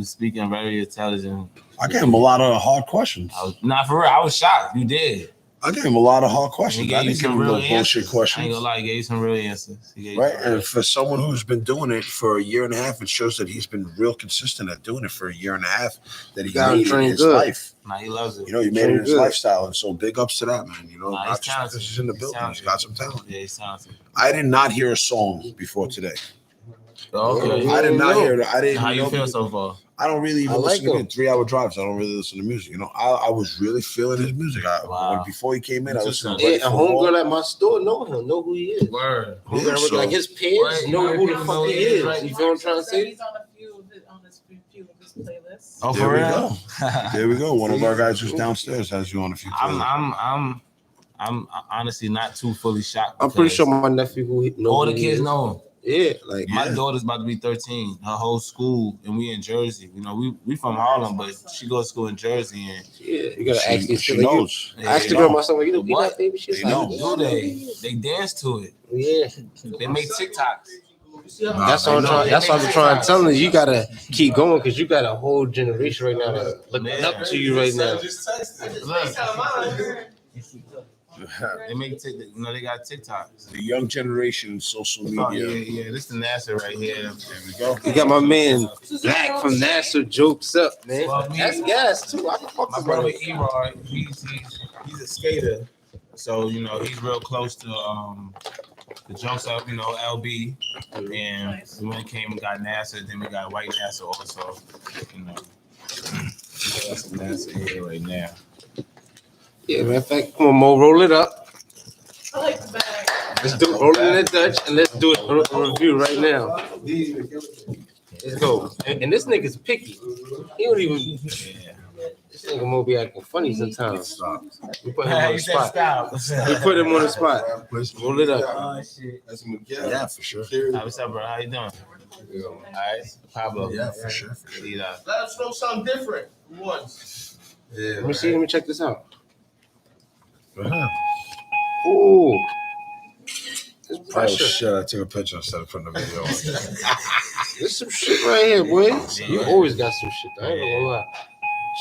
speaking very intelligent. I gave him a lot of hard questions. Not for real. I was shocked. You did. I gave him a lot of hard questions. I didn't give him no bullshit I ain't questions. gonna lie, he gave you some real answers. Right, and for someone who's been doing it for a year and a half, it shows that he's been real consistent at doing it for a year and a half. That he made it in his life. Nah, he loves it. You know, he made it in his lifestyle, and so big ups to that, man. You know, Nah, not just because he's in the building, he's got some talent. Yeah, he's talented. I did not hear a song before today. Okay. I did not hear it. I didn't. How you feel so far? I don't really even like listen to 3-hour drives. I don't really listen to music. You know, I was really feeling his music. When before he came in, I listened to a homegirl at my store know him, know who he is. Word. Homegirl, like his peers know who the fuck he is. You feel what I'm trying to say? He's on a few of his playlists. Oh, there for we real? go. There we go. One of our guys who's downstairs has you on a few. I'm honestly not too fully shocked. I'm pretty sure my nephew who knows all the kids know him. Yeah, like my daughter's about to be 13. Her whole school, and we in Jersey. You know, we from Harlem, but she goes to school in Jersey, and yeah, you gotta ask these. She knows. I asked the girl myself, you know what, baby? She's they like, know. Do they dance to it? Yeah, they make TikToks. That's what I'm trying. That's what I'm trying to tell you. You gotta keep going because you got a whole generation right now that's looking up to you right now. They make they got TikToks. The young generation, social media. Yeah. This is the NASA right here. There we go. You got my man Black from NASA jokes up, man. That's gas too. I can fuck my with brother Erod. He's a skater, so you know he's real close to the jokes up. You know LB, and when it came, we got NASA. Then we got White NASA also. You know, that's the NASA here right now. Yeah, matter of fact, come on, Mo, roll it up. I like the bag. Let's do roll it in the Dutch and let's do a review right now. Let's go. And this nigga's picky. He don't even. This nigga Mo.B acting funny sometimes. Stop. We put him on the He said spot. stop. We put him on the spot. Roll it up. Oh shit. That's Miguel. Yeah, for sure. Hi, what's up, bro? How you doing? All right, Pablo. Yeah, for sure. See, Let us know something different once. Yeah. Let me see. Let me check this out. Uh-huh. Ooh. It's Oh pressure. shit! I took a picture instead of putting the video on. There's some shit right here, boy. You always got some shit. I ain't gonna lie.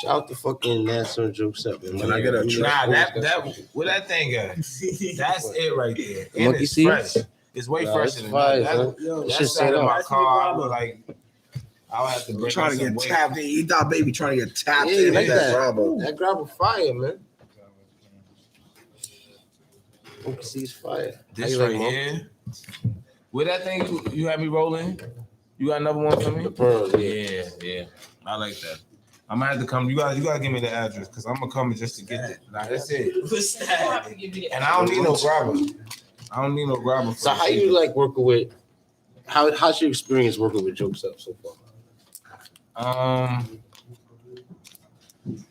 Shout out to fucking Nassau and Jokes Up, man. Can I get a You nah, always that got that some shit. where that thing at? That's it right there. And Monkey it's seeds? fresh. It's way Nah, fresher it's than fire, that. son. That Shit sat in set my up. car. I was like, I would have to bring Trying to some get weight. tapped in. Edot Baby trying to get tapped Yeah, you in. like that? Bravo. That grab of fire, man. Monkey seeds fire. How This you like, right Mo? here. Where that thing you had me rolling? You got another one for me? The pearl, Yeah, yeah. I like that. I'm gonna have to come. You gotta give me the address because I'm gonna come just to get it. Nah, that's it. What's that? And I don't need no grabber. I don't need no grabber. For So this how you either. like working with? How's your experience working with Jokes Up so far?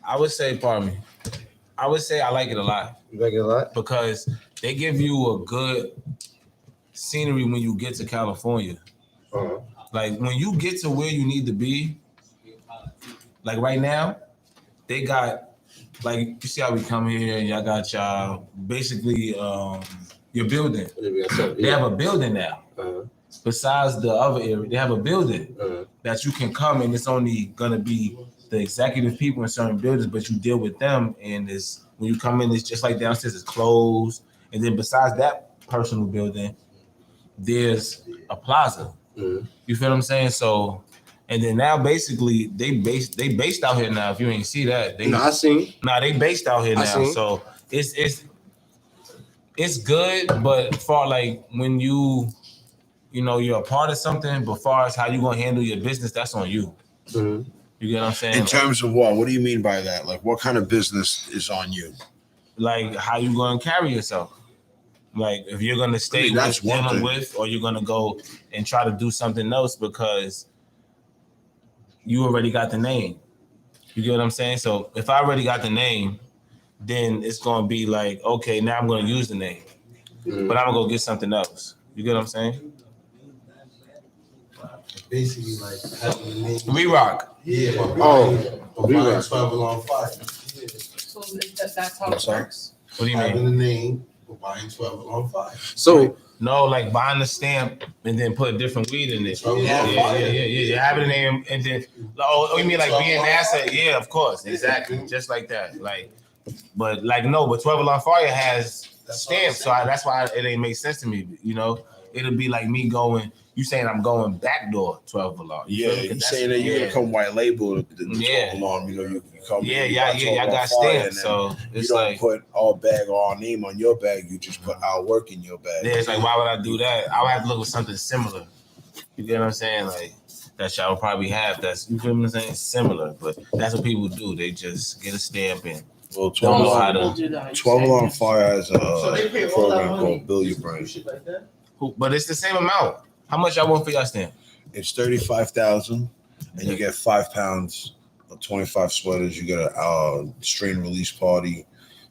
I would say, pardon me. I would say I like it a lot You like it a lot? because they give you a good scenery when you get to California. Uh-huh. Like when you get to where you need to be, like right now, they got like you see how we come here and y'all got y'all basically your building. They have a building now. Uh-huh. Besides the other area, they have a building Uh-huh. that you can come and it's only gonna be the executive people in certain buildings, but you deal with them and it's when you come in, it's just like downstairs, it's closed. And then besides that personal building, there's a plaza. Mhm. You feel what I'm saying? So, and then now basically they based out here now. If you ain't see that, they I seen. they based out here I now. seen. So it's good, but for like when you know you're a part of something, but far as how you gonna handle your business, that's on you. Mhm. You get what I'm saying? In terms of what? What do you mean by that? Like, what kind of business is on you? Like how you gonna carry yourself. Like if you're gonna stay I mean, that's with one dealing thing. with, or you're gonna go and try to do something else because you already got the name. You get what I'm saying? So if I already got the name, then it's gonna be like, okay, now I'm gonna use the name, Mhm. but I'm gonna go get something else. You get what I'm saying? Basically, like having the name. Re-Rock. Yeah. Oh, Or Re-Rock. buying 12 along fire. So that's how What's it that? works. What do you Having mean? the name or buying 12 along fire. So No, like buying the stamp and then put a different weed in it. Yeah. Yeah. Having the name and then you mean like being NASA? Yeah, of course, exactly, just like that. Like, but like no, but 12 Alarm Fire has stamps, so that's why it ain't make sense to me. You know, it'll be like me going. You saying I'm going backdoor 12 Alarm? Yeah, you saying that you're gonna come white label the Yeah. 12 alarm. You know, you come. Yeah, you yeah, got yeah. 12 I got on fire, stamps, and so then it's you don't like put our bag or our name on your bag. You just put our work in your bag. yeah, it's like why would I do that? I would have to look for something similar. You get what I'm saying? Like that y'all would probably have. That's you feel what I'm saying? Similar, but that's what people do. They just get a stamp and Well, don't know how We'll to. do that. 12 Alarm Fire has So they a pay all that program money. called Bill Your Brain. Shit like that. But it's the same amount. How much y'all want for y'all stamp? It's 35,000, and you get 5 pounds of 25 sweaters. You get a strain release party.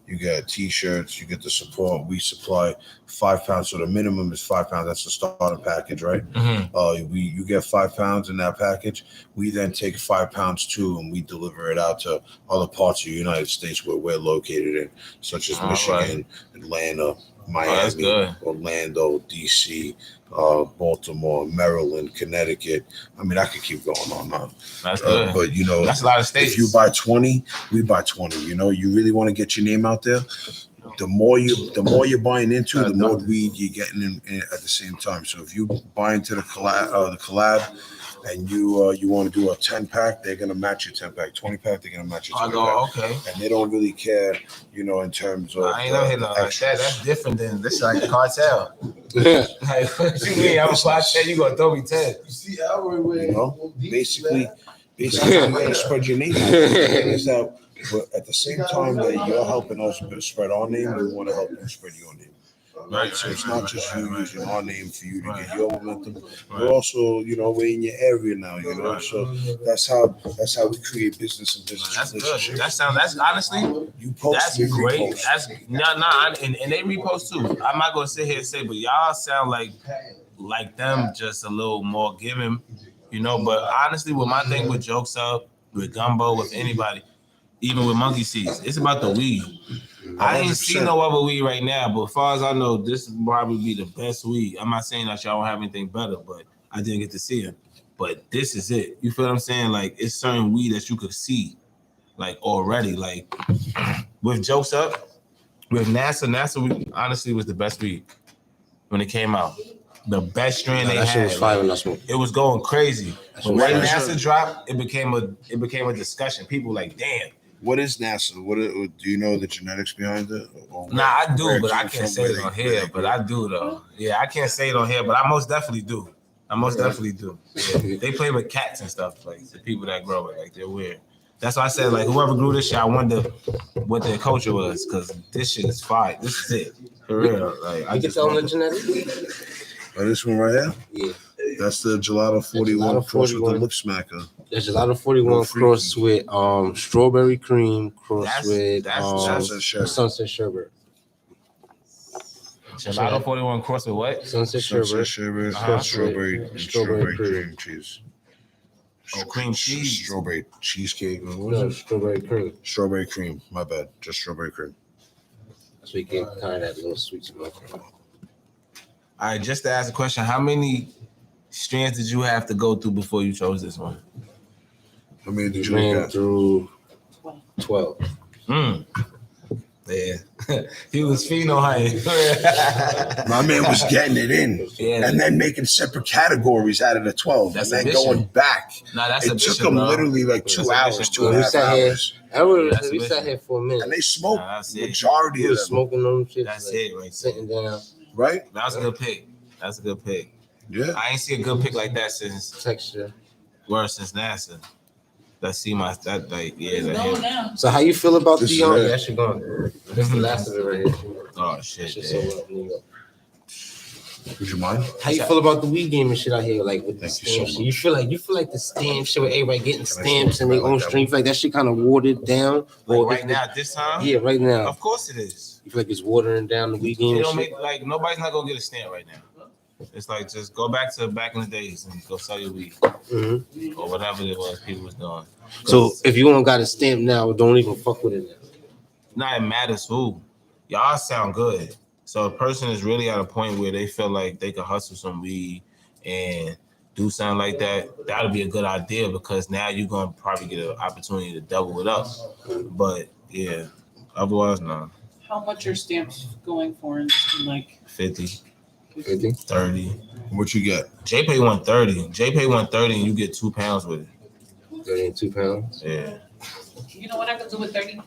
You get T-shirts. You get the support. We supply 5 pounds, so the minimum is 5 pounds. That's the starter package, right? Mm-hmm. You get 5 pounds in that package. We then take 5 pounds too, and we deliver it out to other parts of the United States where we're located in, such as All Michigan, Atlanta, that's Miami, good. Orlando, DC, Baltimore, Maryland, Connecticut. I mean, I could keep going on. That's good. But you know, That's a lot of states. if you buy 20, we buy 20. You know, you really want to get your name out there. The more you're buying into, the more weed you're getting in at the same time. So if you buy into the collab, and you want to do a 10-pack, they're gonna match your 10-pack. 20-pack, they're gonna match your I 20-pack. go okay. And they don't really care, you know, in terms of. I ain't never hit nothing like that. That's different than this. Like a cartel. yeah. Like what you mean? I'm a cartel. You gonna throw me 10? You see, Albert, where You know, basically, you Yeah. gotta spread your name. out. The thing is that, but at the same time that you're helping us spread our name, we want to help you spread your name. right? So it's not just you using our name for you to get your momentum. Right. We're also, we're in your area now, So that's how we create business and business That's good. relationships. That's honestly, You post, that's we great. repost. That's and they repost too. I'm not gonna sit here and say, but y'all sound like them, just a little more giving, But honestly, with my thing with Jokes Up, with Gumbo, with anybody, even with Monkey Seeds, it's about the weed. I ain't 100%. seen no other weed right now, but as far as I know, this will probably be the best weed. I'm not saying that y'all don't have anything better, but I didn't get to see it. But this is it. You feel what I'm saying? Like, it's certain weed that you could see, like, already. Like, with Jokes Up, with NASA weed, honestly was the best weed when it came out. The best strain they That shit had. was fire when I smoked. It was going crazy. But was when fire. NASA dropped, it became a discussion. People like, damn. What is NASA? Do you know the genetics behind it? Nah, I do, where it but I came can't from, say where it on they- here. But I do though. Yeah, I can't say it on here, but I most definitely do. Yeah, they play with cats and stuff, like the people that grow it, like they're weird. That's why I said, like, whoever grew this shit, I wonder what their culture was, because this shit is fire. This is it. For real. Like, I can tell them the genetics. Oh, this one right here? Yeah. That's the Gelato 41 Gelato cross with the 41. lip smacker. There's a lot of 41 cross with strawberry cream, cross with Sunset sherbet. sunset sherbet. Gelato 41 cross with what? Sunset Sunset sherbet. sherbet, Uh-huh. strawberry cream cheese. Oh, cream cheese. Strawberry cheesecake. What was No, it? strawberry cream. Strawberry cream. My bad. Just strawberry cream. So you get kind of that little sweet smoke. All right, just to ask a question, how many strands did you have to go through before you chose this one? How many did you Ran look at? through 12. Yeah, he was pheno hunting. My man was getting it in. Yeah. And then making separate categories out of the 12. That's and then ambition. going back. Nah, that's It ambition, took them bro. literally like That's 2 hours, ambition, 2.5 hours. We sat here for a minute. And they smoked Nah, that's it. majority We of was them. smoking them shit. That's like, it right sitting down. Right? That was a good pick. That's a good pick. Yeah. I ain't see a good pick like that since Texture. NASA. Let's see that him. So how you feel about This the is it. that shit gone? That's the last of it right here. Oh That shit. shit Yeah. so up in New York. Would you mind? How you feel about the weed game and shit out here, like with the Thank you so stamp shit? much. You feel like the stamp shit with everybody getting Can I stamps smoke and their like own that stream. You feel like that shit kind of watered down. Like Or right if now, at this time? yeah, right now. Of course it is. You feel like it's watering down the weed game It and don't shit. make like nobody's not gonna get a stamp right now. It's like just go back to back in the days and go sell your weed Mhm. or whatever it was people was doing. So if you don't got a stamp now, don't even fuck with it now. Nah, it matters who. Y'all sound good. So a person is really at a point where they feel like they could hustle some weed and do something like that. That'll be a good idea because now you're gonna probably get an opportunity to double it up. But yeah, otherwise, no. How much are stamps going for in like 50, 50? 30. What you get? J pay 130. J pay 130 and you get 2 pounds with it. 32 pounds. Yeah. you know what I could do with 30?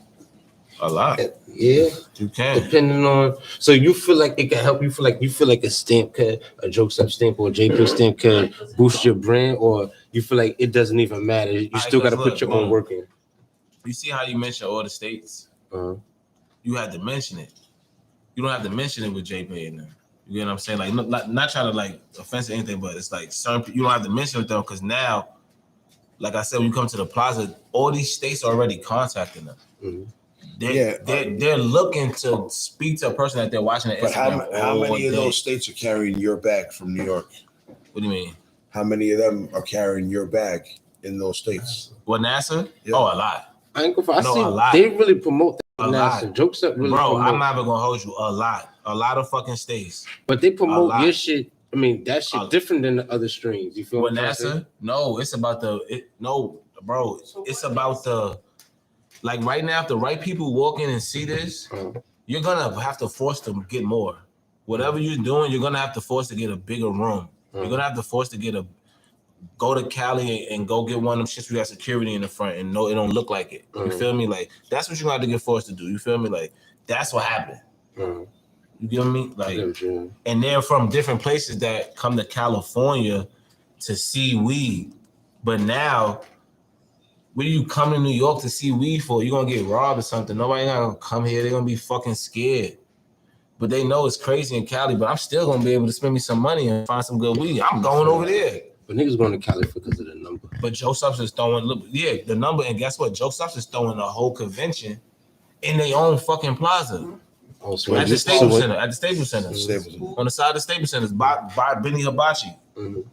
A lot. Yeah, You can. depending on. So you feel like it can help you feel like a stamp could, a Jokes Up stamp or a JP stamp could boost your brand, or you feel like it doesn't even matter. You Alright, still got to cause put your look, own boom. work in. You see how you mentioned all the states? Uh-huh. You had to mention it. You don't have to mention it with JPay in there. You get what I'm saying? Like, not trying to like offense or anything, but it's like certain you don't have to mention it though, because now, like I said, when you come to the plaza, all these states are already contacting them. Mhm. They're looking to speak to a person that they're watching at But Instagram. how all many of day. those states are carrying your bag from New York? What do you mean? How many of them are carrying your bag in those states? What NASA? Yeah. Oh, a lot. I ain't gonna. I No, see a lot. they really promote that A now. lot. So Jokes Up really Bro, promote. I'm not even gonna hold you. A lot of fucking states. But they promote lot. your shit. I mean, that shit A- different than the other streams. You feel With what I'm saying? NASA? No, it's about bro. It's about the like right now. If the right people walk in and see this, you're gonna have to force them to get more. Whatever you're doing, you're gonna have to force to get a bigger room. You're gonna have to force to go to Cali and go get one of them shits. We got security in the front and no, it don't look like it. You feel me? Like that's what you're gonna have to get forced to do. You feel me? Like that's what happened. You get me? Like, and they're from different places that come to California to see weed. But now, what do you come to New York to see weed for? You're gonna get robbed or something. Nobody gonna come here. They're gonna be fucking scared. but they know it's crazy in Cali. But I'm still gonna be able to spend me some money and find some good weed. I'm going over there. But niggas going to Cali because of the number. But Joe Subs is throwing, the number, and guess what? Joe Subs is throwing a whole convention in their own fucking plaza. Oh, so At the so Staples what- Center. At the Staples Center. On the side of the Staples Center, by Benny Hibachi. Mhm.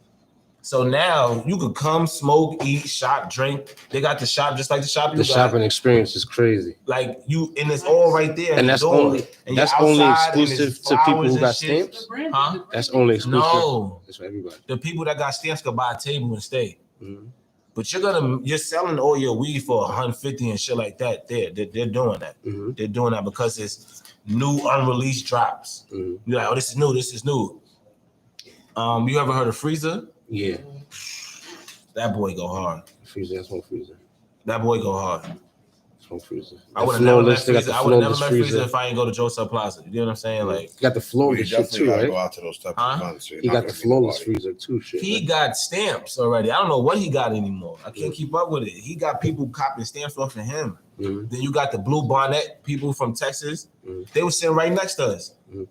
So now you could come, smoke, eat, shop, drink. They got the shop just like the shop you The got. shopping experience is crazy. Like you, and it's all right there. at And the that's door. only And that's you're only outside and exclusive there's to people flowers who and got shit. stamps. Huh? That's only exclusive. No. That's for everybody. The people that got stamps could buy a table and stay. Mhm. But you're selling all your weed for 150 and shit like that. They're doing that. Mhm. They're doing that because it's new unreleased drops. Mhm. You're like, oh, this is new. This is new. You ever heard of Freezer? Yeah. That boy go hard. Freezer. That's one freezer. That boy go hard. That's one freezer. I The would have never met flawless- they got Freezer. the I would have never flawless met Freezer freezer. if I ain't go to Joseph Plaza. You know what I'm saying? Like You got the We flawless shit definitely too, gotta right? go out to those type Huh? of events. You're He not got gonna the see flawless nobody. freezer too. Shit. he got stamps already. I don't know what he got anymore. I can't keep up with it. He got people copying stamps off of him. Mhm. Then you got the Blue Bonnet people from Texas. Mhm. They were sitting right next to us. I, don't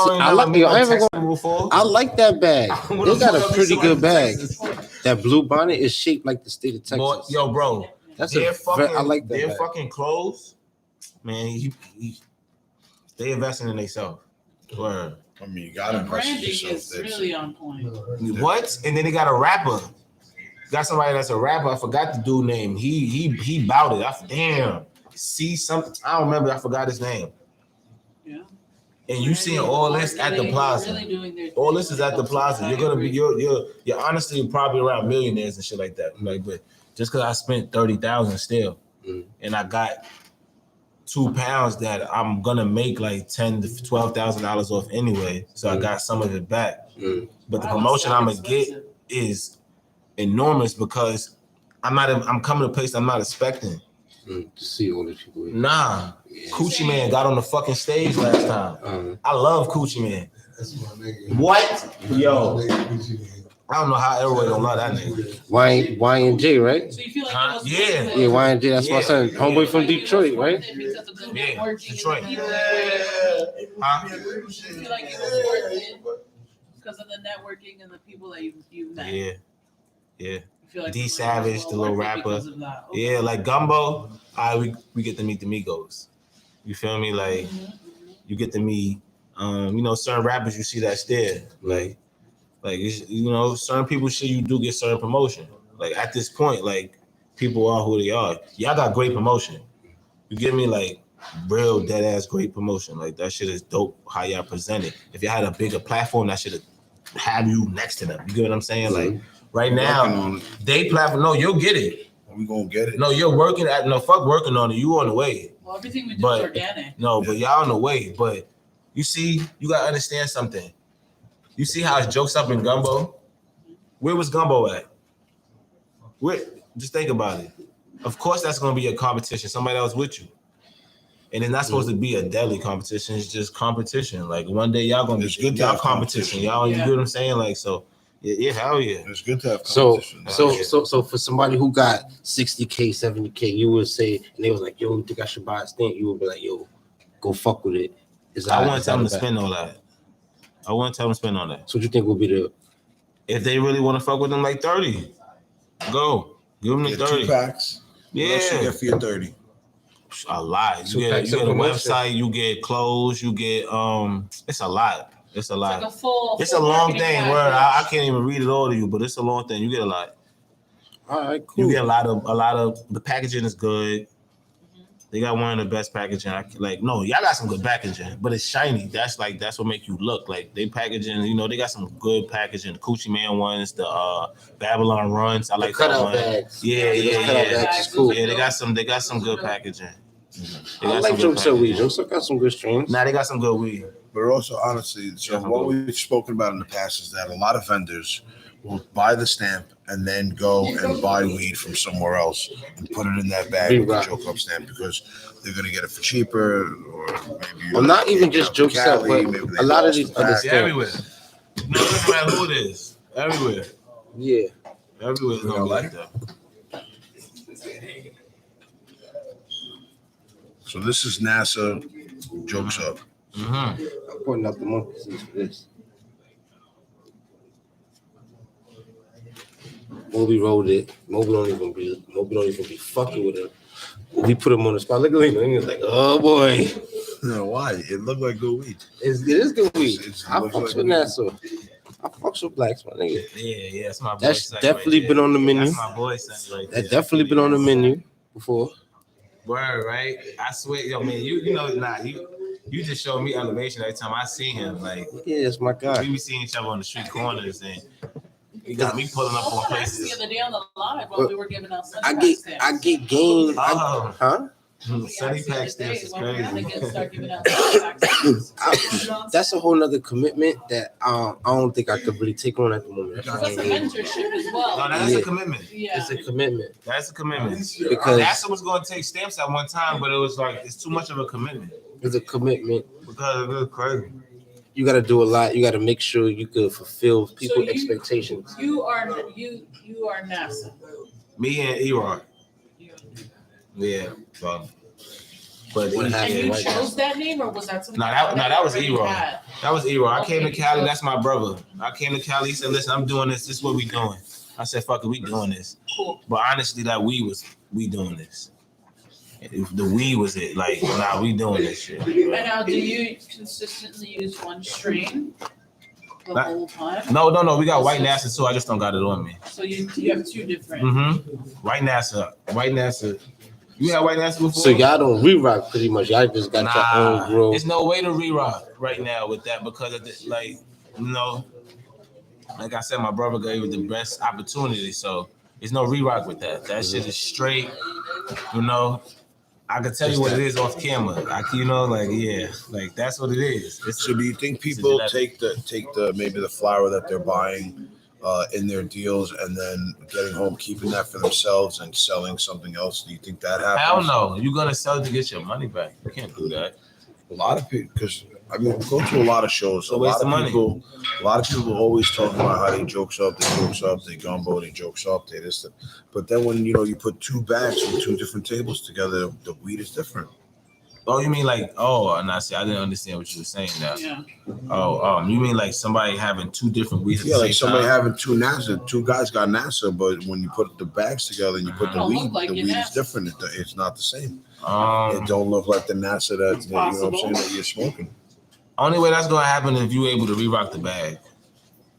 see, even I know like how many I, Texas ever, before. I like that bag. I They would've got pulled a up pretty to good bag. Texas. That blue bonnet is shaped like the state of Texas. Boy, yo, bro, That's their a fucking, I like that their bag. fucking clothes, man. They investing in themselves. Word. I mean, you gotta The invest in branding yourself. is really on point. What? And then they got a rapper. Got somebody that's a rapper. I forgot the dude name. He bought it. Damn. See something. I don't remember. I forgot his name. Yeah. And you seeing all this at the plaza. Really doing their All thing. this is at the plaza. You're gonna be you're honestly probably around millionaires and shit like that. Like, but just because I spent 30,000 still, and I got 2 pounds that I'm gonna make like $10,000 to $12,000 off anyway. So I got some of it back. But the promotion I'm gonna get is enormous because I'm coming to a place I'm not expecting. To see all the people. Nah, Coochie Man got on the fucking stage last time. I love Coochie Man. That's my nigga. What? Yo. I don't know how everyone don't love that nigga. Y and J, right? So you feel like Huh? it was Yeah. worth it? Yeah, Y and J. That's my Yeah. son, homeboy from Like, it was Detroit, worth right? it because of the Yeah, networking Detroit. and the people. Huh? You feel like it was worth it because of the networking and the people that you met. Yeah. You feel like D it was Savage, the little worth it rapper. because of that. Okay. Yeah, like Gumbo. We get to meet the Migos. You feel me? Like you get to meet certain rappers you see that's there. Like certain people shit you do get certain promotion. Like at this point, like people are who they are. Y'all got great promotion. You give me like real dead ass great promotion. Like that shit is dope how y'all present it. If y'all had a bigger platform, that should have you next to them. You get what I'm saying? Like right now, they platform. No, you'll get it. We gonna get it. No, you're working at fuck working on it. You on the way. Well, everything we do But- is organic. No, but y'all on the way. But you see, you gotta understand something. You see how it's jokes up in Gumbo? Where was Gumbo at? Just think about it. Of course, that's gonna be a competition. Somebody else with you. And it's not supposed to be a deadly competition. It's just competition. Like one day y'all gonna It's be good to y'all have competition. competition. Y'all, you Yeah. get what I'm saying? Like so, yeah, hell yeah. It's good to have So competition. so for somebody who got 60K, 70K, you would say, and they was like, yo, you think I should buy a stamp? You would be like, yo, go fuck with it. I want to tell them to spend all that. I want to tell them to spend all that. So what you think will be the If they really want to fuck with them, like 30, go give them the Get 30. 2 packs. What else you Yeah, get for your 30? a lot. Two You get packs a of promotion. website, you get clothes, you get it's a lot. It's a It's like lot. a full. It's a full long marketing thing. package. Word, I can't even read it all to you, but it's a long thing. You get a lot. all right, cool. You get a lot of the packaging is good. They got one of the best packaging. Y'all got some good packaging, but it's shiny. That's what make you look like they packaging. They got some good packaging. The Coochie Man ones, the Babylon runs. I like that cutout one. bags. Yeah, Those yeah, cutout yeah. bags is cool. Yeah, they got some good packaging. They I got like some good jokes up weed. packaging. Jokes up got some good streams. Nah, they got some good weed. But also, honestly, so Yeah, what we've spoken about in the past is that a lot of vendors will buy the stamp and then go and buy weed from somewhere else and put it in that bag with the Right. joke up stamp because they're gonna get it for cheaper, or maybe Well, not even just jokes up, Cali, but maybe they a lot of lost these the other pack. Yeah, everywhere. No, it doesn't matter who it is. Everywhere. Yeah. Everywhere is gonna be like that. So this is NASA jokes up. I'm pointing out the monkeys for this. Mo.B wrote it. Mo.B don't even be fucking with him. We put him on the spot. Look at him. He was like, oh boy. No, why? It looked like good weed. It is good weed. I looks fucks like with weed. NASA. I fucks with blacks, my nigga. Yeah, that's my boy. That's son definitely right been on the menu. That's my boy son right there. That definitely been on the menu before. Word, right? I swear, yo, man, you know, you just show me elevation every time I see him. Like, yeah, it's my guy. We be seeing each other on the street corners, and he got me pulling up on The places. other day on the live when we were giving out Sunni I Paks get game. Oh. We Sunni asked the other Paks day is when we're gonna crazy. start giving out Sunni Paks. That's a whole nother commitment that I don't think I could really take on at the moment. That's a mentorship as well. No, that's a commitment. Yeah. It's a commitment. That's a commitment. Because NASA was going to take stamps at one time, but it was like it's too much of a commitment. it's a commitment. Because it was crazy. You got to do a lot. You got to make sure you could fulfill people's expectations. You are NASA. Me and Erod. Yeah. So, but And you chose that name, or was that something? that was already Erod. had? That was Erod. I came to Cali. That's my brother. I came to Cali. He said, "Listen, I'm doing this. This is what we doing." I said, "Fuck it, we doing this." Cool. But honestly, we doing this. If the weed was it, like, nah, we doing this shit. And now, do you consistently use one strain the whole time? No. We got white NASA too. I just don't got it on me. So you have two different. White NASA. You had white NASA before? So y'all don't re-rock pretty much. Y'all just got your own grow. There's no way to re-rock right now with that because of the, like, you know, like I said, my brother gave it the best opportunity. So there's no re-rock with that. That shit is straight, you know. I can tell you what it is off camera. Like that's what it is. So do you think people take the maybe the flower that they're buying in their deals and then getting home, keeping that for themselves and selling something else? Do you think that happens? Hell no. You're gonna sell it to get your money back. You can't do that. A lot of people, because I mean, we go to a lot of shows. So waste of money. A lot of people always talk about how they jokes up, they gumbo, they jokes up, they this. But then when you put two bags from two different tables together, the weed is different. Oh, you mean like? Oh, and I didn't understand what you were saying now. Yeah. Oh, you mean like somebody having two different weeds? Yeah, like somebody having two guys got NASA, but when you put the bags together and you put the weed, the weed is different. It's not the same. It don't look like the NASA that you know what I'm saying that you're smoking. Only way that's gonna happen is if you're able to re-rock the bag.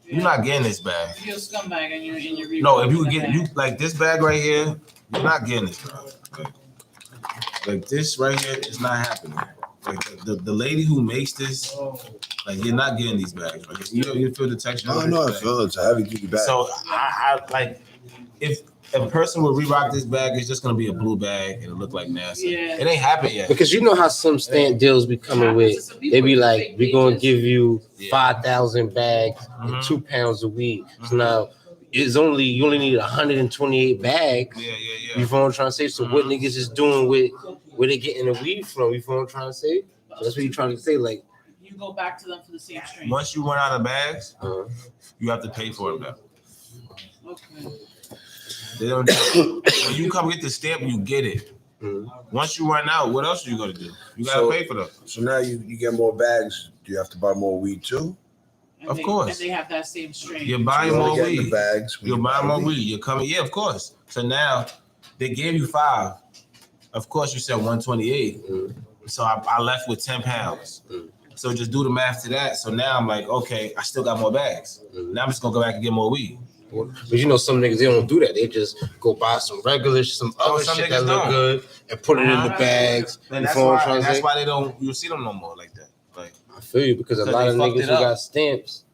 You're not getting this bag. You're a scumbag and you're No, if you get like this bag right here, you're not getting it, bro. Like this right here is not happening. Like the lady who makes this, like you're not getting these bags. Like you feel the texture. No, I feel it's a heavy duty bag. So I like if a person would re-rock this bag, it's just gonna be a blue bag and it look like NASA. Yeah. It ain't happened yet. Because you know how some stamp deals be coming with, they be like, we gonna give you 5,000 bags and 2 pounds of weed. So now you only need 128 bags. Yeah. You feel what I'm trying to say? So what niggas is doing with where they getting the weed from? You feel what I'm trying to say? So that's what you're trying to say. Like, you go back to them for the same strain. Once you run out of bags, you have to pay for them. Okay. They don't. When you come get the stamp, you get it. Once you run out, what else are you gonna do? You gotta pay for them. So now you get more bags. Do you have to buy more weed too? Of course. And they have that same strain. You're buying more weed. Bags. You're buying more weed. You're coming. Yeah, of course. So now they gave you 5. Of course, you said 128. So I left with 10 pounds. So just do the math to that. So now I'm like, okay, I still got more bags. Now I'm just gonna go back and get more weed. But you know, some niggas, they don't do that. They just go buy some regular, some other some shit niggas that look don't. good and put it in the bags. And You that's feel what I'm trying to say? why they don't. You see them no more like that. Like I feel you because a lot of niggas who got stamps,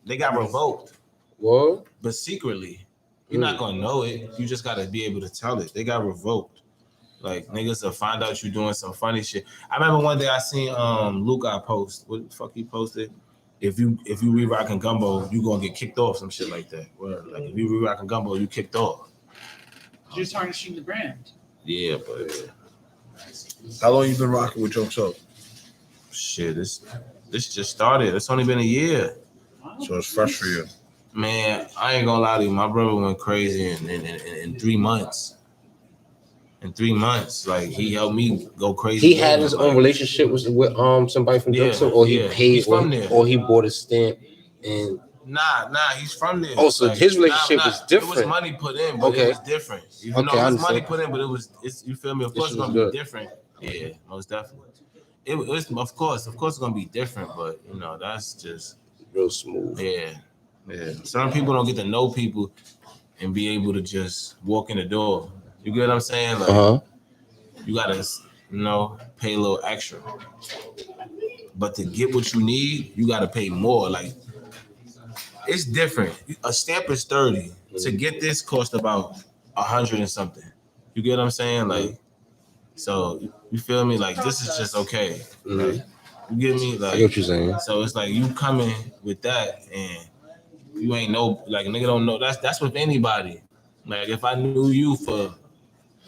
they got revoked. What? But secretly, you're not gonna know it. You just gotta be able to tell it. They got revoked. Like niggas will find out you doing some funny shit. I remember one day I seen Luca post. What the fuck he posted? If you re-rocking gumbo, you gonna get kicked off, some shit like that. Where like if you re-rocking gumbo, you kicked off. You're tarnishing the brand. Yeah, but how long you been rocking with Jokes Up? Shit, this just started. It's only been a year. So it's fresh for you. Man, I ain't gonna lie to you. My brother went crazy in 3 months. in 3 months. Like he helped me go crazy. He had his own relationship with somebody from Jokes, or he paid, he's from there, or he bought a stamp and. Nah, he's from there. Oh, so his relationship is different. It was money put in, but it was different. You know, it was money put in, but it's you feel me? Of course, it's gonna be different. Yeah, most definitely. It was of course, it's gonna be different, but you know, that's just real smooth. Yeah. Certain people don't get to know people and be able to just walk in the door. You get what I'm saying? Like, you gotta, pay a little extra. But to get what you need, you gotta pay more. Like, it's different. A stamp is 30. To get this cost about 100 and something. You get what I'm saying? Like, so you feel me? Like, this is just okay. Like, you get me? Like, I get what you're saying. So it's like you coming with that and you ain't know, like, a nigga don't know. That's with anybody. Like, if I knew you for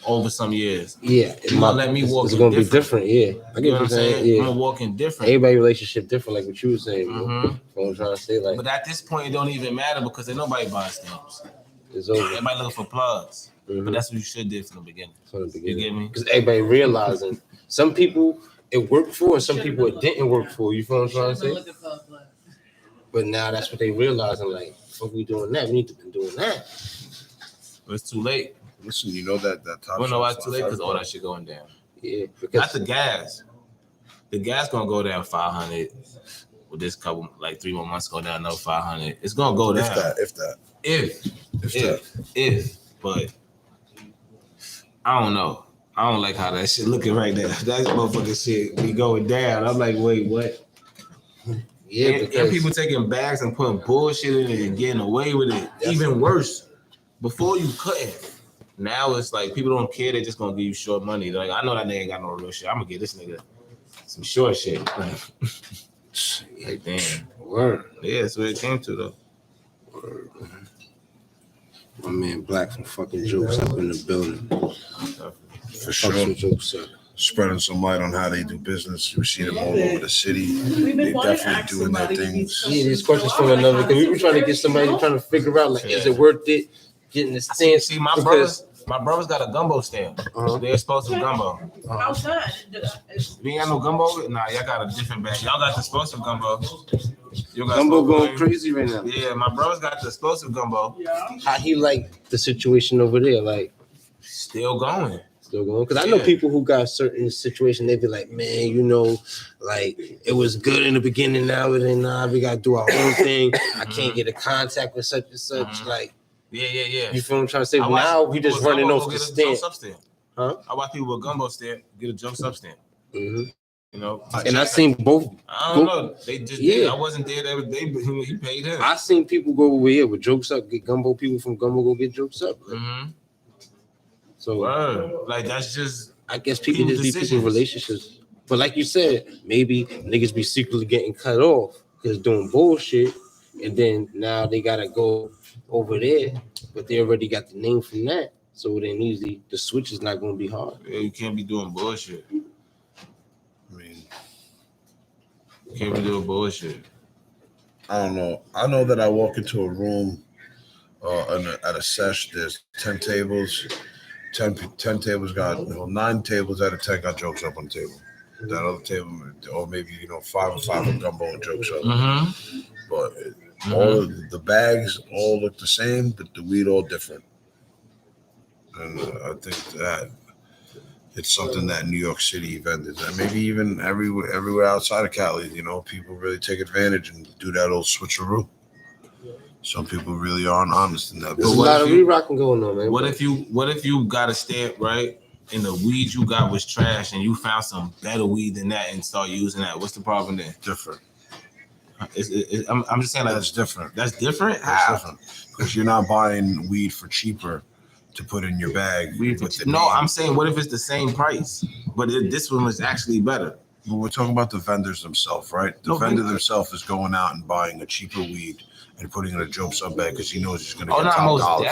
over some years, you gonna let me walk. It's gonna be different. Yeah, I get what you're saying. Yeah, I'm gonna walk in different. Everybody relationship different, like what you were saying. What I'm trying to say, like. But at this point, it don't even matter because ain't nobody buying stamps. It's over. Everybody looking for plugs. But that's what you should do from the beginning. You get me? Because everybody realizing some people it worked for and some people it didn't work for. You feel what I'm trying to say? But now that's what they realizing. Like, fuck, we doing that. We need to be doing that. But it's too late. Listen, you know that top. Well, no, it's too late because all that shit going down. Yeah, because not the gas. The gas gonna go down 500. With this couple, like 3 more months, go down another 500. It's gonna go down. If. But I don't know. I don't like how that shit looking right now. That motherfucking shit be going down. I'm like, wait, what? Yeah, and people taking bags and putting bullshit in it and getting away with it. Even worse. Before you couldn't. Now it's like people don't care. They just gonna give you short money. Like, I know that nigga ain't got no real shit. I'm gonna get this nigga some short shit. Like, damn. Word. Yeah, that's what it came to though. Word. My man Black from fucking Jokes up in the building. For sure. Jokes up. Spreading some light on how they do business. We see them all over the city. They definitely doing their things. Yeah, these questions from another. Because we were trying to get somebody trying to figure out, like, is it worth it getting the stamp? See, my brother's got a gumbo stamp. They're explosive gumbo. How's that? We ain't got no gumbo? Nah, y'all got a different bag. Y'all got the explosive gumbo. Gumbo going crazy right now. Yeah, my brother's got the explosive gumbo. How he like the situation over there? Like, still going. Because I know people who got certain situations, they be like, man, like, it was good in the beginning, now it ain't. Nah, we gotta do our own thing. I can't get a contact with such and such. Like, yeah. You feel what I'm trying to say? Now we just running off the stamp. Huh? I watch people with gumbo stamp get a jokes up stamp. You know, and I seen both. I don't know. They just did. I wasn't there. He paid him. I seen people go over here with jokes up, get gumbo. People from gumbo go get jokes up. So, like, that's just. I guess people just be people's relationships. But like you said, maybe niggas be secretly getting cut off because doing bullshit, and then now they gotta go over there, but they already got the name from that. So then easy, the switch is not gonna be hard. Yeah, you can't be doing bullshit. I mean, you can't be doing bullshit. I don't know. I know that I walk into a room at a sesh, there's 10 tables. 10 tables got 9 tables out of 10 got jokes up on the table. That other table, or maybe 5 and 5 with gumbo and jokes up. But all of the bags all look the same, but the weed all different. And I think that it's something that New York City vendors and maybe even everywhere outside of Cali, people really take advantage and do that old switcheroo. Some people really aren't honest in that. There's a lot of re-rocking going on, man. What if you got a stamp, right? And the weed you got was trash, and you found some better weed than that and start using that? What's the problem there? Different. I'm just saying, like, that's different. That's different. That's different because you're not buying weed for cheaper to put in your bag. I'm saying, what if it's the same price, but this one was actually better? But we're talking about the vendors themselves, right? The vendor themselves is going out and buying a cheaper weed and putting in a joke sub bag because he knows he's going to get top dollar.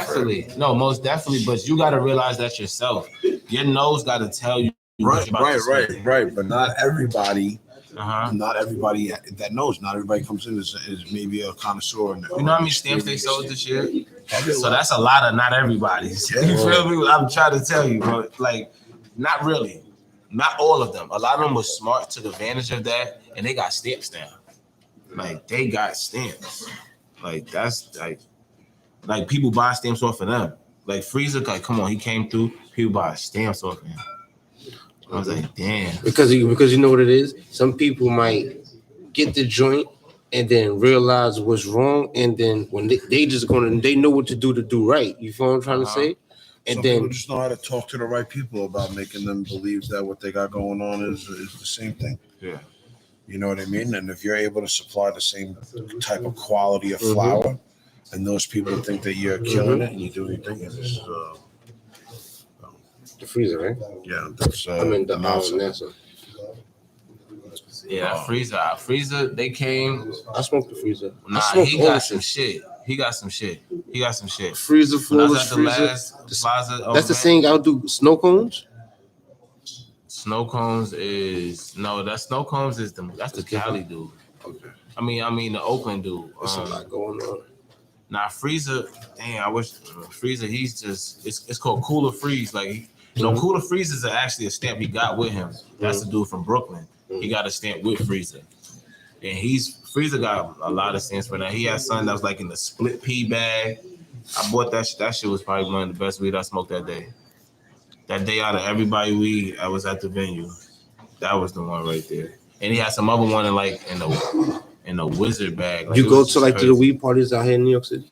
Most definitely. But you got to realize that yourself. Your nose got to tell you. Right. But not everybody. Not everybody that knows. Not everybody comes in is maybe a connoisseur. You know how many stamps they sold this year? So that's a lot of not everybody's. You feel me? I'm trying to tell you, bro. Like, not really. Not all of them. A lot of them was smart, took advantage of that, and they got stamps now. Like, they got stamps. Like, that's like people buy stamps off of them. Like Freezer, like, come on, he came through, people buy stamps off of him. I was like, damn. Because you know what it is? Some people might get the joint and then realize what's wrong, and then when they know what to do right. You feel what I'm trying to say? And Some then people just know how to talk to the right people about making them believe that what they got going on is the same thing. Yeah. You know what I mean? And if you're able to supply the same type of quality of flour, and those people think that you're killing it and you're doing your thing, it's the Freezer, right? Yeah, that's the NASA. Yeah, Freezer, they came. I smoked the Freezer. Nah, he got some shit. He got some shit. Freezer, flawless Freezer. Plaza, that's the same I'll do snow cones. Snow cones is that's the Cali dude. Okay. I mean the Oakland dude. There's a lot going on. Now Freezer, dang, I wish Freezer. He's just it's called Cooler Freeze. Like Cooler Freeze is actually a stamp he got with him. That's the dude from Brooklyn. He got a stamp with Freezer, and Freezer got a lot of stamps for that. He had something that was like in the split pea bag. I bought that. That shit was probably one of the best weed I smoked that day. That day out of everybody weed, I was at the venue. That was the one right there. And he had some other one in the wizard bag. Like, you go to like to the weed parties out here in New York City?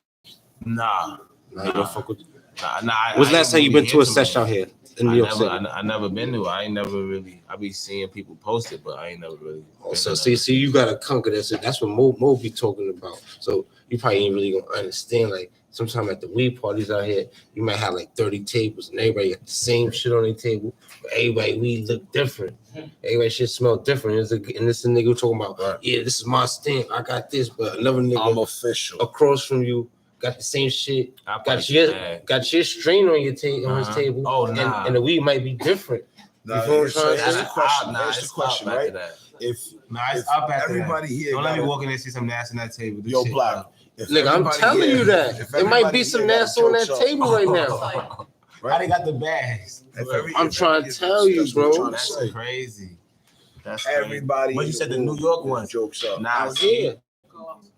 Nah. You don't fuck with. Nah. When's the last time you been to a session out here in New York City? I never been to it. I ain't never really. I be seeing people post it, but I ain't never really. So see, you gotta conquer that. That's what Mo.B talking about. So you probably ain't really gonna understand. Like sometimes at the weed parties out here, you might have like 30 tables and everybody got the same shit on their table. But everybody weed look different. Everybody shit smell different. And this nigga talking about, yeah, this is my stamp. I got this, but another nigga I'm official across from you got the same shit. Got your strain on your on his table. Oh, nah. And the weed might be different. That's the question, right? If everybody here, don't let me walk in and see some nasty on that table. Yo, Black. Nigga, I'm telling you that there might be some nasty on that table right now. How they got the bags? I'm trying to tell you, bro. That's crazy. That's everybody. But you said the New York one. Jokes up. Nah, here.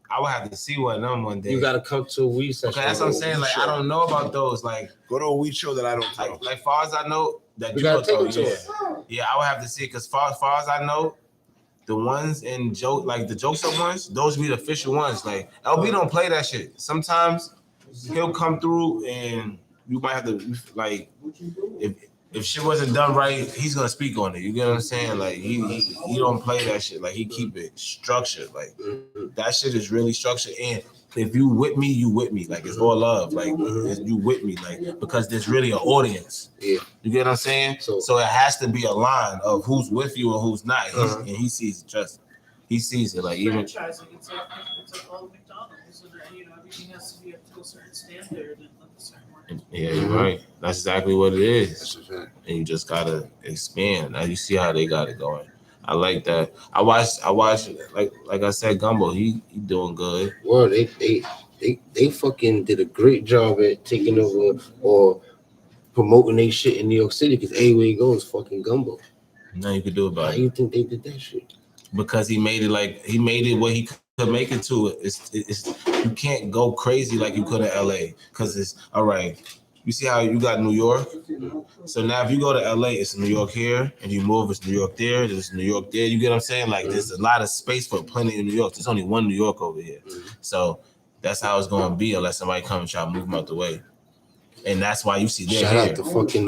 I would have to see one of them one day. You gotta come to a weed session. Okay, that's what I'm saying. Like, I don't know about those. Like, go to a weed show that I don't know. Like far as I know, that you gotta take them to it. Yeah, I would have to see because far as I know, the ones in joke, like the jokes up ones, those be the official ones. Like LB don't play that shit. Sometimes he'll come through and you might have to like if shit wasn't done right, he's gonna speak on it. You get what I'm saying? Like he don't play that shit. Like he keep it structured. Like that shit is really structured. And if you with me, you with me. Like it's all love. Like you with me. Like because there's really an audience. Yeah. You get what I'm saying? So it has to be a line of who's with you and who's not. And he sees it. Trust me. He sees it. Like even franchising, it's like all McDonald's. So that, everything has to be up to a certain standard and a certain market. Yeah, you're right. That's exactly what it is. And you just gotta expand. Now you see how they got it going. I like that. I watched like I said, Gumbo, he doing good. Well, they fucking did a great job at taking over or promoting their shit in New York City because everywhere he goes fucking Gumbo. Nothing you could do about it. Why you think they did that shit? Because he made it what he could make it to. It's you can't go crazy like you could in LA because it's all right. You see how you got New York? So now if you go to LA, it's New York here, and you move, it's New York there, there's New York there. You get what I'm saying? Like there's a lot of space for plenty in New York. There's only one New York over here. So that's how it's gonna be unless somebody come and try to move them out the way. And that's why you see they're Shout here. out to fucking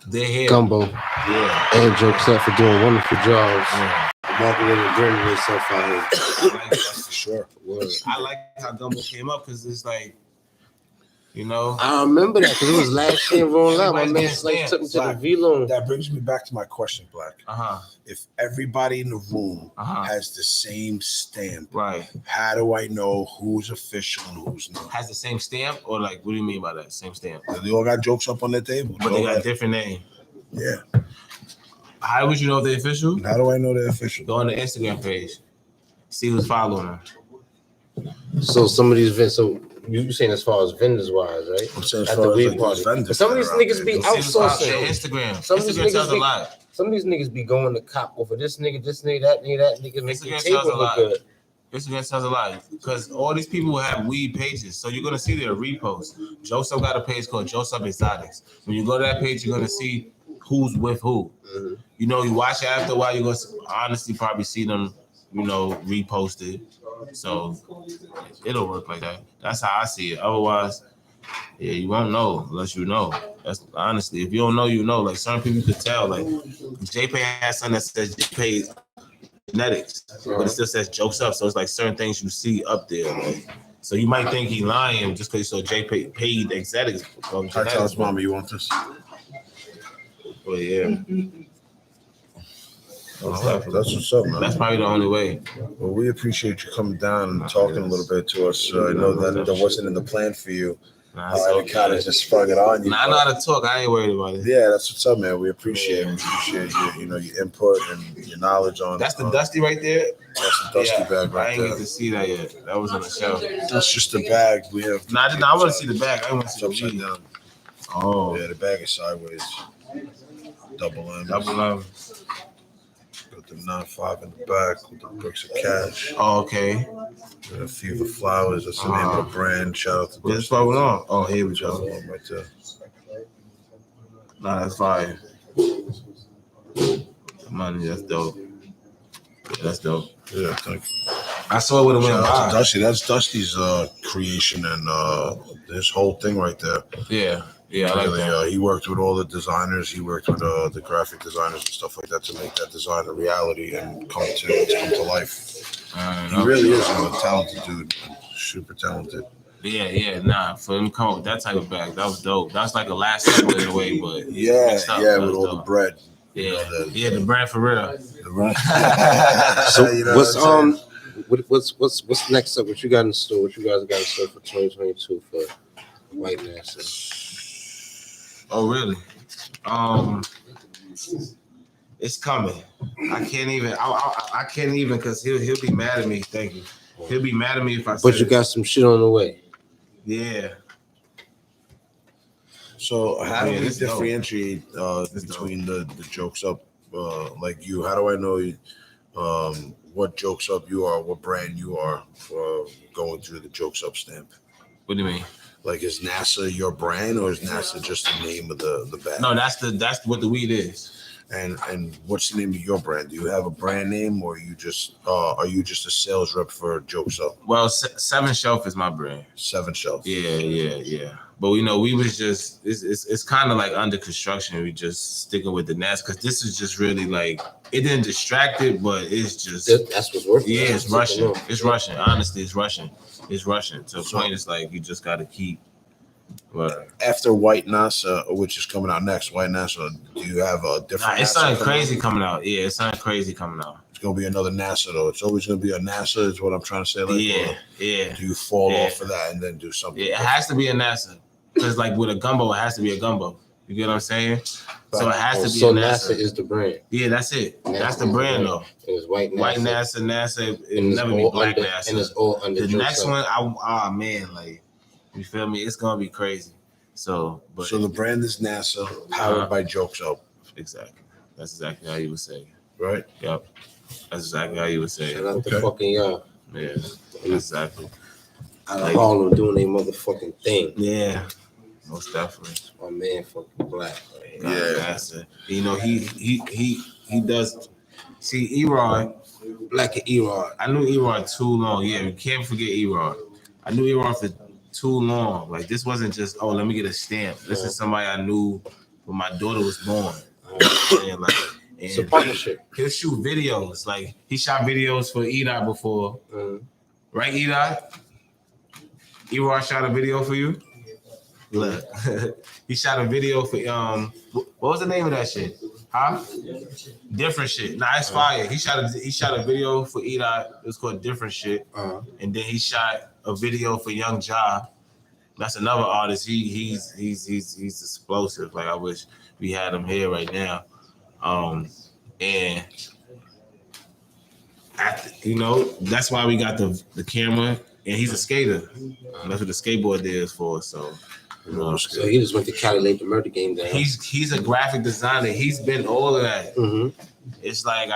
they're here. Gumbo. Yeah. And Jokes Up for doing wonderful jobs. Yeah. Marketing and branding themselves out here. I like that for sure. Word. I like how Gumbo came up because it's like, I remember that because it was last year rolling out. My man like took me to the V-Loan. That brings me back to my question, Black. If everybody in the room has the same stamp, right? How do I know who's official and who's not? Has the same stamp, or like, what do you mean by that? Same stamp? They all got Jokes Up on their table, but they got a different name. Yeah. How would you know they're official? How do I know they're official? Go on the Instagram page, see who's following them. So some of these events, so You saying as far as vendors wise, right? I'm saying as At far the as weed like party. these vendors. But some of these that are out niggas there, be they'll See what's out there, outsourcing. Instagram. Some of these Instagram niggas tells a be- lot. Some of these niggas be going to cop over this nigga, that nigga, that nigga, make your Instagram table tells a look lot. good. Instagram tells a lot because all these people have weed pages, so you're gonna see their reposts. Joseph got a page called Joseph Exotics. When you go to that page, you're gonna see who's with who. Mhm. You know, you watch it after a while, you're gonna honestly probably see them, you know, reposted. So it'll work like that. That's how I see it. Otherwise, yeah, you won't know unless you know. That's honestly, if you don't know, you know. Like certain people could tell. Like JPay has something that says JPay genetics, but it still says jokes up. So it's like certain things you see up there. Like, so you might think he lying just because you saw JPay paid exotics. I tell his mama, you want this? But yeah. That's what's up, man. That's probably the only way. Well, we appreciate you coming down and talking a little bit to us. I know that wasn't in the plan for you. Nah, I kind of just sprung it on you. I know how to talk. I ain't worried about it. Yeah, that's what's up, man. We appreciate it. We appreciate your input and your knowledge on. That's the Dusty right there. That's the Dusty bag I right ain't there. get to see that yet. That was on the show. That's just the bag we have. Nah, I want to see the bag. I want to It's see the upside weed. down. Oh, Yeah, the bag is sideways. Double M. double M. Got the 9.5 in the back with the bricks of cash. Oh, okay. And a few of the flowers. That's the name of the brand. Shout out to Where's Dusty. this on? Oh, here we Shout out go. to him right there. Nah, that's fire. Money, that's dope. Yeah, that's dope. Yeah, thank you. I saw it when it went Shout out to by. Dusty. That's Dusty's creation and his whole thing right there. Yeah, I like Really, that. he worked with all the designers. He worked with the graphic designers and stuff like that to make that design a reality and come to life. He really is a talented dude, super talented. Nah, for him to come up with that type of bag, that was dope. That was like a last step in a way, but Yeah, mixed up. yeah, That with was all dope. the bread. Yeah, the brand for real. The bread. So You know what's what I'm saying? what's next up? What you got in store? What you guys got in store for 2022 for White NASA? Oh, really? It's coming. I can't even. I can't even because he'll be mad at me. Thank you. He'll be mad at me if I. But say you got some shit on the way. Yeah. So how do Yeah, we it's dope. differentiate between the jokes up like you? How do I know what jokes up you are, what brand you are for going through the jokes up stamp? What do you mean? Like, is NASA your brand or is NASA just the name of the bag? No, that's what the weed is. And what's the name of your brand? Do you have a brand name, or are you just a sales rep for Jokes Up? Well, Seven Shelf is my brand. 7 Shelf. Yeah. But we was just it's kind of like under construction. We just sticking with the NAS because this is just really like it didn't distract it, but it's just That's what's working. yeah, That's it's what's rushing. working. It's rushing. Honestly, it's rushing. It's rushing. To the point, it's like you just got to keep. But After White NASA, which is coming out next, White NASA, do you have a different? it's NASA something coming crazy out? coming out. Yeah, it's something crazy coming out. It's gonna be another NASA though. It's always gonna be a NASA, is what I'm trying to say. Like, Yeah. do you fall Yeah. off of that and then do something? Yeah, it has to be a NASA. Because like with a gumbo, it has to be a gumbo. You get what I'm saying? So it has to be So a NASA NASA. is the brand. Yeah, that's it. NASA That's the is brand though. And it's White NASA. White NASA, And it'll it's never be all black under, NASA. and it's all under The Jokes next Up. one, man, like you feel me? It's gonna be crazy. So, but So the brand is NASA, powered by Jokes Up, exactly. That's exactly how you would say it. right? Yep. That's exactly how you would say Shout it. out to fucking y'all. Yeah, exactly. Out of Harlem doing their motherfucking thing. Yeah, most definitely. My man fucking black. Yeah. NASA. You know, he does. See, Erod, Black and Erod. I knew Erod too long. Yeah, we can't forget Erod. I knew Erod for too long. Like this wasn't just let me get a stamp. This is somebody I knew when my daughter was born. And It's a partnership. He'll shoot videos. Like he shot videos for Edot before, right? Edot. Erod shot a video for you. Look, he shot a video for what was the name of that shit? Huh? Different shit. Nah, it's fire. He shot a video for Edot. It was called Different Shit. And then he shot a video for Young Ja. That's another artist. He's explosive. Like I wish we had him here right now. And after, that's why we got the camera. And he's a skater. And that's what the skateboard there is for. So, you know, So he just went to calculate the murder game down. he's a graphic designer. He's been all of that. It's like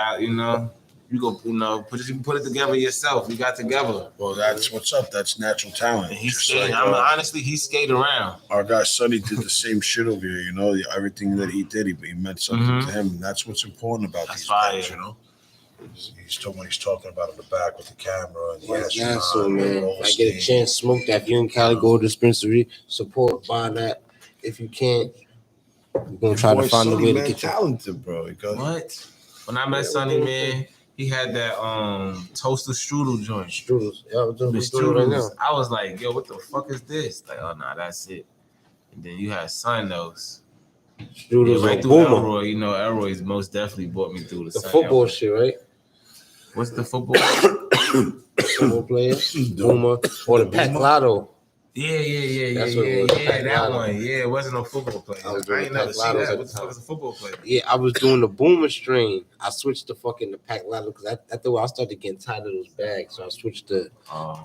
you go, put it together yourself. You got together. Well, that's what's up. That's natural talent. And he's Just skating. like, Honestly, he skate around. Our guy Sunni did the same shit over here. You know, everything that he did, he meant something to him. And that's what's important about these guys. You know, he's talking about in the back with the camera and the astronaut. So man, if I get a chance, smoke that. If you're in Cali, go to the dispensary, support, buy that. If you can't, we're gonna try to find a way to get talented, bro. What? When I met Sunni, man, he had that toaster strudel joint. Strudels. Yeah, I'm doing The strudel right now. strudels. I was like, yo, what the fuck is this? Like, oh nah, that's it. And then you had Sunnos. Strudels right and through Boomer. Elroy. You know, Elroy's most definitely brought me through The Sun football Elroy. shit, right? What's the football? Football players, Boomer, or the Pac Lotto. Yeah. That's what it was, Pac That Lotto. one. Yeah, it wasn't no football player. I was doing I ain't Pac never seen Lottos that. at What the the fuck time. is a football player? Yeah, I was doing the Boomer strain. I switched to fucking the Pac Lotto because I thought I started getting tired of those bags, so I switched to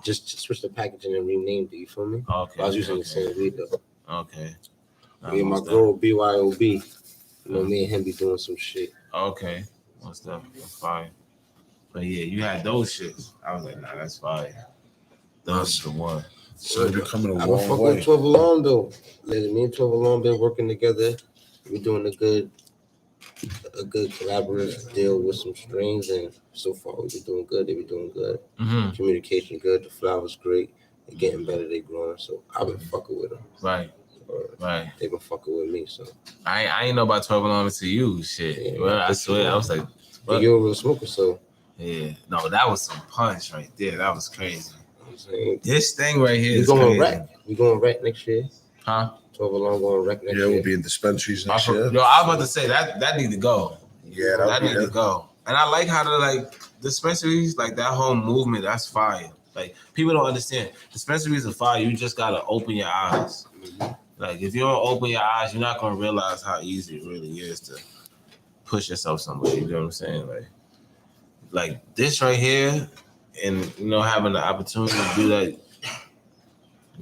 just switched the packaging and renamed it. You feel me? Okay. I was using the same weed though. Okay. Me and my girl BYOB. You know, me and him be doing some shit. Okay. What's that? That's fire. But yeah, you had those shits. I was like, nah, that's fire. Those are the one. So they're coming a I've been long fucking way. with 12 Alarm though. Listen, me and 12 Alarm been working together. We're doing a good collaborative deal with some strings, and so far we've been doing good. They been doing good. Communication good. The flowers great. They're getting better. They growing. So I've been fucking with them. Right. They've been fucking with me. So I ain't know about 12 Alarm until you. Shit. Yeah, Well, I swear, I was like, but you're a real smoker, so yeah. No, that was some punch right there. That was crazy. I'm saying, This thing right here we is going crazy. rec. We going rec next year. Huh? 12 Alarm going rec next Yeah, year. we'll be in dispensaries next Yo, year. I was about to say that need to go. Yeah, that need to go. And I like how the dispensaries, like that whole movement, that's fire. Like people don't understand. Dispensaries are fire. You just gotta open your eyes. Like if you don't open your eyes, you're not gonna realize how easy it really is to push yourself somewhere. You know what I'm saying? Like this right here, and having the opportunity to do that.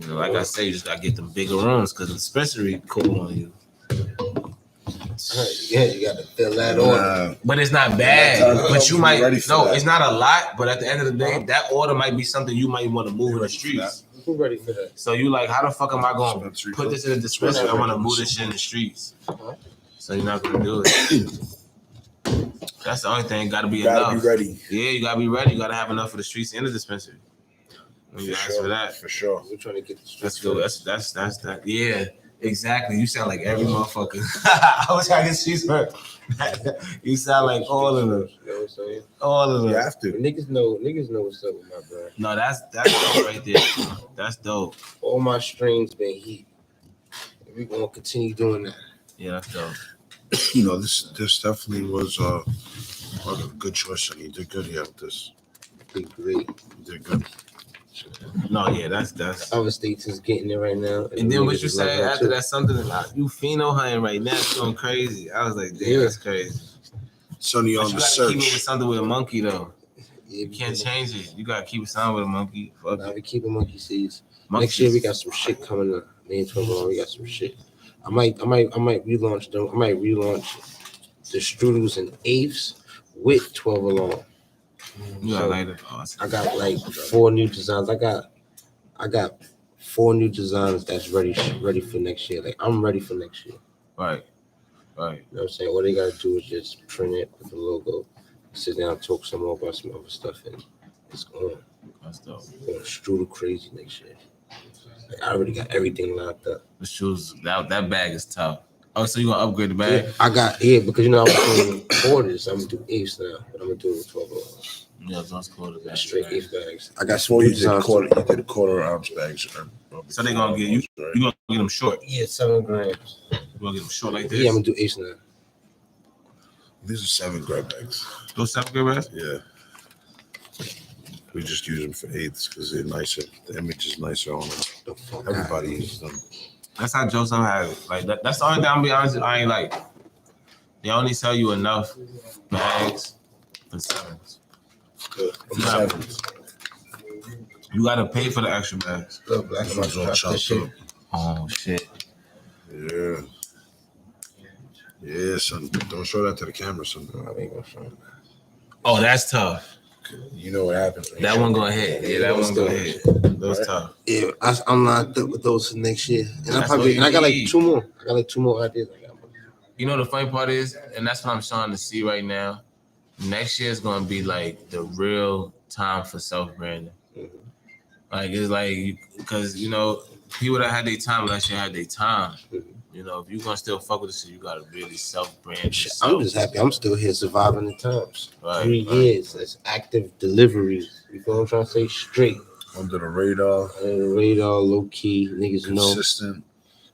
Like I say, you just gotta get them bigger rooms because the dispensary cool on you. Yeah, you gotta fill that order. But it's not bad. But you might that. it's not a lot. But at the end of the day, that order might be something you might want to move in the streets. Who's ready for that? So you like, how the fuck am I going to put this in the dispensary? I want to move this shit in the streets. So you're not gonna do it. That's the only thing. Got to be enough. Gotta be ready. Yeah, you gotta be ready. You gotta have enough for the streets and the dispensary. When you ask for that, for sure. We're trying to get the streets. Let's go. That's that. Yeah, exactly. You sound like every motherfucker. I was trying to get streets hurt. You sound like all of them. You know what I'm saying? All of them. You have to. Niggas know what's up with my brand. No, that's dope right there. That's dope. All my streams been heat. We're gonna continue doing that. Yeah, that's dope. This definitely was a good choice, and he did good here with this. Big great. He did good. No, yeah, that's. Other states is getting it right now. And then what you said after that, something about you pheno hunting right now, it's going crazy. I was like, damn, that's crazy. Sunni But on you the gotta keep it with search. something with a monkey though. Yeah, You can't change it. You gotta keep it something with a monkey. Fuck Nah, it. we keeping monkey seeds. Monkey Next year we seeds. got some shit coming up. Me and 12 on, we got some shit. I might relaunch them. I might relaunch the strudels and apes with 12 along. You gotta like it. Oh, I got like 4 new designs. I got 4 new designs that's ready for next year. Like I'm ready for next year. Right. You know what I'm saying? All they gotta do is just print it with the logo, sit down, talk some more about some other stuff, and it's on. That's dope. Going strudel crazy next year. Like, I already got everything locked up. The shoes, that bag is tough. Oh, so you gonna upgrade the bag? Yeah, I got because I was doing orders. I'm gonna do apes now, but I'm gonna do it with 12 along. Yeah, those cool. The bag. Straight ape bags. I got Before some you designs. did quarter ounce bags. So they gonna get you. You gonna get them short. Yeah, 7 grams. You gonna get them short like this? Yeah, I'm gonna do apes now. These are 7 gram bags. Those 7 good bags? Yeah. We just use them for eighths because they're nicer. The image is nicer on them. The fuck Everybody uses them. That's how Joe Sam has it. Like that's the only thing I'm be honest with. I ain't like. They only sell you enough bags for 7s. Good. Yeah. You gotta pay for the extra bags. The black That was all chopped up. Oh shit. Yeah. Yeah, son. Don't show that to the camera, son. I ain't gonna show him. Oh, that's tough. You know what happens. That one go ahead. Yeah, that one go ahead. That was tough. Yeah, I'm lined up with those for next year, and That's what you I got like need. 2 more. I got like 2 more ideas. You know the funny part is, and that's what I'm starting to see right now. Next year is gonna be like the real time for self-branding. Like it's like because you know people that had their time last year had their time. You know, if you're gonna still fuck with this shit, you gotta really self-brand yourself. I'm just happy I'm still here surviving the times. Right, 3 right. years. That's active deliveries. You feel what I'm trying to say? Straight. Under the radar. Under the radar, low key. Niggas Consistent. know.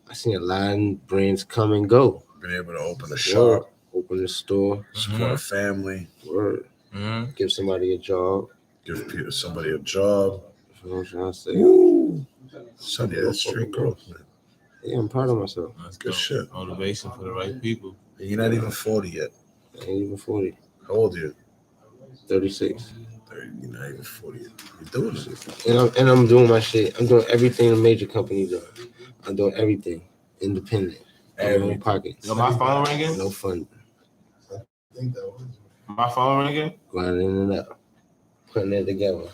I seen a lot of brands come and go. Been able to open a shop. Open a store. Support a family. Word. Mm-hmm. Give somebody a job. Give somebody a job. You know what I'm trying to say? Woo! Son, yeah, that's straight growth, man. Yeah, I'm proud of myself. That's Good shit. Motivation for the right people. And you're not even 40 yet. I ain't even 40. How old are you? 36. 30, you're not even 40 yet. You're doing it. And I'm doing my shit. I'm doing everything a major company does. I'm doing everything independent. No pockets. Yo, my phone ringing? No fun. I think that was. My phone ringing? Going in and out. Putting it together.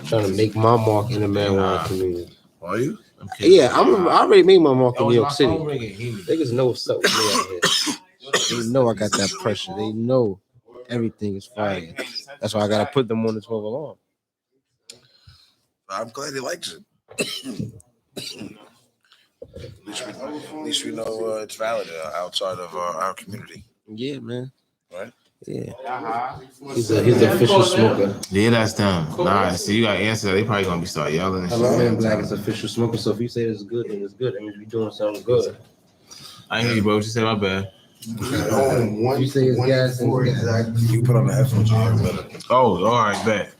Trying to make my mark in the marijuana community. Are you? Yeah, I already made my mark in New York City. Ringing. Niggas know what's up with me out here. They know I got that pressure. They know everything is fire. That's why I gotta put them on the 12 alarm. I'm glad he likes it. At least we know it's valid outside of our community. Yeah, man. Right? Yeah. He's an official smoker. Yeah, that's them. Nah, see, you got to answer that. They probably gonna be start yelling. And Hello, shit. man. Black is official smoker. So if you say it's good, then it's good. That means we doing something good. I ain't hear you, bro. What you said? My bad. You say it's gas and exactly. You put on the headphones, you hear better. Oh, all right, bet.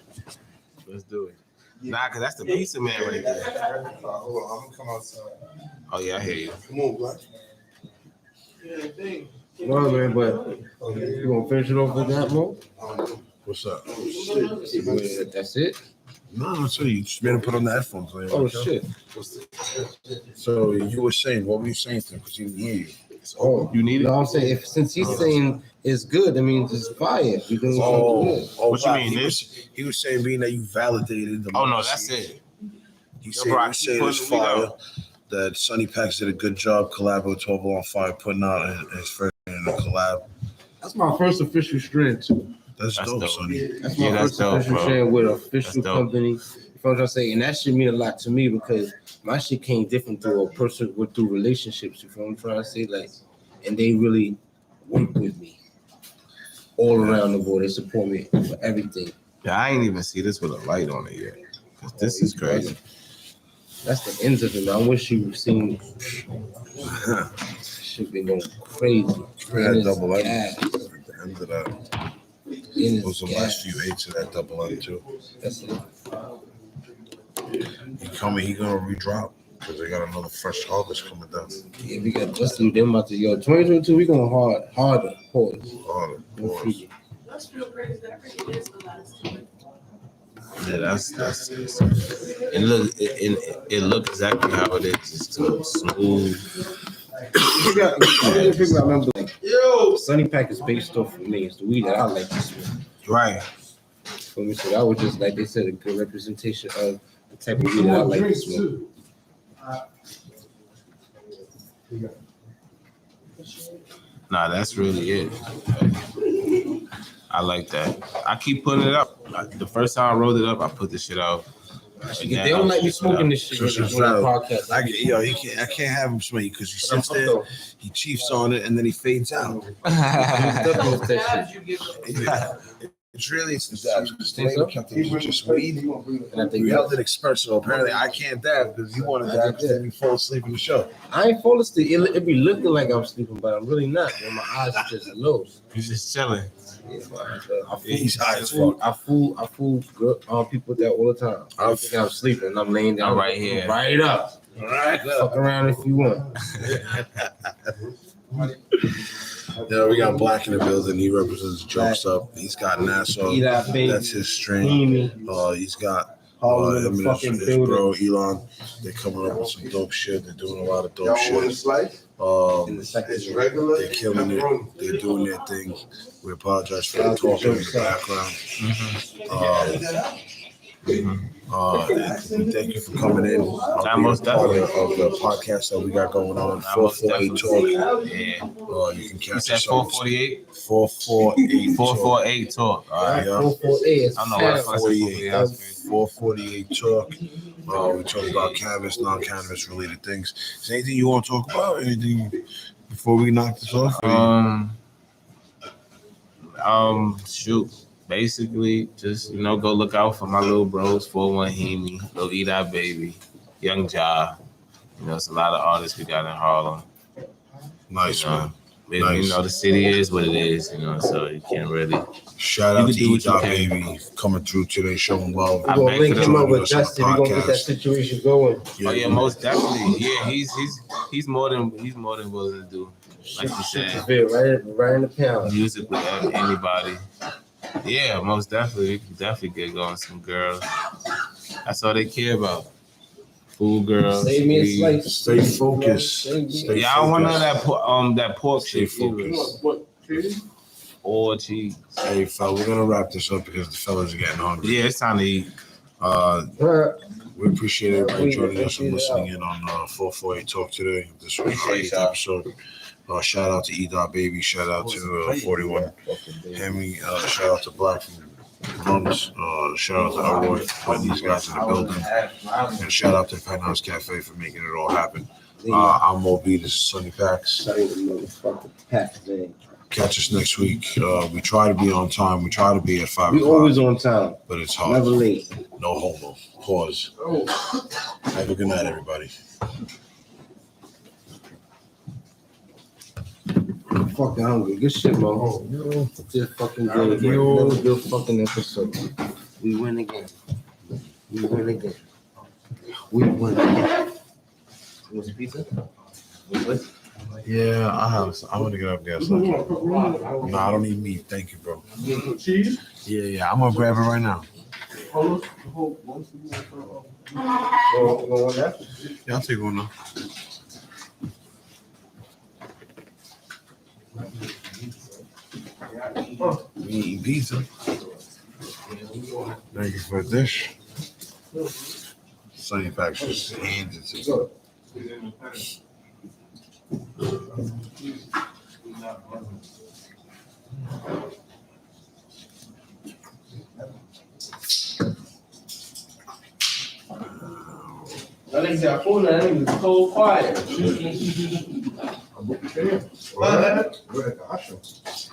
Let's do it. Nah, cause that's the pizza man right there. Hold on, I'm gonna come outside. Oh yeah, I hear you. Come on, Black. No, man, but you gonna finish it off with that, Mo? What's up? That's it? No, so you just better put on the headphones. Like, Oh, okay. shit. So you were saying, what were you saying to him? Because he didn't hear you. Oh, You need it? no, I'm saying since he's saying it's good, that means it's fire. You think What you wow. mean, He was saying being that you validated the Oh no, that's it. He Yo, said, bro, I you keep said it's putting the weed fire. out. That Sunni Paks did a good job collabing with 12 on Fire, putting out his first in a collab. That's my first official strain too. That's dope, dope. Sunni. That's my Yeah, that's first dope, official bro. strain with an official That's dope. company. You know what I'm trying to say? And that should mean a lot to me because my shit came different through a person through relationships. You feel what I'm trying to say? Like, and they really work with me all around the board. They support me for everything. Yeah, I ain't even see this with a light on it yet. 'Cause this is crazy. That's the ends of it. I wish you've seen. Shit been going crazy. We had double up gas. at the end of that. It Those are the last few eights of that double up too. That's it. He gonna redrop because they got another fresh harvest coming down. Yeah, we got Dusty. Them about to 2022. We going harder. Pause. Harder, No pause. freaking. That's real crazy. That really is the last two. Yeah, that's and look, it look exactly how it is. It's smooth. People remember like, yo, Sunni Pack is based off of me. It's the weed that I like to smoke. Right. For me, so that was just like they said, a good representation of the type of weed that I like to smoke. Nah, that's really it. I like that. I keep putting it up. The first time I rolled it up, I put the shit out. They don't like me smoking this shit. So on it's the valid. podcast. I can't have him smoke because he sits there, he chiefs on it, and then he fades out. It's really the dabs because they kept it just weed. And I think We held it expert, so apparently I can't dab because you want to dab because then you fall asleep in the show. I ain't fall asleep. It be looking like I'm sleeping, but I'm really not. My eyes are just low. He's just chilling. He's high as fuck. I fool people with that all the time. I think I'm sleeping and I'm laying down I'm right here. Right up. All right. Fuck around if you want. Yeah, we got Black in the building. He represents Jokes Up. He's got Nassau. Edot Baby. That's his strain. He's He's got Harlem in Him the and fucking his building. bro Elon, they're coming up with some dope shit. They're doing a lot of dope Y'all want a shit. slice? It's regular. They're killing it. They're doing their thing. We apologize for the talking in the background. We thank you for coming in. Most definitely. Of the podcast that we got going on. 448 Talk. Yeah. You can You catch said us on 448? 448 448 Talk. All right. Yeah. 448. I don't know what 448. 448 Talk. We talk about cannabis, non-cannabis related things. Is there anything you want to talk about? Anything before we knock this off? Shoot. Basically, just go look out for my little bros, 41 Hemi, little Edot Baby, Young Ja. It's a lot of artists we got in Harlem. Nice, man. Nice. The city is what it is, so you can't really. Shout out to Edot Baby coming through today, showing love. We're gonna link him up with Dusty. We're gonna get that situation going. Yeah, most definitely. Yeah, he's more than willing to do. Like you said, right in the pound. Music with anybody. Yeah, most definitely. We can definitely get going some girls. That's all they care about. Food girls. Save me a slice. Stay focused. Yeah, I don't want none of that pork Stay shit. focused. Or cheese. Hey, fella, we're gonna wrap this up because the fellas are getting hungry. Yeah, it's time to eat. We appreciate everybody joining us and listening in on 448 Talk today. This was our 8th episode. Shout out to Edot Baby. Shout out to 41 Hemi. Shout out to Black from Drums. Shout out to Elroy putting these guys in the building. And shout out to Penthouse Cafe for making it all happen. I'm Mo.B. This is Sunni Paks. Catch us next week. We try to be on time. We try to be at 5 o'clock. We always on time. But it's hard. Never late. No homo. Pause. Have a good night, everybody. I'm fucking hungry. Good shit, Mo. Just fucking good. Another good fucking episode. We win again. We win again. We win again. You want some pizza? What? Yeah, I want to get up there. So. No, I don't need meat. Thank you, bro. Cheese? Yeah. I'm gonna grab it right now. Yeah, I'll take one now. We eating pizza. Thank you for the dish. Sunni Paks just hands it to me. That nigga said, I pulled that nigga was cold quiet.